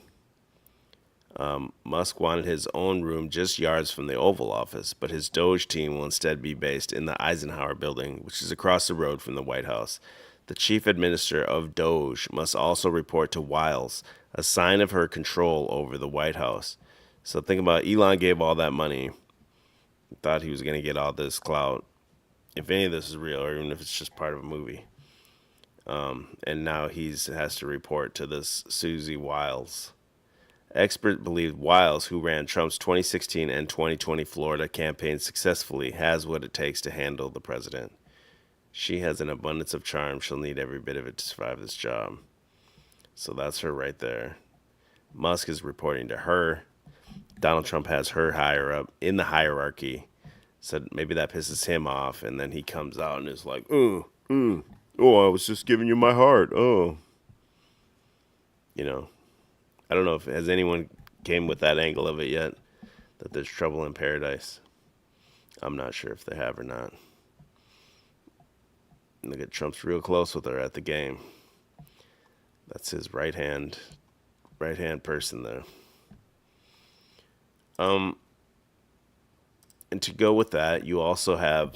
Musk wanted his own room just yards from the Oval Office, but his Doge team will instead be based in the Eisenhower building, which is across the road from the White House. The chief administrator of Doge must also report to Wiles, a sign of her control over the White House. So think about Elon gave all that money, thought he was going to get all this clout, if any of this is real, or even if it's just part of a movie. And now he has to report to this Susie Wiles. Experts believe Wiles, who ran Trump's 2016 and 2020 Florida campaign successfully, has what it takes to handle the president. She has an abundance of charm. She'll need every bit of it to survive this job. So that's her right there. Musk is reporting to her. Donald Trump has her higher up in the hierarchy. So maybe that pisses him off, and then he comes out and is like, oh, I was just giving you my heart. Oh. I don't know if has anyone came with that angle of it yet, that there's trouble in paradise. I'm not sure if they have or not. Look at Trump's real close with her at the game. That's his right hand person there. And to go with that, you also have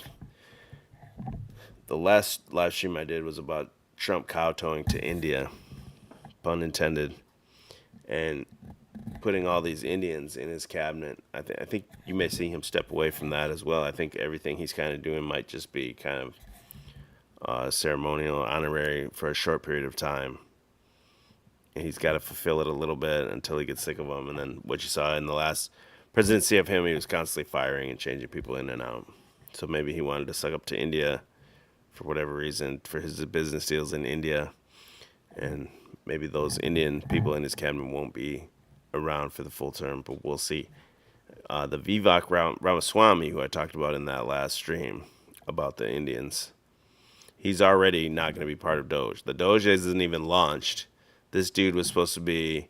the last live stream I did was about Trump kowtowing to India, pun intended. and putting all these Indians in his cabinet. I think you may see him step away from that as well. I think everything he's kind of doing might just be kind of ceremonial, honorary for a short period of time. And he's got to fulfill it a little bit until he gets sick of them. And then what you saw in the last presidency of him, he was constantly firing and changing people in and out. So maybe he wanted to suck up to India for whatever reason, for his business deals in India. And maybe those Indian people in his cabinet won't be around for the full term, but we'll see. The Vivek Ramaswamy, who I talked about in that last stream about the Indians, he's already not going to be part of Doge. The Doge isn't even launched. This dude was supposed to be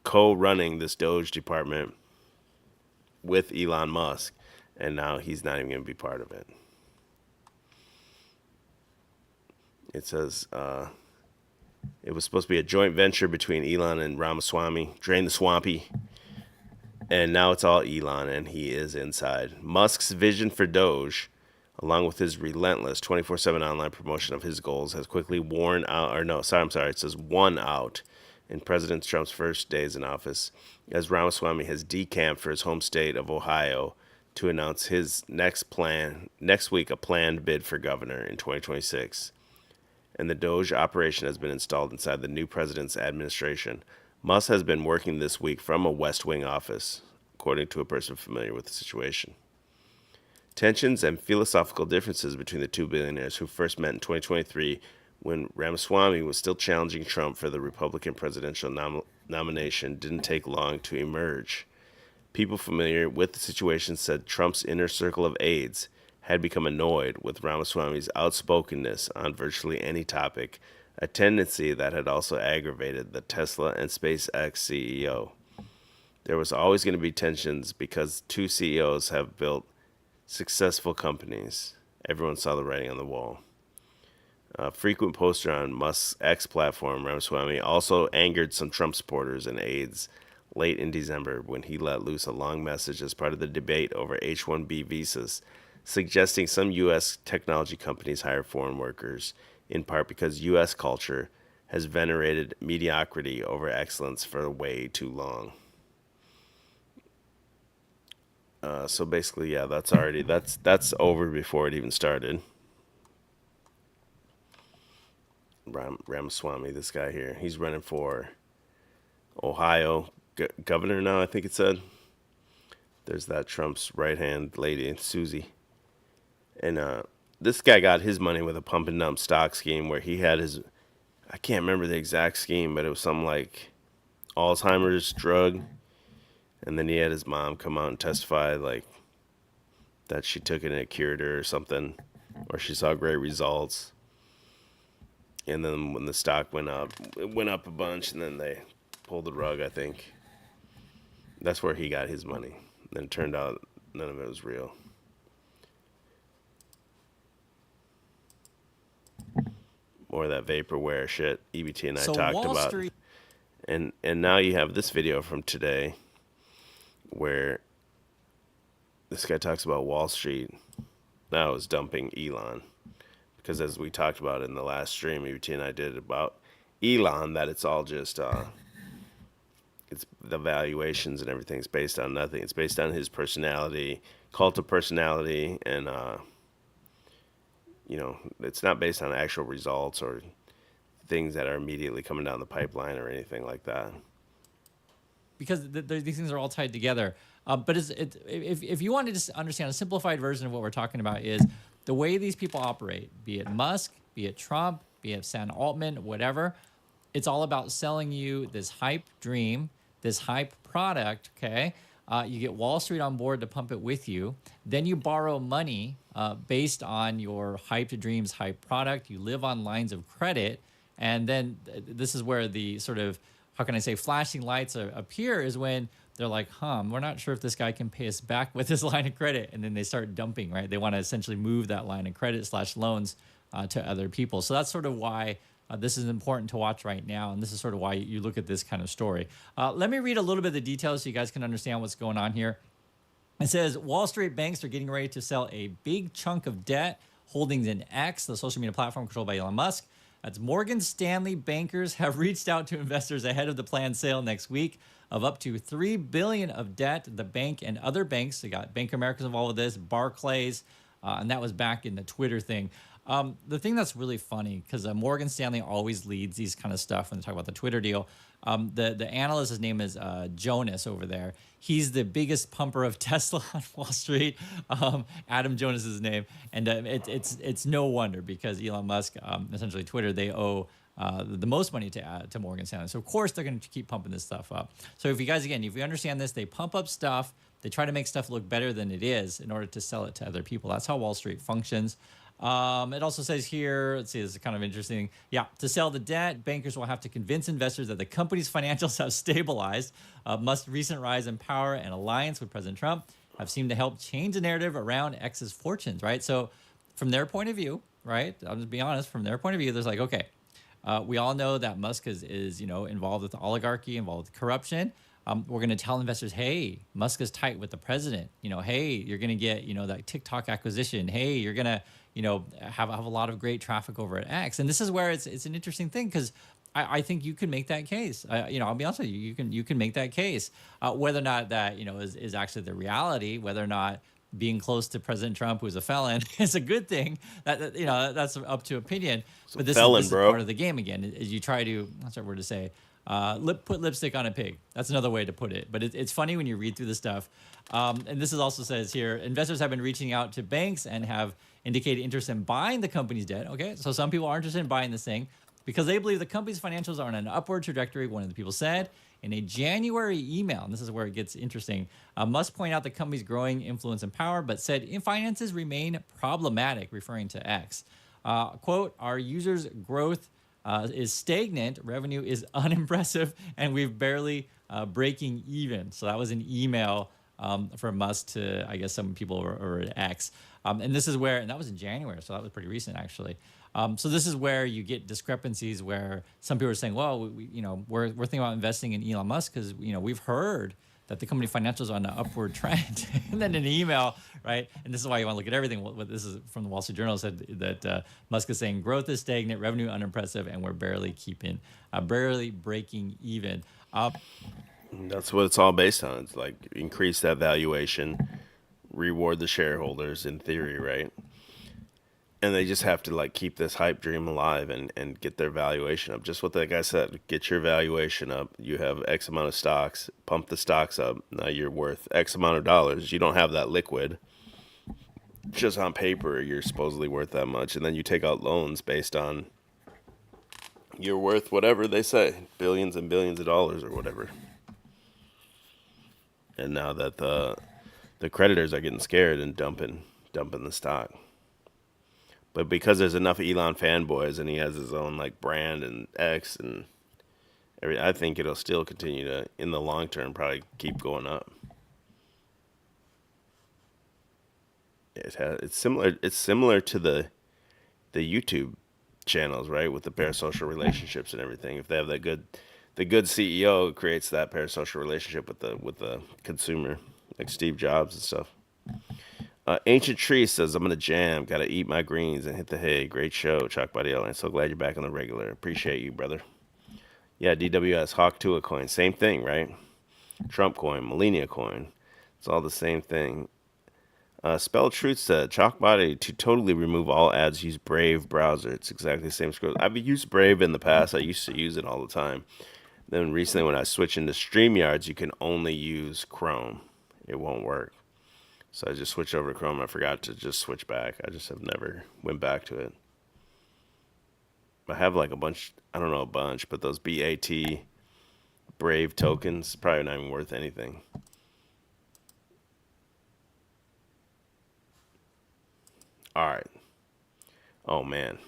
co-running this Doge department with Elon Musk, and now he's not even going to be part of it. It says it was supposed to be a joint venture between Elon and Ramaswamy, Drain the Swampy, and now it's all Elon, and he is inside. Musk's vision for Doge, along with his relentless 24/7 online promotion of his goals, has quickly won out in President Trump's first days in office, as Ramaswamy has decamped for his home state of Ohio to announce his next week a planned bid for governor in 2026. And the Doge operation has been installed inside the new president's administration. Musk has been working this week from a West Wing office, according to a person familiar with the situation. Tensions and philosophical differences between the two billionaires, who first met in 2023 when Ramaswamy was still challenging Trump for the Republican presidential nomination, didn't take long to emerge. People familiar with the situation said Trump's inner circle of aides had become annoyed with Ramaswamy's outspokenness on virtually any topic, a tendency that had also aggravated the Tesla and SpaceX CEO. There was always going to be tensions because two CEOs have built successful companies. Everyone saw the writing on the wall. A frequent poster on Musk's X platform, Ramaswamy also angered some Trump supporters and aides late in December when he let loose a long message as part of the debate over H-1B visas, suggesting some U.S. technology companies hire foreign workers, in part because U.S. culture has venerated mediocrity over excellence for way too long. So basically, yeah, that's over before it even started. Ramaswamy, this guy here, he's running for Ohio governor now, I think it said. There's that Trump's right-hand lady, Susie. And this guy got his money with a pump and dump stock scheme where he had his, I can't remember the exact scheme, but it was something like Alzheimer's drug. And then he had his mom come out and testify like that she took it and it cured her or something, or she saw great results. And then when the stock went up, it went up a bunch, and then they pulled the rug, I think. That's where he got his money. Then it turned out none of it was real. More of that vaporware shit EBT and I talked Wall about. Street. And now you have this video from today where this guy talks about Wall Street now is dumping Elon. Because as we talked about in the last stream EBT and I did about Elon, that it's all just it's the valuations and everything's based on nothing. It's based on his personality, cult of personality, and it's not based on actual results or things that are immediately coming down the pipeline or anything like that. Because these things are all tied together. But if you wanted to understand a simplified version of what we're talking about is the way these people operate, be it Musk, be it Trump, be it Sam Altman, whatever, it's all about selling you this hype dream, this hype product, okay? You get Wall Street on board to pump it with you. Then you borrow money based on your hyped dreams, hype product. You live on lines of credit. And then this is where the sort of, how can I say, flashing lights appear is when they're like, we're not sure if this guy can pay us back with his line of credit. And then they start dumping, right? They want to essentially move that line of credit / loans to other people. So that's sort of why this is important to watch right now. And this is sort of why you look at this kind of story. Let me read a little bit of the details so you guys can understand what's going on here. It says, Wall Street banks are getting ready to sell a big chunk of debt holdings in X, the social media platform controlled by Elon Musk. That's Morgan Stanley bankers have reached out to investors ahead of the planned sale next week of up to $3 billion of debt. The bank and other banks, they got Bank of America's involved with this, Barclays, and that was back in the Twitter thing. The thing that's really funny, because Morgan Stanley always leads these kind of stuff when they talk about the Twitter deal. The analyst, his name is Jonas over there. He's the biggest pumper of Tesla on Wall Street. Adam Jonas is his name, and it's no wonder, because Elon Musk, essentially Twitter, they owe the most money to Morgan Stanley. So of course they're going to keep pumping this stuff up. So if you guys, again, if you understand this, they pump up stuff. They try to make stuff look better than it is in order to sell it to other people. That's how Wall Street functions. It also says here, let's see, this is kind of interesting. Yeah, to sell the debt, bankers will have to convince investors that the company's financials have stabilized. Musk's recent rise in power and alliance with President Trump have seemed to help change the narrative around X's fortunes, right? So from their point of view, right, I'll just be honest, from their point of view, there's like, okay, we all know that Musk is involved with the oligarchy, involved with corruption. We're going to tell investors, hey, Musk is tight with the president. Hey, you're going to get, that TikTok acquisition. Hey, you're going to, have a lot of great traffic over at X. And this is where it's an interesting thing, because I think you can make that case. I'll be honest with you, you can make that case. Whether or not that, is actually the reality, whether or not being close to President Trump, who's a felon, is a good thing. That's up to opinion. But this is part of the game again, is you try to, what's that word to say? Put lipstick on a pig. That's another way to put it. But it's funny when you read through the stuff. And this is also says here, investors have been reaching out to banks and have indicated interest in buying the company's debt. Okay, so some people are interested in buying this thing because they believe the company's financials are on an upward trajectory, one of the people said. In a January email, and this is where it gets interesting, Musk pointed out the company's growing influence and power, but said finances remain problematic, referring to X. Quote, our users' growth is stagnant, revenue is unimpressive, and we're barely breaking even. So that was an email from Musk to, I guess, some people over at X. And this is where, and that was in January, so that was pretty recent, actually. So this is where you get discrepancies where some people are saying, well, we're thinking about investing in Elon Musk because, we've heard that the company financials are on an upward trend. And then an email, right? And this is why you want to look at everything. What this is from the Wall Street Journal said that Musk is saying growth is stagnant, revenue unimpressive, and we're barely breaking even. That's what it's all based on. It's like increase that valuation, reward the shareholders in theory, right? And they just have to keep this hype dream alive and get their valuation up. Just what that guy said, get your valuation up. You have X amount of stocks, pump the stocks up. Now you're worth X amount of dollars. You don't have that liquid. Just on paper, you're supposedly worth that much. And then you take out loans based on you're worth whatever they say, billions and billions of dollars or whatever. And now that the creditors are getting scared and dumping the stock. But because there's enough Elon fanboys and he has his own brand and X and everything, I think it'll still continue to, in the long term, probably keep going up. It's similar to the YouTube channels, right? With the parasocial relationships and everything. If they have the good CEO creates that parasocial relationship with the consumer, like Steve Jobs and stuff. Ancient Tree says, I'm going to jam. Got to eat my greens and hit the hay. Great show, chalkbodyoutline. So glad you're back on the regular. Appreciate you, brother. Yeah, DWS, Hawk Tua coin. Same thing, right? Trump coin, Millennia coin. It's all the same thing. Spell Truth said, Chalkbody, to totally remove all ads, use Brave browser. It's exactly the same scroll. I've used Brave in the past. I used to use it all the time. Then recently when I switched into StreamYards, you can only use Chrome. It won't work. So I just switched over to Chrome. I forgot to just switch back. I just have never went back to it. I have a bunch, I don't know a bunch, but those BAT Brave tokens, probably not even worth anything. All right. Oh, man.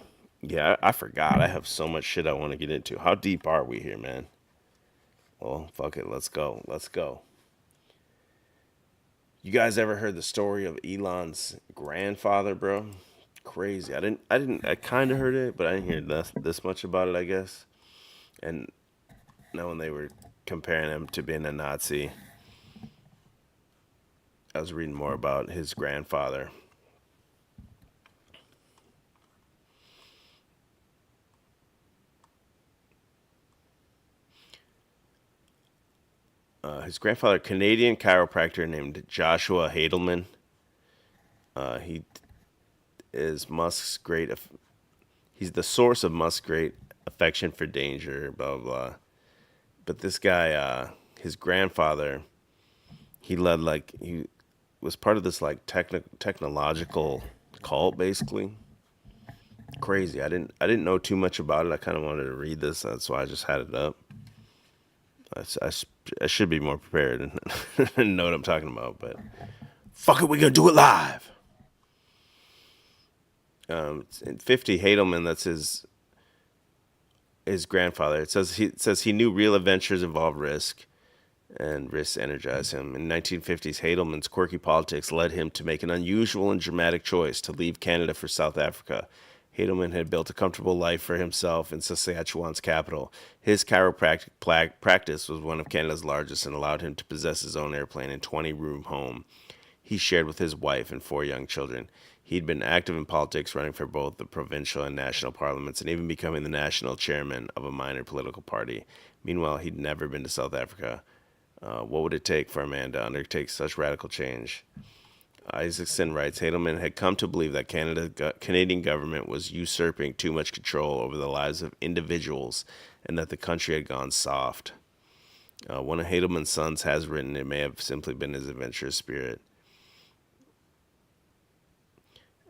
Yeah, I forgot. I have so much shit I want to get into. How deep are we here, man? Well, fuck it. Let's go. You guys ever heard the story of Elon's grandfather, bro? Crazy. I kind of heard it, but I didn't hear this much about it, I guess. And when they were comparing him to being a Nazi, I was reading more about his grandfather. His grandfather, Canadian chiropractor named Joshua Hadelman. He is Musk's he's the source of Musk's great affection for danger, blah, blah, blah. But this guy, his grandfather, he was part of this like technological cult, basically. Crazy. I didn't know too much about it. I kind of wanted to read this. That's why I just had it up. I should be more prepared and know what I'm talking about, but fuck it, we're going to do it live. In 50, Hadelman, that's his grandfather. It says he knew real adventures involved risk, and risks energized him. In 1950s, Hadelman's quirky politics led him to make an unusual and dramatic choice to leave Canada for South Africa. Hadelman had built a comfortable life for himself in Saskatchewan's capital. His chiropractic practice was one of Canada's largest and allowed him to possess his own airplane and 20-room home he shared with his wife and 4 young children. He'd been active in politics, running for both the provincial and national parliaments, and even becoming the national chairman of a minor political party. Meanwhile, he'd never been to South Africa. What would it take for a man to undertake such radical change? Isaacson writes, Hadelman had come to believe that Canadian government was usurping too much control over the lives of individuals and that the country had gone soft. One of Hadelman's sons has written, it may have simply been his adventurous spirit.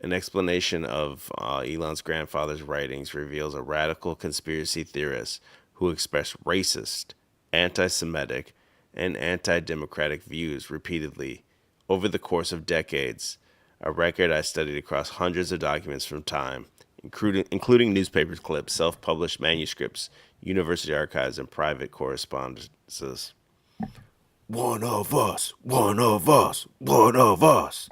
An explanation of Elon's grandfather's writings reveals a radical conspiracy theorist who expressed racist, anti-Semitic, and anti-democratic views repeatedly over the course of decades, a record I studied across hundreds of documents from time, including newspaper clips, self-published manuscripts, university archives, and private correspondences. One of us, one of us, one of us.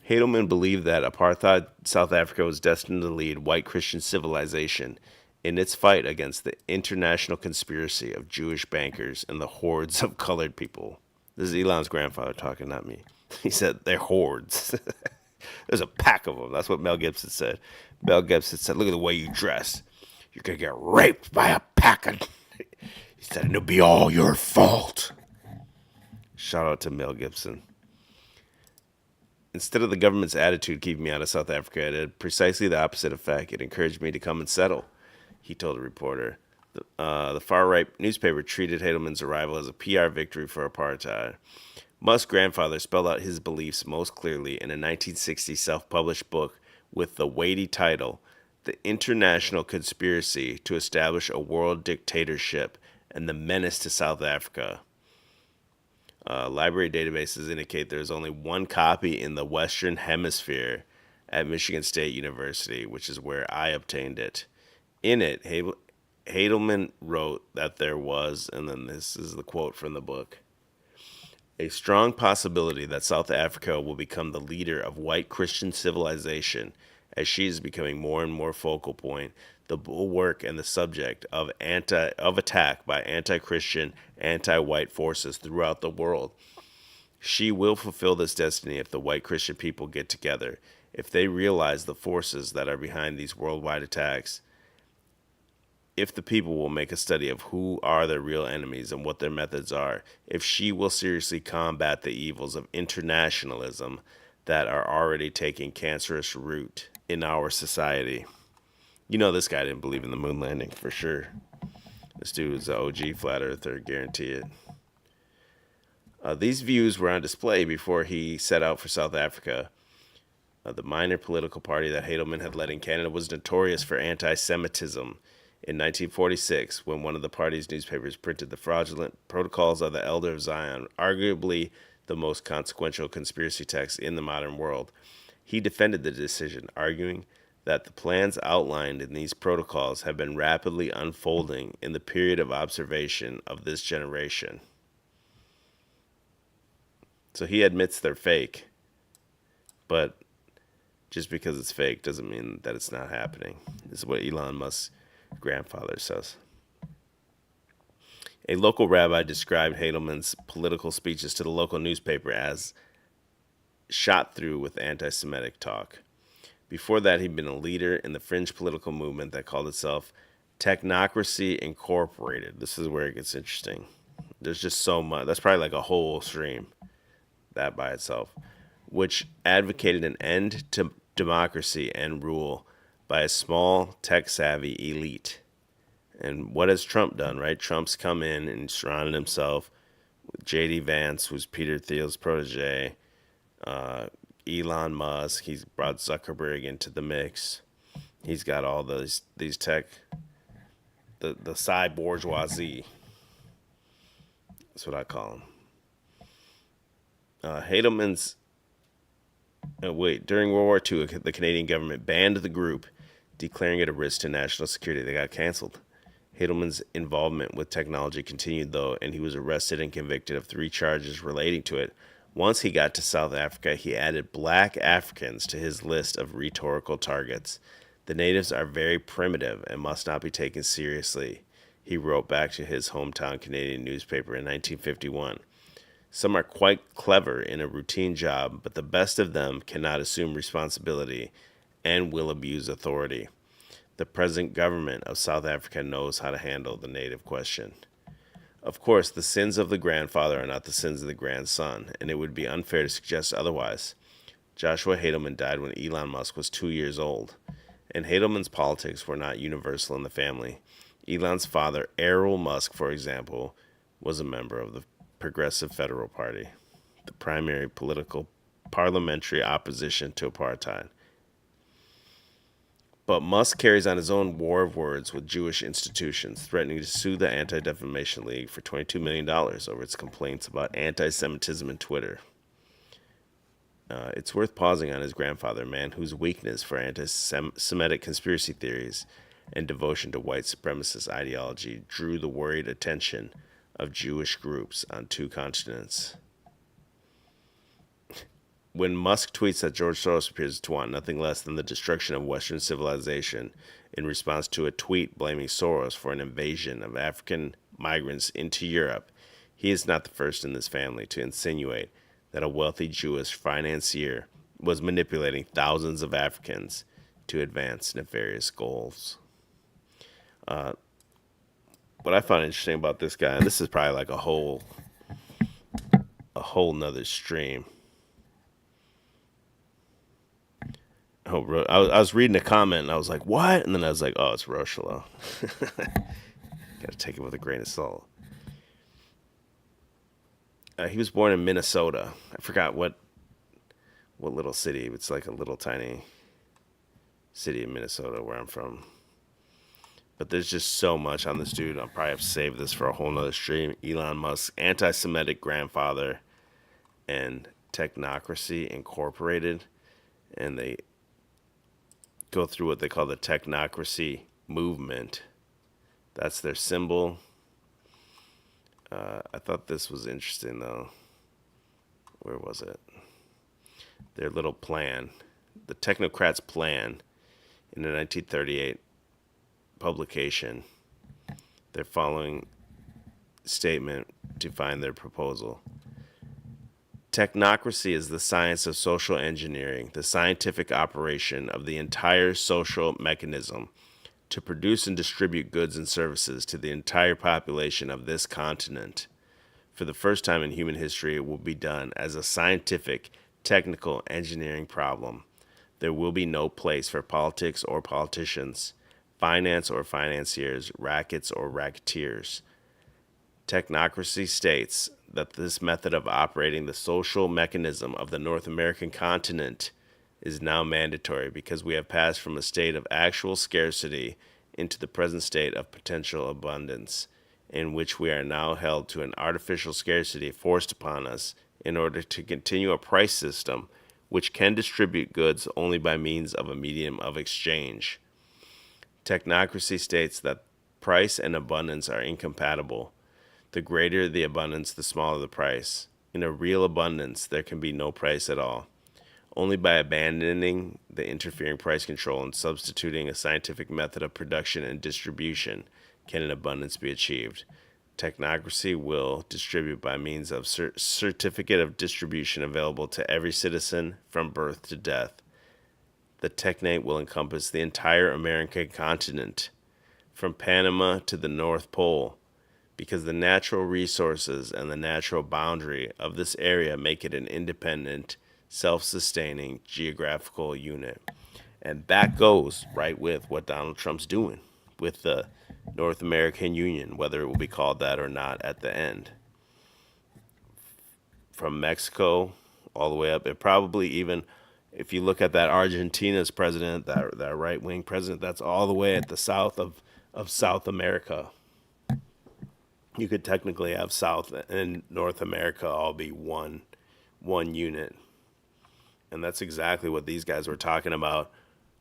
Hadelman believed that apartheid South Africa was destined to lead white Christian civilization in its fight against the international conspiracy of Jewish bankers and the hordes of colored people. This is Elon's grandfather talking, not me. He said, they're hordes. There's a pack of them. That's what Mel Gibson said. Mel Gibson said, look at the way you dress. You're going to get raped by a pack of... He said, and it'll be all your fault. Shout out to Mel Gibson. Instead of the government's attitude keeping me out of South Africa, it had precisely the opposite effect. It encouraged me to come and settle, he told a reporter. The far-right newspaper treated Hadelman's arrival as a PR victory for apartheid. Musk's grandfather spelled out his beliefs most clearly in a 1960 self-published book with the weighty title, The International Conspiracy to Establish a World Dictatorship and the Menace to South Africa. Library databases indicate there's only one copy in the Western Hemisphere at Michigan State University, which is where I obtained it. In it, Hadelman wrote that there was, and then this is the quote from the book, a strong possibility that South Africa will become the leader of white Christian civilization as she is becoming more and more focal point, the bulwark and the subject of attack by anti-Christian, anti-white forces throughout the world. She will fulfill this destiny if the white Christian people get together, if they realize the forces that are behind these worldwide attacks, if the people will make a study of who are their real enemies and what their methods are, if she will seriously combat the evils of internationalism that are already taking cancerous root in our society. You know this guy didn't believe in the moon landing, for sure. This dude was an OG flat earther, guarantee it. These views were on display before he set out for South Africa. The minor political party that Hadelman had led in Canada was notorious for anti-Semitism. In 1946, when one of the party's newspapers printed the fraudulent Protocols of the Elder of Zion, arguably the most consequential conspiracy text in the modern world, he defended the decision, arguing that the plans outlined in these protocols have been rapidly unfolding in the period of observation of this generation. So he admits they're fake, but just because it's fake doesn't mean that it's not happening. This is what Elon Musk's grandfather says. A local rabbi described Hadelman's political speeches to the local newspaper as shot through with anti-Semitic talk. Before that, he'd been a leader in the fringe political movement that called itself Technocracy Incorporated. This is where it gets interesting. There's just so much. That's probably like a whole stream, that by itself, which advocated an end to democracy and rule by a small tech-savvy elite. And what has Trump done, right? Trump's come in and surrounded himself with J.D. Vance, who's Peter Thiel's protege, Elon Musk. He's brought Zuckerberg into the mix. He's got all these tech, the side bourgeoisie. That's what I call them. Hadelman's. During World War II, the Canadian government banned the group, declaring it a risk to national security. They got canceled. Hadelman's involvement with technology continued, though, and he was arrested and convicted of 3 charges relating to it. Once he got to South Africa, he added black Africans to his list of rhetorical targets. The natives are very primitive and must not be taken seriously, he wrote back to his hometown Canadian newspaper in 1951. Some are quite clever in a routine job, but the best of them cannot assume responsibility and will abuse authority. The present government of South Africa knows how to handle the native question. Of course, the sins of the grandfather are not the sins of the grandson, and it would be unfair to suggest otherwise. Joshua Hadelman died when Elon Musk was 2 years old, and Hadelman's politics were not universal in the family. Elon's father, Errol Musk, for example, was a member of the Progressive Federal Party, the primary political parliamentary opposition to apartheid. But Musk carries on his own war of words with Jewish institutions, threatening to sue the Anti-Defamation League for $22 million over its complaints about anti-Semitism on Twitter. It's worth pausing on his grandfather, a man whose weakness for anti-Semitic conspiracy theories and devotion to white supremacist ideology drew the worried attention of Jewish groups on 2 continents. When Musk tweets that George Soros appears to want nothing less than the destruction of Western civilization in response to a tweet blaming Soros for an invasion of African migrants into Europe, he is not the first in this family to insinuate that a wealthy Jewish financier was manipulating thousands of Africans to advance nefarious goals. What I find interesting about this guy, and this is probably like a whole nother stream. I was reading a comment and I was like, what? And then I was like, oh, it's Rochelo. Gotta take it with a grain of salt. He was born in Minnesota. I forgot what little city. It's like a little tiny city in Minnesota where I'm from. But there's just so much on this dude. I'll probably have to save this for a whole nother stream. Elon Musk's anti-Semitic grandfather and Technocracy Incorporated. And they go through what they call the Technocracy movement. That's their symbol. I thought this was interesting, though. Where was it? Their little plan. The Technocrats' plan in the 1938 publication. Their following statement defined their proposal. Technocracy is the science of social engineering, the scientific operation of the entire social mechanism to produce and distribute goods and services to the entire population of this continent. For the first time in human history, it will be done as a scientific, technical engineering problem. There will be no place for politics or politicians, finance or financiers, rackets or racketeers. Technocracy states that this method of operating the social mechanism of the North American continent is now mandatory because we have passed from a state of actual scarcity into the present state of potential abundance, in which we are now held to an artificial scarcity forced upon us in order to continue a price system which can distribute goods only by means of a medium of exchange. Technocracy states that price and abundance are incompatible. The greater the abundance, the smaller the price. In a real abundance, there can be no price at all. Only by abandoning the interfering price control and substituting a scientific method of production and distribution can an abundance be achieved. Technocracy will distribute by means of certificate of distribution available to every citizen from birth to death. The technate will encompass the entire American continent, from Panama to the North Pole, because the natural resources and the natural boundary of this area make it an independent, self-sustaining geographical unit. And that goes right with what Donald Trump's doing with the North American Union, whether it will be called that or not at the end. From Mexico all the way up, and probably even if you look at that Argentina's president, that right-wing president, that's all the way at the south of South America. You could technically have South and North America all be one unit. And that's exactly what these guys were talking about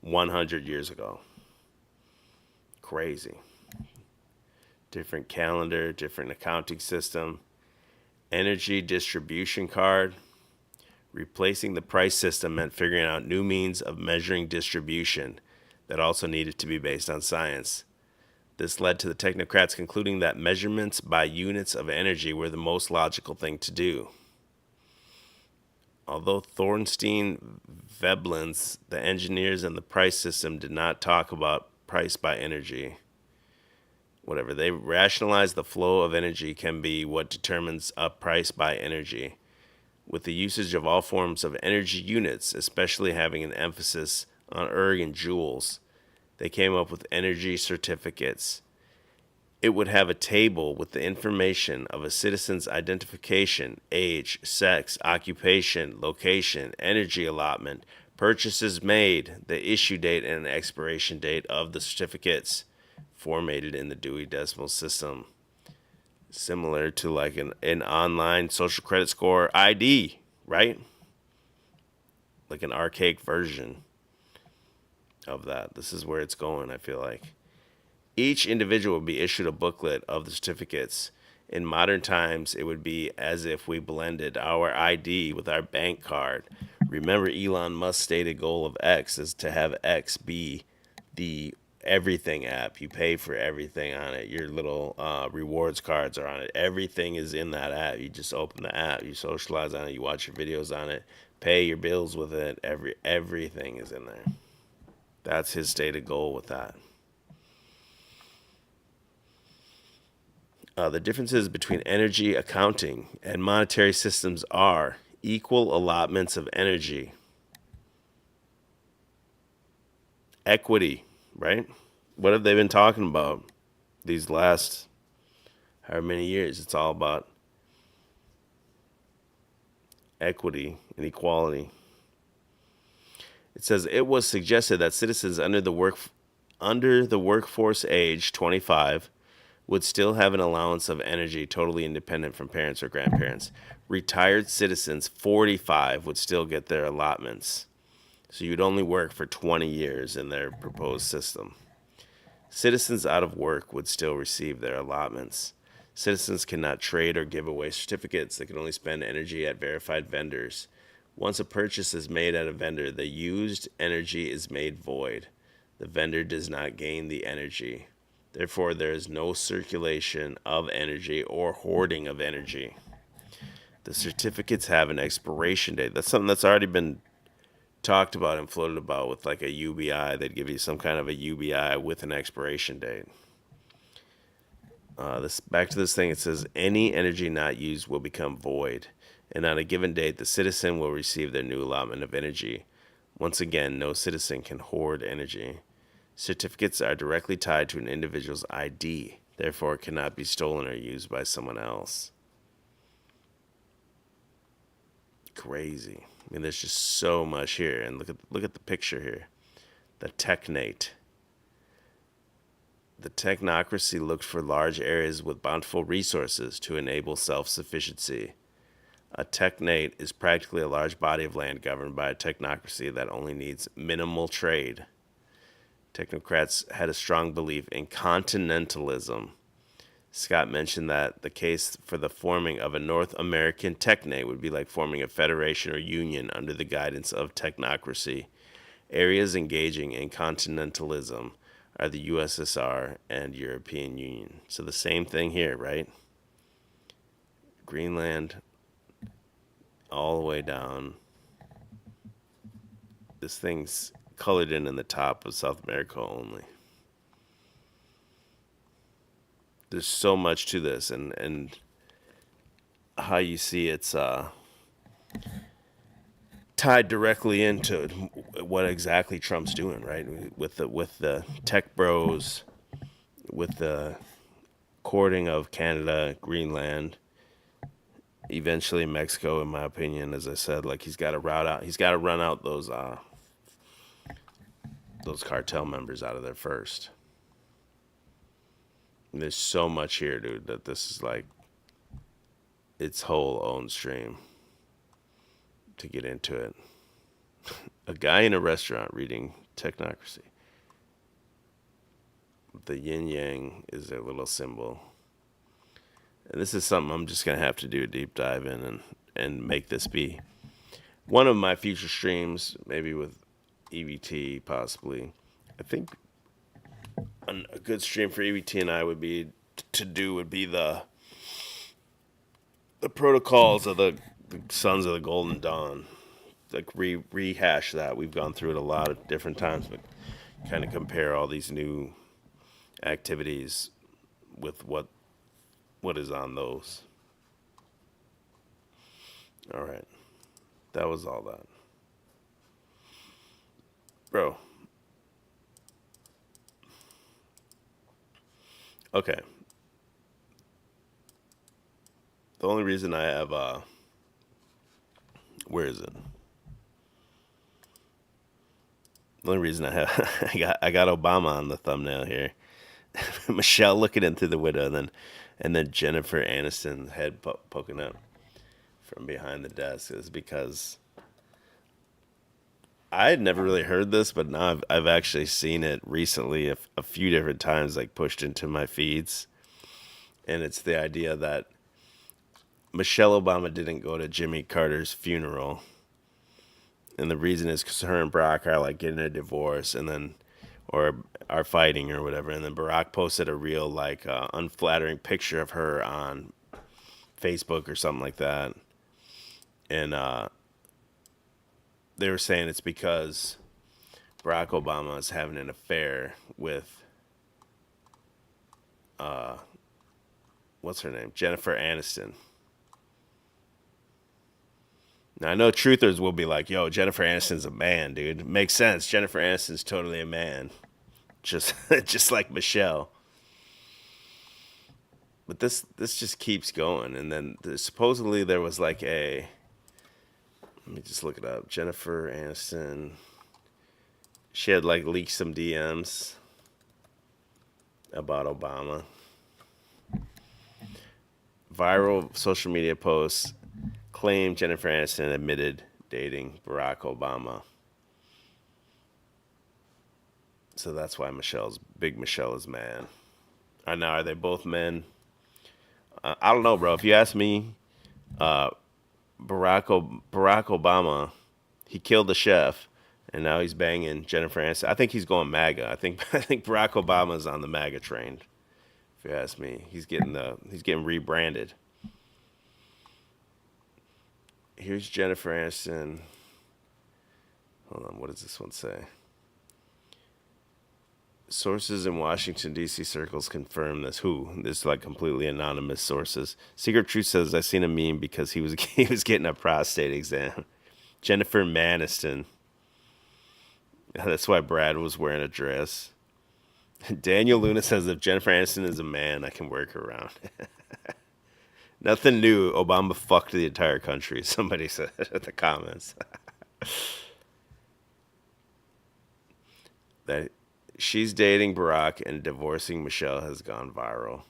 100 years ago. Crazy. Different calendar, different accounting system, energy distribution card. Replacing the price system meant figuring out new means of measuring distribution that also needed to be based on science. This led to the technocrats concluding that measurements by units of energy were the most logical thing to do. Although Thorstein Veblen's, the engineers and the price system did not talk about price by energy. Whatever, they rationalized the flow of energy can be what determines a price by energy. With the usage of all forms of energy units, especially having an emphasis on erg and joules, they came up with energy certificates. It would have a table with the information of a citizen's identification, age, sex, occupation, location, energy allotment, purchases made, the issue date and expiration date of the certificates, formatted in the Dewey Decimal System. Similar to like an online social credit score ID, right? Like an archaic version of that. This is where it's going, I feel like. Each individual would be issued a booklet of the certificates. In modern times, it would be as if we blended our ID with our bank card. Remember, Elon Musk's stated goal of X is to have X be the everything app. You pay for everything on it. Your little rewards cards are on it. Everything is in that app. You just open the app, you socialize on it, you watch your videos on it, pay your bills with it. Everything is in there. That's his stated goal with that. The differences between energy accounting and monetary systems are equal allotments of energy, equity, right? What have they been talking about these last however many years? It's all about equity and equality. It says it was suggested that citizens under the workforce age 25 would still have an allowance of energy totally independent from parents or grandparents. Retired citizens 45 would still get their allotments. So you'd only work for 20 years in their proposed system. Citizens out of work would still receive their allotments. Citizens cannot trade or give away certificates. They can only spend energy at verified vendors. Once a purchase is made at a vendor, the used energy is made void. The vendor does not gain the energy. Therefore, there is no circulation of energy or hoarding of energy. The certificates have an expiration date. That's something that's already been talked about and floated about with like a UBI. They'd give you some kind of a UBI with an expiration date. Back to this thing, it says any energy not used will become void, and on a given date, the citizen will receive their new allotment of energy. Once again, no citizen can hoard energy. Certificates are directly tied to an individual's ID, therefore cannot be stolen or used by someone else. Crazy. I mean, there's just so much here, and look at the picture here. The technate. The technocracy looked for large areas with bountiful resources to enable self-sufficiency. A technate is practically a large body of land governed by a technocracy that only needs minimal trade. Technocrats had a strong belief in continentalism. Scott mentioned that the case for the forming of a North American technate would be like forming a federation or union under the guidance of technocracy. Areas engaging in continentalism are the USSR and European Union. So the same thing here, right? Greenland, all the way down. This thing's colored in the top of South America only. there's so much to this, and how you see it's tied directly into what exactly Trump's doing, right? With the tech bros, with the courting of Canada, Greenland, eventually Mexico, in my opinion. As I said, like he's got to run out those cartel members out of there first. And there's so much here, dude, that this is like its whole own stream to get into it. A guy in a restaurant reading Technocracy. The yin yang is their little symbol. And this is something I'm just going to have to do a deep dive in and make this be one of my future streams, maybe with EVT possibly. I think a good stream for EVT and I would be the protocols of the Sons of the Golden Dawn. Like rehash that. We've gone through it a lot of different times, but kind of compare all these new activities with what is on those. All right. That was all that. Bro. Okay. The only reason I have where is it? The only reason I have I got Obama on the thumbnail here. Michelle looking in through the window, and then Jennifer Aniston's head poking up from behind the desk is because I had never really heard this, but now I've actually seen it recently a few different times, like pushed into my feeds. And it's the idea that Michelle Obama didn't go to Jimmy Carter's funeral. And the reason is because her and Barack are like getting a divorce or are fighting or whatever. And then Barack posted a real like unflattering picture of her on Facebook or something like that. And they were saying it's because Barack Obama is having an affair with what's her name? Jennifer Aniston. Now, I know truthers will be like, yo, Jennifer Aniston's a man, dude. Makes sense. Jennifer Aniston's totally a man. Just like Michelle. But this just keeps going. And then supposedly there was like let me just look it up. Jennifer Aniston. She had like leaked some DMs about Obama. Viral social media posts claim Jennifer Aniston admitted dating Barack Obama. So that's why Michelle is man. I know, are they both men? I don't know, bro. If you ask me, Barack Obama, he killed the chef, and now he's banging Jennifer Aniston. I think he's going MAGA. I think Barack Obama's on the MAGA train. If you ask me, he's getting rebranded. Here's Jennifer Aniston. Hold on, what does this one say? Sources in Washington, D.C. circles confirm this. Who? This is like completely anonymous sources. Secret Truth says, I seen a meme because he was getting a prostate exam. Jennifer Aniston. That's why Brad was wearing a dress. Daniel Luna says, if Jennifer Aniston is a man, I can work her around. Nothing new. Obama fucked the entire country, somebody said at the comments. That she's dating Barack and divorcing Michelle has gone viral.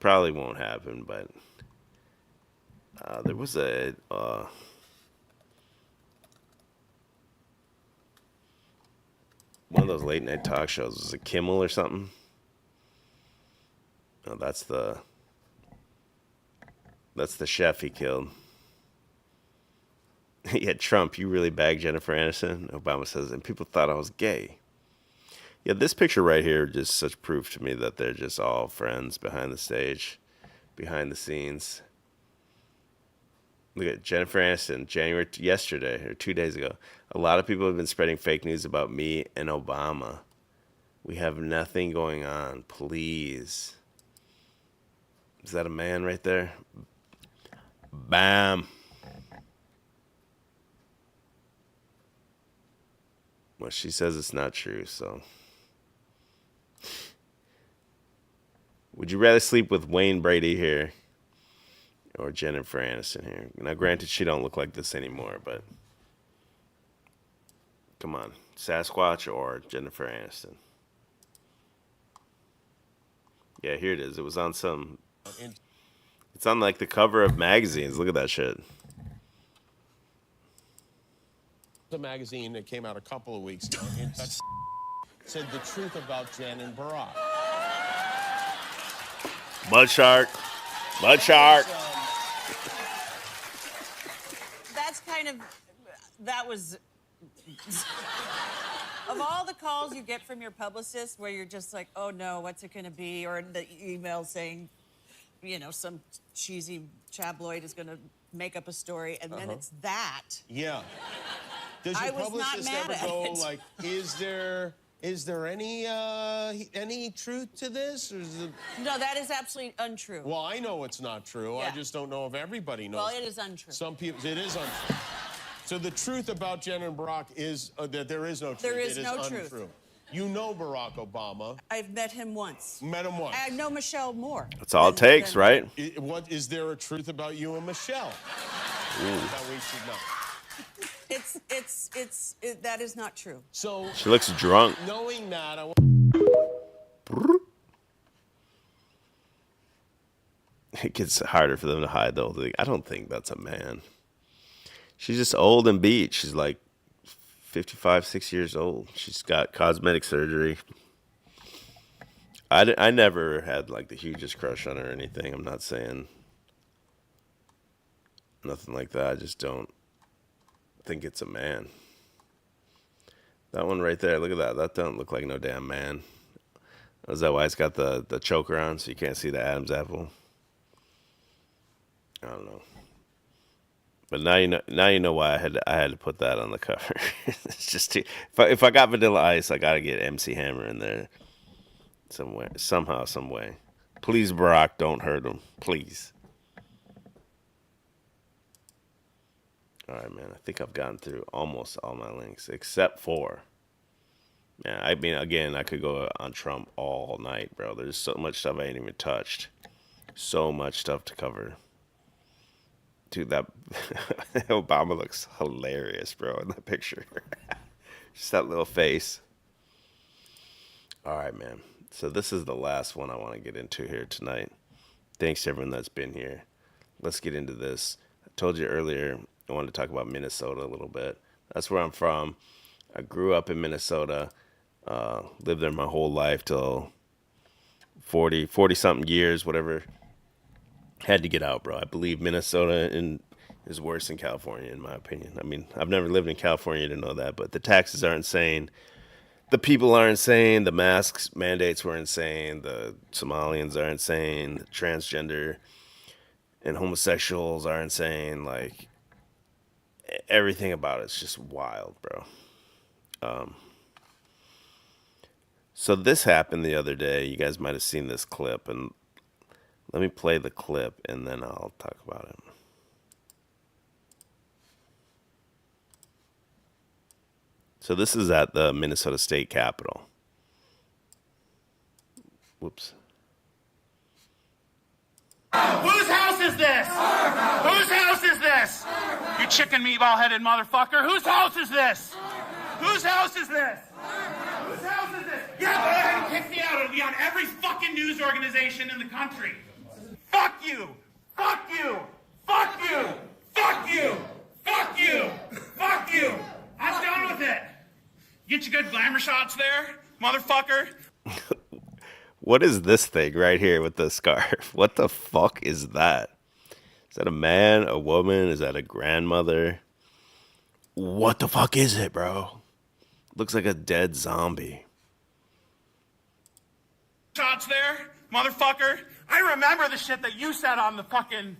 Probably won't happen, but there was a one of those late night talk shows. Was it Kimmel or something? No, that's the chef he killed. Yeah, Trump, you really bagged Jennifer Aniston? Obama says, and people thought I was gay. Yeah, this picture right here just such proof to me that they're just all friends behind the stage, behind the scenes. Look at Jennifer Aniston, yesterday or 2 days ago. A lot of people have been spreading fake news about me and Obama. We have nothing going on. Please. Is that a man right there? Bam. Well, she says it's not true, so. Would you rather sleep with Wayne Brady here or Jennifer Aniston here? Now, granted, she don't look like this anymore, but come on. Sasquatch or Jennifer Aniston? Yeah, here it is. It was on some... It's on, like, the cover of magazines. Look at that shit. The magazine that came out a couple of weeks ago said the truth about Jen and Barack. Mud shark. Mud shark. That's kind of, that was, of all the calls you get from your publicist where you're just like, oh no, what's it gonna be? Or the email saying, you know, some cheesy tabloid is gonna make up a story, and then it's that. Yeah. Does your publicist ever go like, is there any truth to this? Or is it... No, that is absolutely untrue. Well, I know it's not true. Yeah. I just don't know if everybody knows. Well, it is untrue. Some people, it is untrue. So the truth about Jen and Barack is that there is no truth. There is no untrue. truth. You know Barack Obama. I've met him once. Met him once. I know Michelle more. That's all it takes, right? What is there a truth about you and Michelle? That we should know. That is not true. So she looks drunk. Knowing that, It gets harder for them to hide the whole thing. I don't think that's a man. She's just old and beat. She's like 55, 6 years old. She's got cosmetic surgery. I never had like the hugest crush on her or anything. I'm not saying nothing like that. I just don't think it's a man. That one right there, look at that. That don't look like no damn man. Is that why it's got the choker on so you can't see the Adam's apple? I don't know. But now you know why I had to put that on the cover. It's just if I got Vanilla Ice, I gotta get MC Hammer in there somewhere, somehow, some way. Please, Barack, don't hurt him, please. All right, man. I think I've gotten through almost all my links except for. Man, I mean, again, I could go on Trump all night, bro. There's so much stuff I ain't even touched. So much stuff to cover. Dude, that Obama looks hilarious, bro, in that picture. Just that little face. All right, man. So this is the last one I want to get into here tonight. Thanks to everyone that's been here. Let's get into this. I told you earlier I wanted to talk about Minnesota a little bit. That's where I'm from. I grew up in Minnesota. Lived there my whole life till 40-something years, whatever. Had to get out, bro. I believe Minnesota is worse than California, in my opinion. I mean, I've never lived in California to know that, but the taxes are insane. The people are insane. The masks mandates were insane. The Somalians are insane. The transgender and homosexuals are insane. Like, everything about it's just wild, bro. So this happened the other day. You guys might have seen this clip, and let me play the clip, and then I'll talk about it. So this is at the Minnesota State Capitol. Whoops. Whose house is this? Whose house is this? You chicken meatball-headed motherfucker. Whose house is this? Whose house is this? Whose house is this? Yeah, go ahead and kick me out. It'll be on every fucking news organization in the country. Fuck you! Fuck you! Fuck you! Fuck you! Fuck you! Fuck you! I'm done with it. Get your good glamour shots there, motherfucker. What is this thing right here with the scarf? What the fuck is that? Is that a man, a woman? Is that a grandmother? What the fuck is it, bro? Looks like a dead zombie. Shots there, motherfucker. I remember the shit that you said on the fucking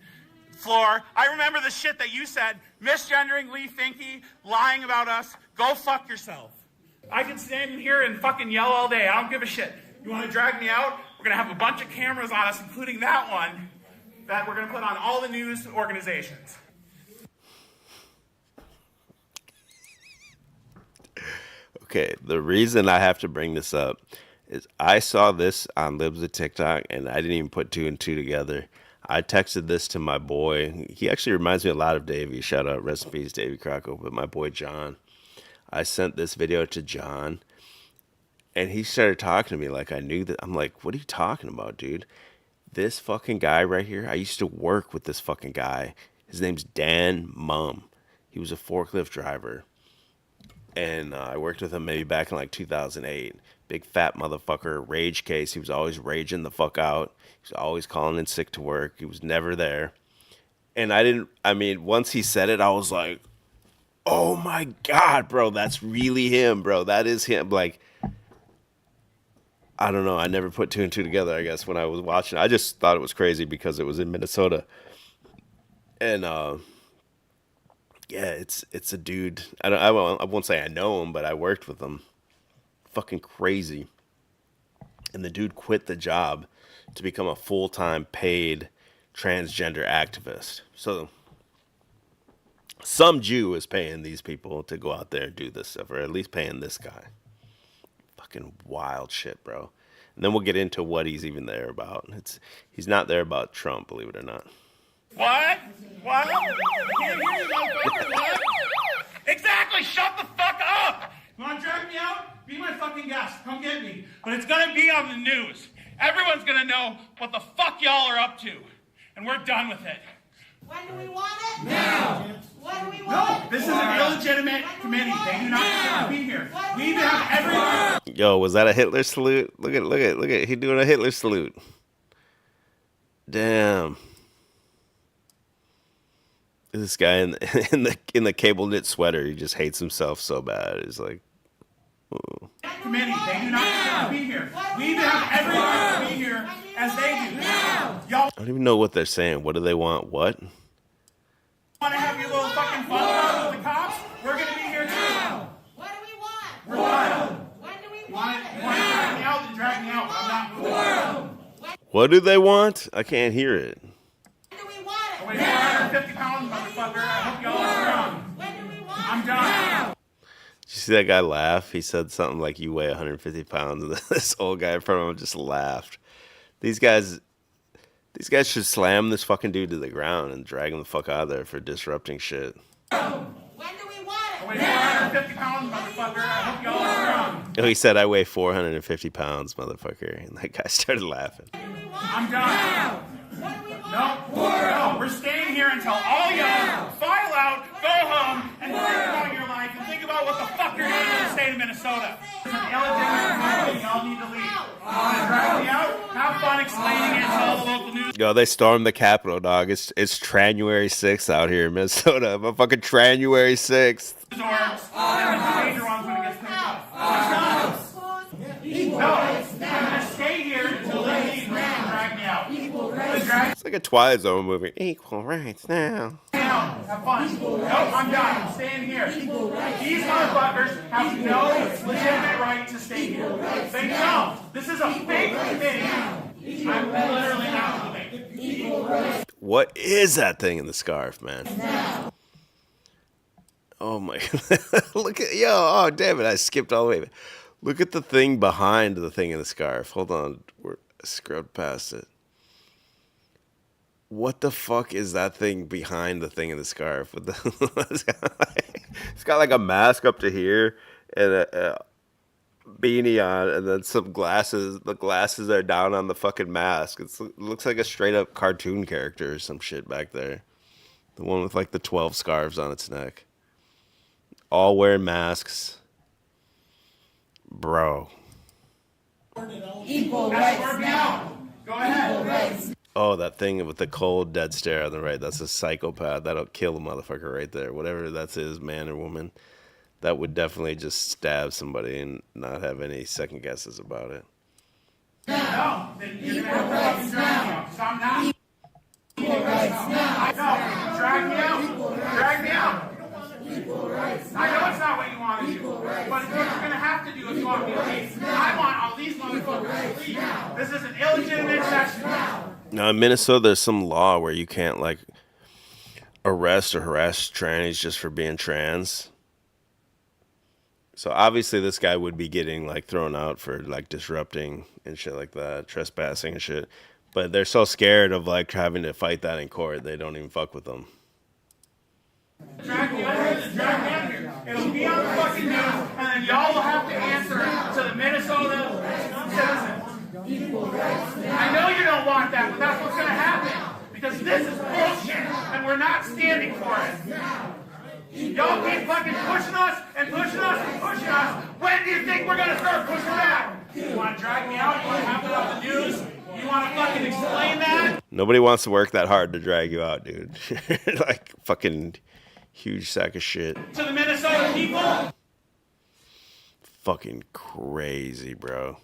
floor. I remember the shit that you said, misgendering Lee Finke, lying about us. Go fuck yourself. I can stand in here and fucking yell all day. I don't give a shit. You want to drag me out? We're going to have a bunch of cameras on us, including that one. that we're going to put on all the news organizations. Okay, the reason I have to bring this up is I saw this on Libs of TikTok and I didn't even put two and two together. I texted this to my boy. He actually reminds me a lot of Davey. Shout out, rest in peace, Davey Crocco. But my boy John. I sent this video to John and he started talking to me like I knew that. I'm like, what are you talking about, dude? This fucking guy right here, I used to work with this fucking guy. His name's Dan Mum. He was a forklift driver. And I worked with him maybe back in like 2008. Big fat motherfucker, rage case. He was always raging the fuck out. He was always calling in sick to work. He was never there. And once he said it, I was like, oh my God, bro, that's really him, bro. That is him. Like, I don't know. I never put two and two together, I guess, when I was watching. I just thought it was crazy because it was in Minnesota. And, yeah, it's a dude. I won't say I know him, but I worked with him. Fucking crazy. And the dude quit the job to become a full-time paid transgender activist. So some Jew is paying these people to go out there and do this stuff, or at least paying this guy. Fucking wild shit, bro. And then we'll get into what he's even there about. He's not there about Trump, believe it or not. What? What? I can't hear you, motherfucker. What? Exactly. Shut the fuck up. You want to drag me out? Be my fucking guest. Come get me. But it's going to be on the news. Everyone's going to know what the fuck y'all are up to. And we're done with it. When do we want it? Now. When do we want it? This is an illegitimate committee. They do not deserve to be here. We need to have everyone. Yo, was that a Hitler salute? Look at. He doing a Hitler salute. Damn. This guy in the cable knit sweater, he just hates himself so bad. He's like, ooh. Committee, they do not deserve to be here. We need to have everyone be here as they do. Y'all I don't even know what they're saying. What do they want? What? want to have your little fucking phone out with the cops? We're going to be here too. What do we want? We're done. When do we You want want it? to drag me out, then drag me out. I'm not moving. What do they want? I can't hear it. When do we want it? I weigh 450 pounds, motherfucker. I hope y'all are strong. When do we want it? I'm done. Did you see that guy laugh? He said something like, you weigh 150 pounds. And this old guy in front of him just laughed. These guys should slam this fucking dude to the ground and drag him the fuck out of there for disrupting shit. When do we want it? I weigh 450 pounds, motherfucker. I hope y'all are strong. Oh, he said, I weigh 450 pounds, motherfucker. And that guy started laughing. I'm done. No, we're staying here until all y'all file out, go home, and think about your life and think about what the fuck you're doing in the state of Minnesota. It's an illegitimate community. Y'all need to leave. Want to drag me out? Have fun explaining it to all the local news. Yo, they stormed the Capitol, dog. It's Tranuary 6th out here in Minnesota. I'm a fucking Tranuary 6th. And the major one's when it gets picked up. No, I'm going to stay here until they leave and drag me out. It's like a Twilight Zone movie. Equal rights now. Have fun. No, I'm done. I'm staying here. These motherfuckers have no legitimate right to stay here. They don't. This is a fake committee. I'm literally not moving. What is that thing in the scarf, man? Oh my God. Look at, oh damn it, I skipped all the way. Look at the thing behind the thing in the scarf. Hold on, I scrubbed past it. What the fuck is that thing behind the thing in the scarf? With it's got like a mask up to here and a beanie on, and then some glasses. The glasses are down on the fucking mask. It looks like a straight up cartoon character or some shit back there. The one with like the 12 scarves on its neck. All wearing masks. Bro. Equal rights now. Go ahead. Oh, that thing with the cold, dead stare on the right. That's a psychopath. That'll kill a motherfucker right there. Whatever that is, man or woman. That would definitely just stab somebody and not have any second guesses about it. No, then you're going to have to drag me out. So I'm not. Equal rights now. No, drag me out. Drag me out. Equal rights now. I know it's not what you want to do, but it's what you're going to have to do if you want me to leave. I want all these motherfuckers to leave. This is an illegitimate session. Now in Minnesota, there's some law where you can't like arrest or harass trannies just for being trans. So obviously this guy would be getting like thrown out for like disrupting and shit like that, trespassing and shit. But they're so scared of like having to fight that in court, they don't even fuck with them. Drag me out here. It'll be on the fucking news, and then y'all will have to answer to the Minnesota citizens. I know you don't want that, but that's what's going to happen. Because this is bullshit, and we're not standing for it. Y'all keep fucking pushing us and pushing us and pushing us. When do you think we're going to start pushing back? You want to drag me out? You want to have it on the news? You want to fucking explain that? Nobody wants to work that hard to drag you out, dude. Like fucking huge sack of shit. To the Minnesota people? Fucking crazy, bro.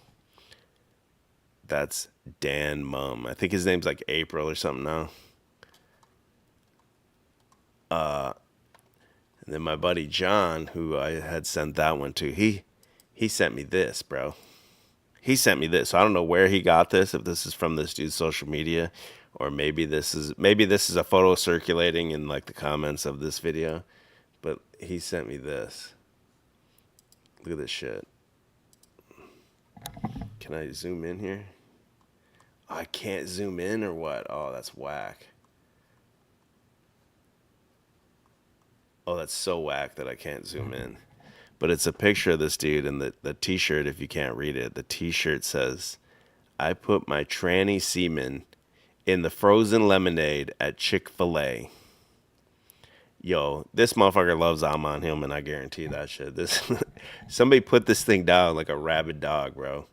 That's Dan Mum. I think his name's like April or something now. And then my buddy John, who I had sent that one to, he sent me this, bro. He sent me this. So I don't know where he got this, if this is from this dude's social media, or maybe this is a photo circulating in like the comments of this video. But he sent me this. Look at this shit. Can I zoom in here? Oh, I can't zoom in or what? Oh, that's whack. Oh, that's so whack that I can't zoom in. But it's a picture of this dude, and the t-shirt, if you can't read it, the t-shirt says, "I put my tranny semen in the frozen lemonade at Chick-fil-A." Yo, this motherfucker loves I'm on him, and I guarantee that shit. Somebody put this thing down like a rabid dog, bro.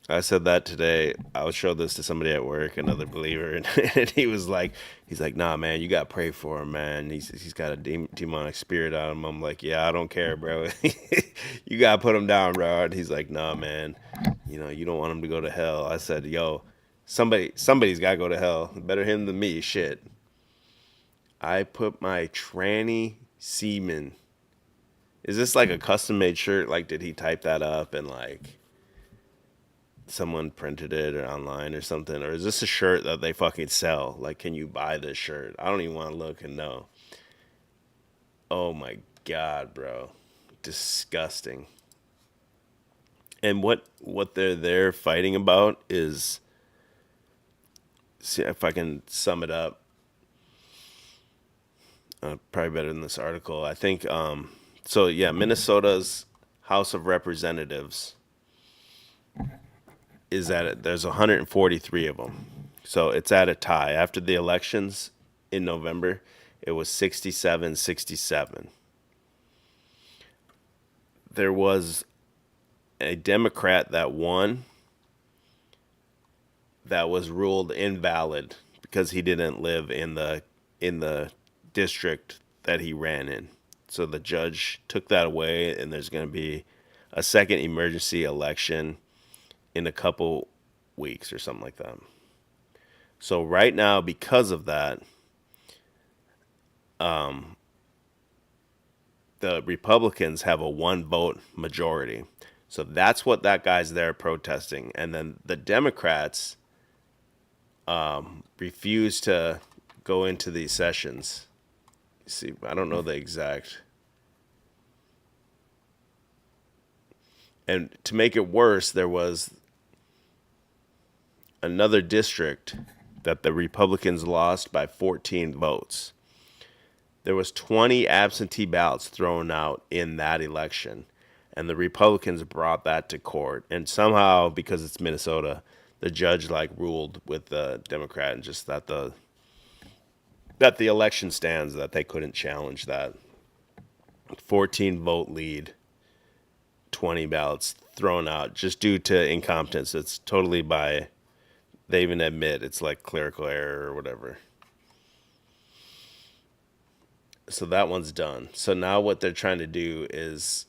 I said that today. I would show this to somebody at work, another believer, and he's like, nah, man, you gotta pray for him, man. He's got a demonic spirit on him. I'm like, yeah, I don't care, bro. You gotta put him down, bro. And he's like, nah, man, you don't want him to go to hell. I said, yo, somebody's gotta go to hell. Better him than me, shit. I put my tranny semen. Is this like a custom made shirt? Like, did he type that up and like someone printed it or online or something? Or is this a shirt that they fucking sell? Like, can you buy this shirt? I don't even want to look and know. Oh my God, bro. Disgusting. And what they're fighting about is, see if I can sum it up. Probably better than this article. I think, so yeah, Minnesota's House of Representatives is at it. There's 143 of them. So it's at a tie. After the elections in November, it was 67-67. There was a Democrat that won that was ruled invalid because he didn't live in the district that he ran in. So the judge took that away, and there's going to be a second emergency election in a couple weeks or something like that. So right now, because of that, the Republicans have a 1-vote majority. So that's what that guy's there protesting. And then the Democrats refuse to go into these sessions. See, I don't know the exact. And to make it worse, there was another district that the Republicans lost by 14 votes. There was 20 absentee ballots thrown out in that election, and the Republicans brought that to court. And somehow, because it's Minnesota, the judge ruled with the Democrat, and just that the election stands, that they couldn't challenge that 14 vote lead, 20 ballots thrown out just due to incompetence. It's totally by, they even admit it's like clerical error or whatever. So that one's done. So now what they're trying to do is,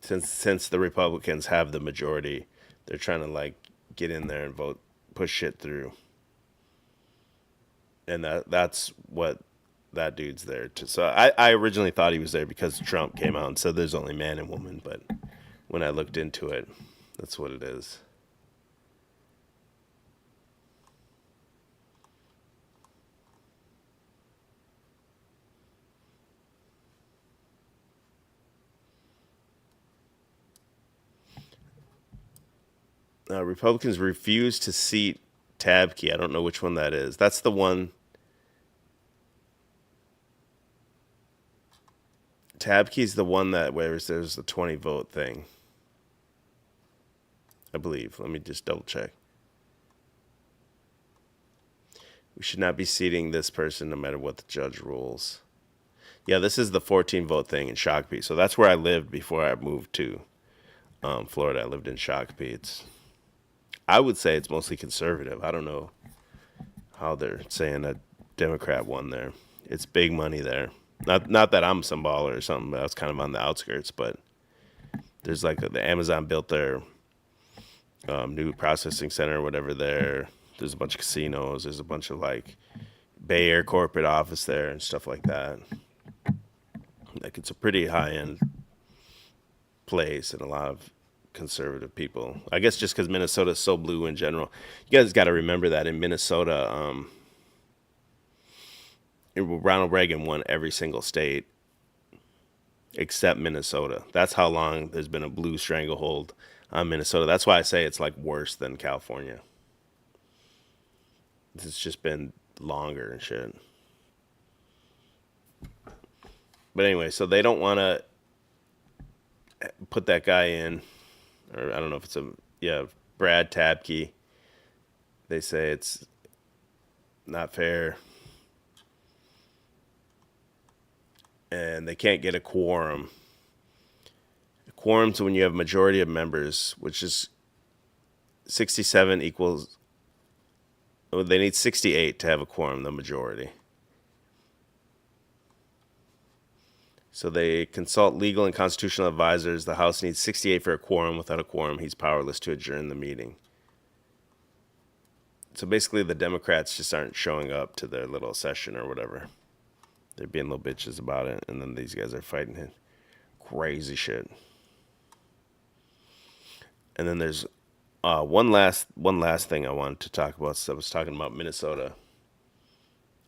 since the Republicans have the majority, they're trying to get in there and vote, push shit through. And that's what that dude's there to. So I originally thought he was there because Trump came out and said there's only man and woman, but when I looked into it, that's what it is. Republicans refuse to seat Tabke. I don't know which one that is. That's the one. Tabke's the one that where there's the 20 vote thing. I believe. Let me just double check. We should not be seating this person no matter what the judge rules. Yeah, this is the 14 vote thing in Shakopee. So that's where I lived before I moved to Florida. I lived in Shakopee. I would say it's mostly conservative. I don't know how they're saying a Democrat won there. It's big money there. Not that I'm some baller or something, but I was kind of on the outskirts. But there's like the Amazon built their new processing center or whatever there. There's a bunch of casinos. There's a bunch of like Bay Air corporate office there and stuff like that. Like it's a pretty high-end place and a lot of conservative people. I guess just because Minnesota is so blue in general. You guys got to remember that in Minnesota, Ronald Reagan won every single state except Minnesota. That's how long there's been a blue stranglehold on Minnesota. That's why I say it's like worse than California. It's just been longer and shit. But anyway, so they don't want to put that guy in, or I don't know if it's Brad Tabke. They say it's not fair. And they can't get a quorum. A quorum's when you have majority of members, which is 67 equals. Well, they need 68 to have a quorum, the majority. So they consult legal and constitutional advisors. The House needs 68 for a quorum. Without a quorum, he's powerless to adjourn the meeting. So basically, the Democrats just aren't showing up to their little session or whatever. They're being little bitches about it, and then these guys are fighting it. Crazy shit. And then there's one last thing I wanted to talk about. So I was talking about Minnesota,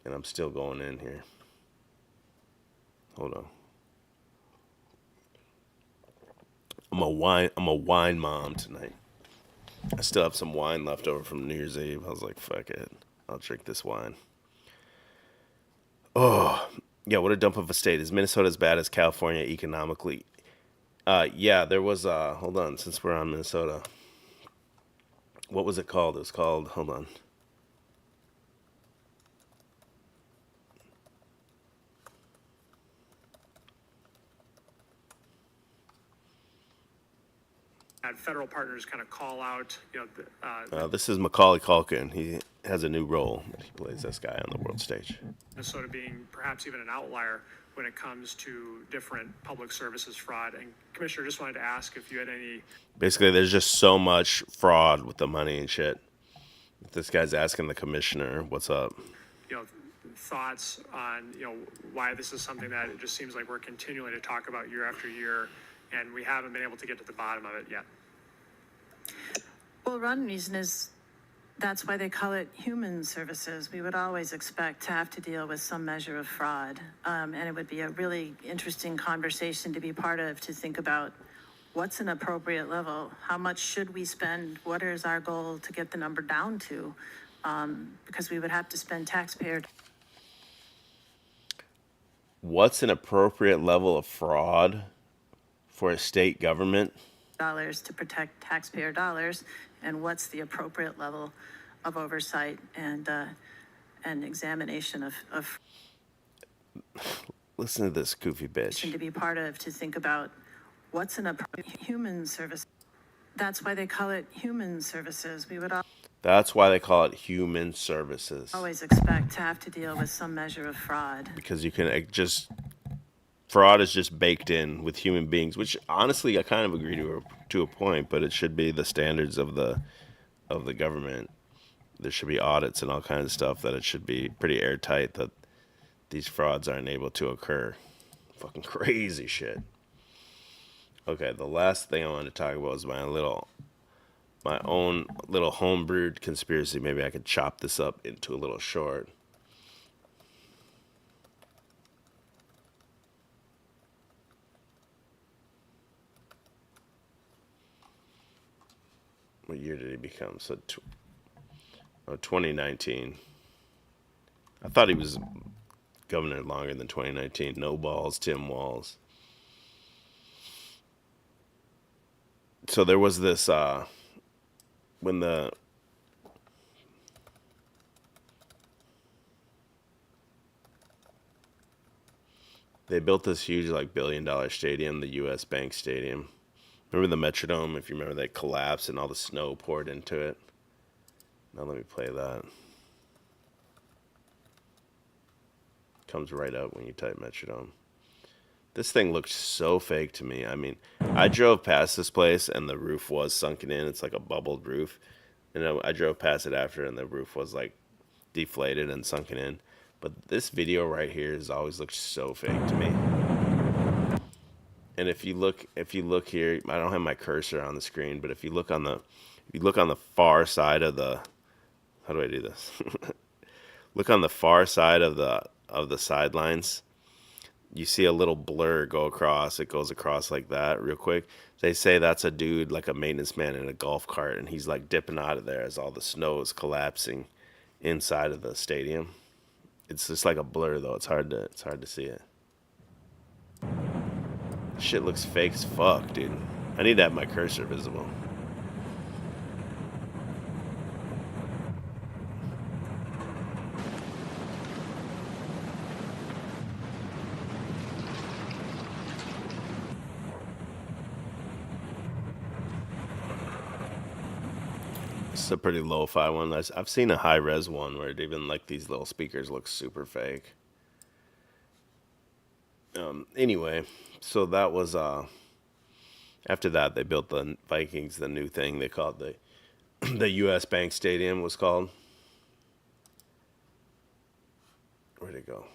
and I'm still going in here. Hold on. I'm a wine mom tonight. I still have some wine left over from New Year's Eve. I was like, fuck it, I'll drink this wine. Oh, yeah, what a dump of a state. Is Minnesota as bad as California economically? Yeah, there was, hold on, since we're on Minnesota. What was it called? It was called, hold on. Had federal partners kind of call out, This is Macaulay Culkin. He has a new role. He plays this guy on the world stage. Minnesota being perhaps even an outlier when it comes to different public services fraud. And Commissioner, just wanted to ask if you had any. Basically, there's just so much fraud with the money and shit. This guy's asking the commissioner, "What's up?" Thoughts on why this is something that it just seems like we're continuing to talk about year after year, and we haven't been able to get to the bottom of it yet. Well, one reason is that's why they call it human services. We would always expect to have to deal with some measure of fraud. And it would be a really interesting conversation to be part of, to think about what's an appropriate level? How much should we spend? What is our goal to get the number down to? Because we would have to spend taxpayer. What's an appropriate level of fraud for a state government? Dollars to protect taxpayer dollars, and what's the appropriate level of oversight and examination of Listen to this goofy bitch. to be part of, to think about what's an human service. That's why they call it human services. We would That's why they call it human services. always expect to have to deal with some measure of fraud. Because you can fraud is just baked in with human beings, which honestly I kind of agree to a point, but it should be the standards of the government. There should be audits and all kinds of stuff that it should be pretty airtight that these frauds aren't able to occur. Fucking crazy shit. Okay, the last thing I wanted to talk about is my own little homebrewed conspiracy. Maybe I could chop this up into a little short. What year did he become? So, 2019. I thought he was governor longer than 2019. No balls, Tim Walz. So there was this, when they built this huge, like, $1 billion stadium, the U.S. Bank Stadium. Remember the Metrodome? If you remember, they collapsed and all the snow poured into it. Now let me play that. Comes right up when you type Metrodome. This thing looked so fake to me. I mean, I drove past this place and the roof was sunken in. It's like a bubbled roof. And I drove past it after and the roof was like deflated and sunken in. But this video right here has always looked so fake to me. And if you look here, I don't have my cursor on the screen, but if you look on the far side of the, how do I do this? Look on the far side of the sidelines. You see a little blur go across. It goes across like that real quick. They say that's a dude, like a maintenance man in a golf cart, and he's like dipping out of there as all the snow is collapsing inside of the stadium. It's just like a blur though. It's hard to see it. Shit looks fake as fuck, dude. I need to have my cursor visible. This is a pretty lo-fi one. I've seen a high-res one where even like these little speakers look super fake. Anyway, so that was after that they built the Vikings the new thing they called the U.S. Bank Stadium was called. Where'd it go?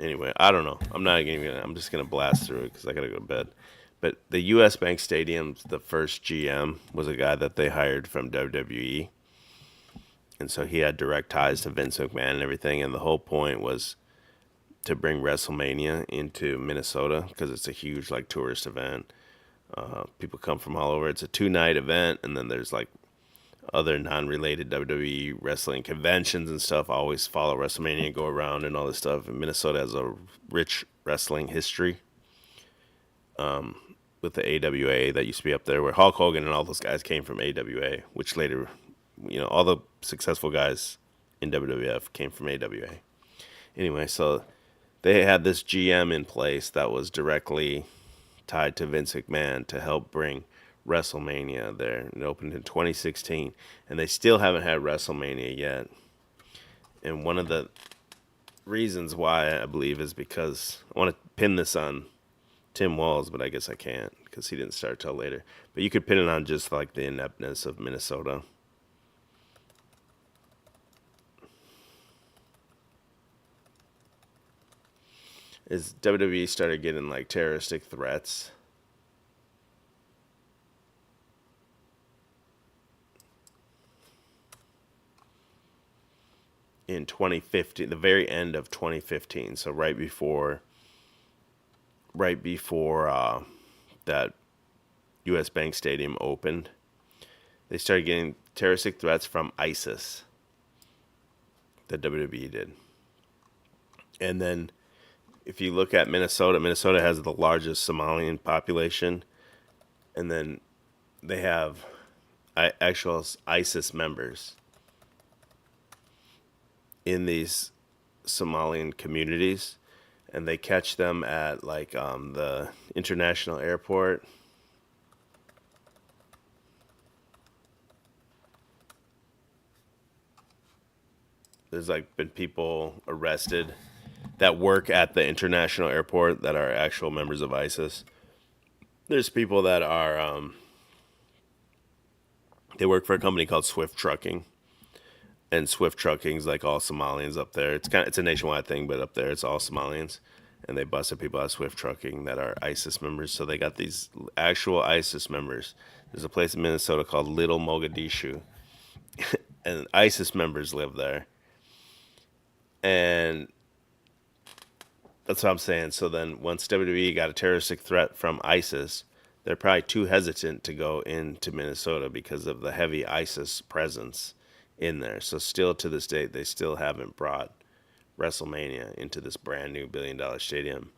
Anyway, I don't know. I'm just gonna blast through it because I gotta go to bed. But the U.S. Bank Stadium's the first GM was a guy that they hired from WWE, and so he had direct ties to Vince McMahon and everything. And the whole point was to bring WrestleMania into Minnesota because it's a huge like tourist event. People come from all over. It's a 2-night event, and then there's like other non-related WWE wrestling conventions and stuff. I always follow WrestleMania and go around and all this stuff. And Minnesota has a rich wrestling history with the AWA that used to be up there, where Hulk Hogan and all those guys came from AWA, which later, all the successful guys in WWF came from AWA. Anyway, so they had this GM in place that was directly tied to Vince McMahon to help bring WrestleMania there. It opened in 2016 and they still haven't had WrestleMania yet. And one of the reasons why I believe is because I want to pin this on Tim Walz, but I guess I can't because he didn't start till later. But you could pin it on just like the ineptness of Minnesota. As WWE started getting like terroristic threats, in 2015, the very end of 2015, so right before that U.S. Bank Stadium opened, they started getting terroristic threats from ISIS. That WWE did. And then if you look at Minnesota has the largest Somalian population, and then they have actual ISIS members in these Somalian communities, and they catch them at like the international airport. There's like been people arrested that work at the international airport that are actual members of ISIS. There's people that are they work for a company called Swift Trucking. And Swift Trucking's like all Somalians up there. It's a nationwide thing, but up there it's all Somalians. and they busted people at Swift Trucking that are ISIS members. So they got these actual ISIS members. There's a place in Minnesota called Little Mogadishu, and ISIS members live there. And that's what I'm saying. So then once WWE got a terroristic threat from ISIS, they're probably too hesitant to go into Minnesota because of the heavy ISIS presence in there. So still to this date, they still haven't brought WrestleMania into this brand new $1 billion stadium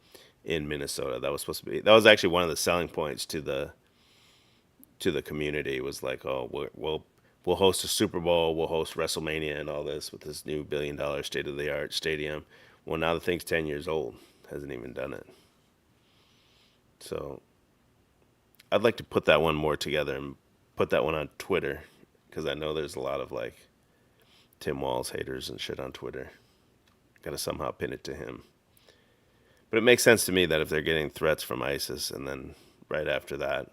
in Minnesota. That was supposed to be, that was actually one of the selling points to the community, was like, oh, we'll host a Super Bowl, we'll host WrestleMania and all this with this new $1 billion state-of-the-art stadium. Well, now the thing's 10 years old, hasn't even done it. So I'd like to put that one more together and put that one on Twitter, because I know there's a lot of like Tim Walz haters and shit on Twitter. Got to somehow pin it to him. But it makes sense to me that if they're getting threats from ISIS, and then right after that,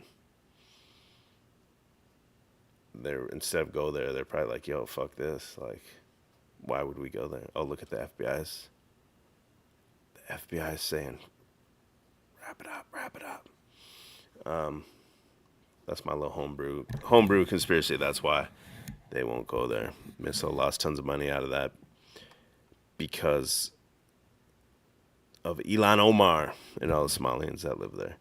they're, instead of go there, they're probably like, yo, fuck this. Like, why would we go there? Oh, look at the FBI's. The FBI's saying, wrap it up. That's my little homebrew conspiracy. That's why they won't go there. Minnesota lost tons of money out of that because of Ilhan Omar and all the Somalians that live there.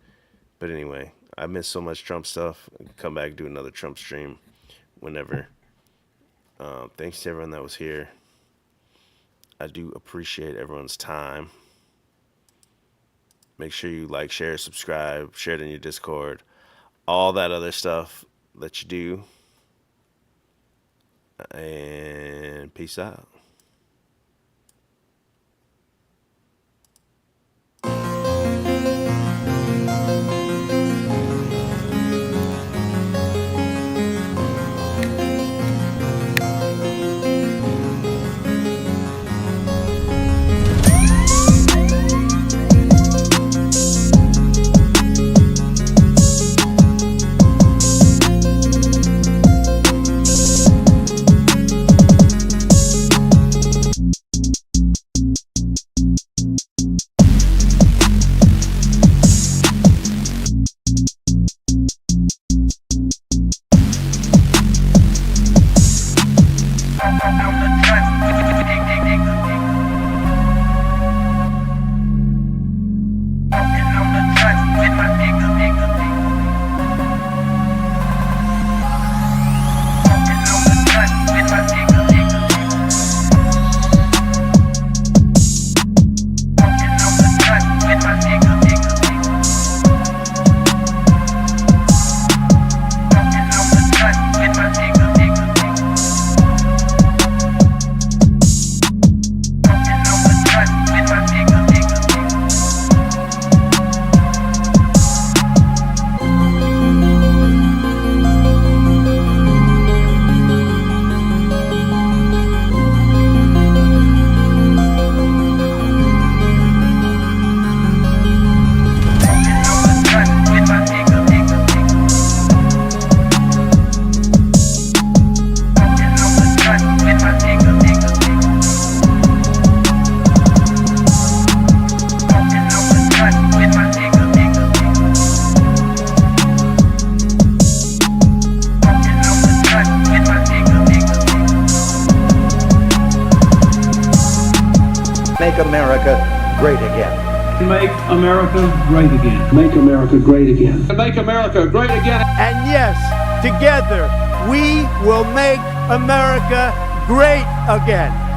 But anyway, I miss so much Trump stuff. I can come back and do another Trump stream whenever. Thanks to everyone that was here. I do appreciate everyone's time. Make sure you like, share, subscribe, share it in your Discord, all that other stuff that you do. And peace out. Make America great again. Make America great again. Make America great again. Make America great again. And yes, together we will make America great again.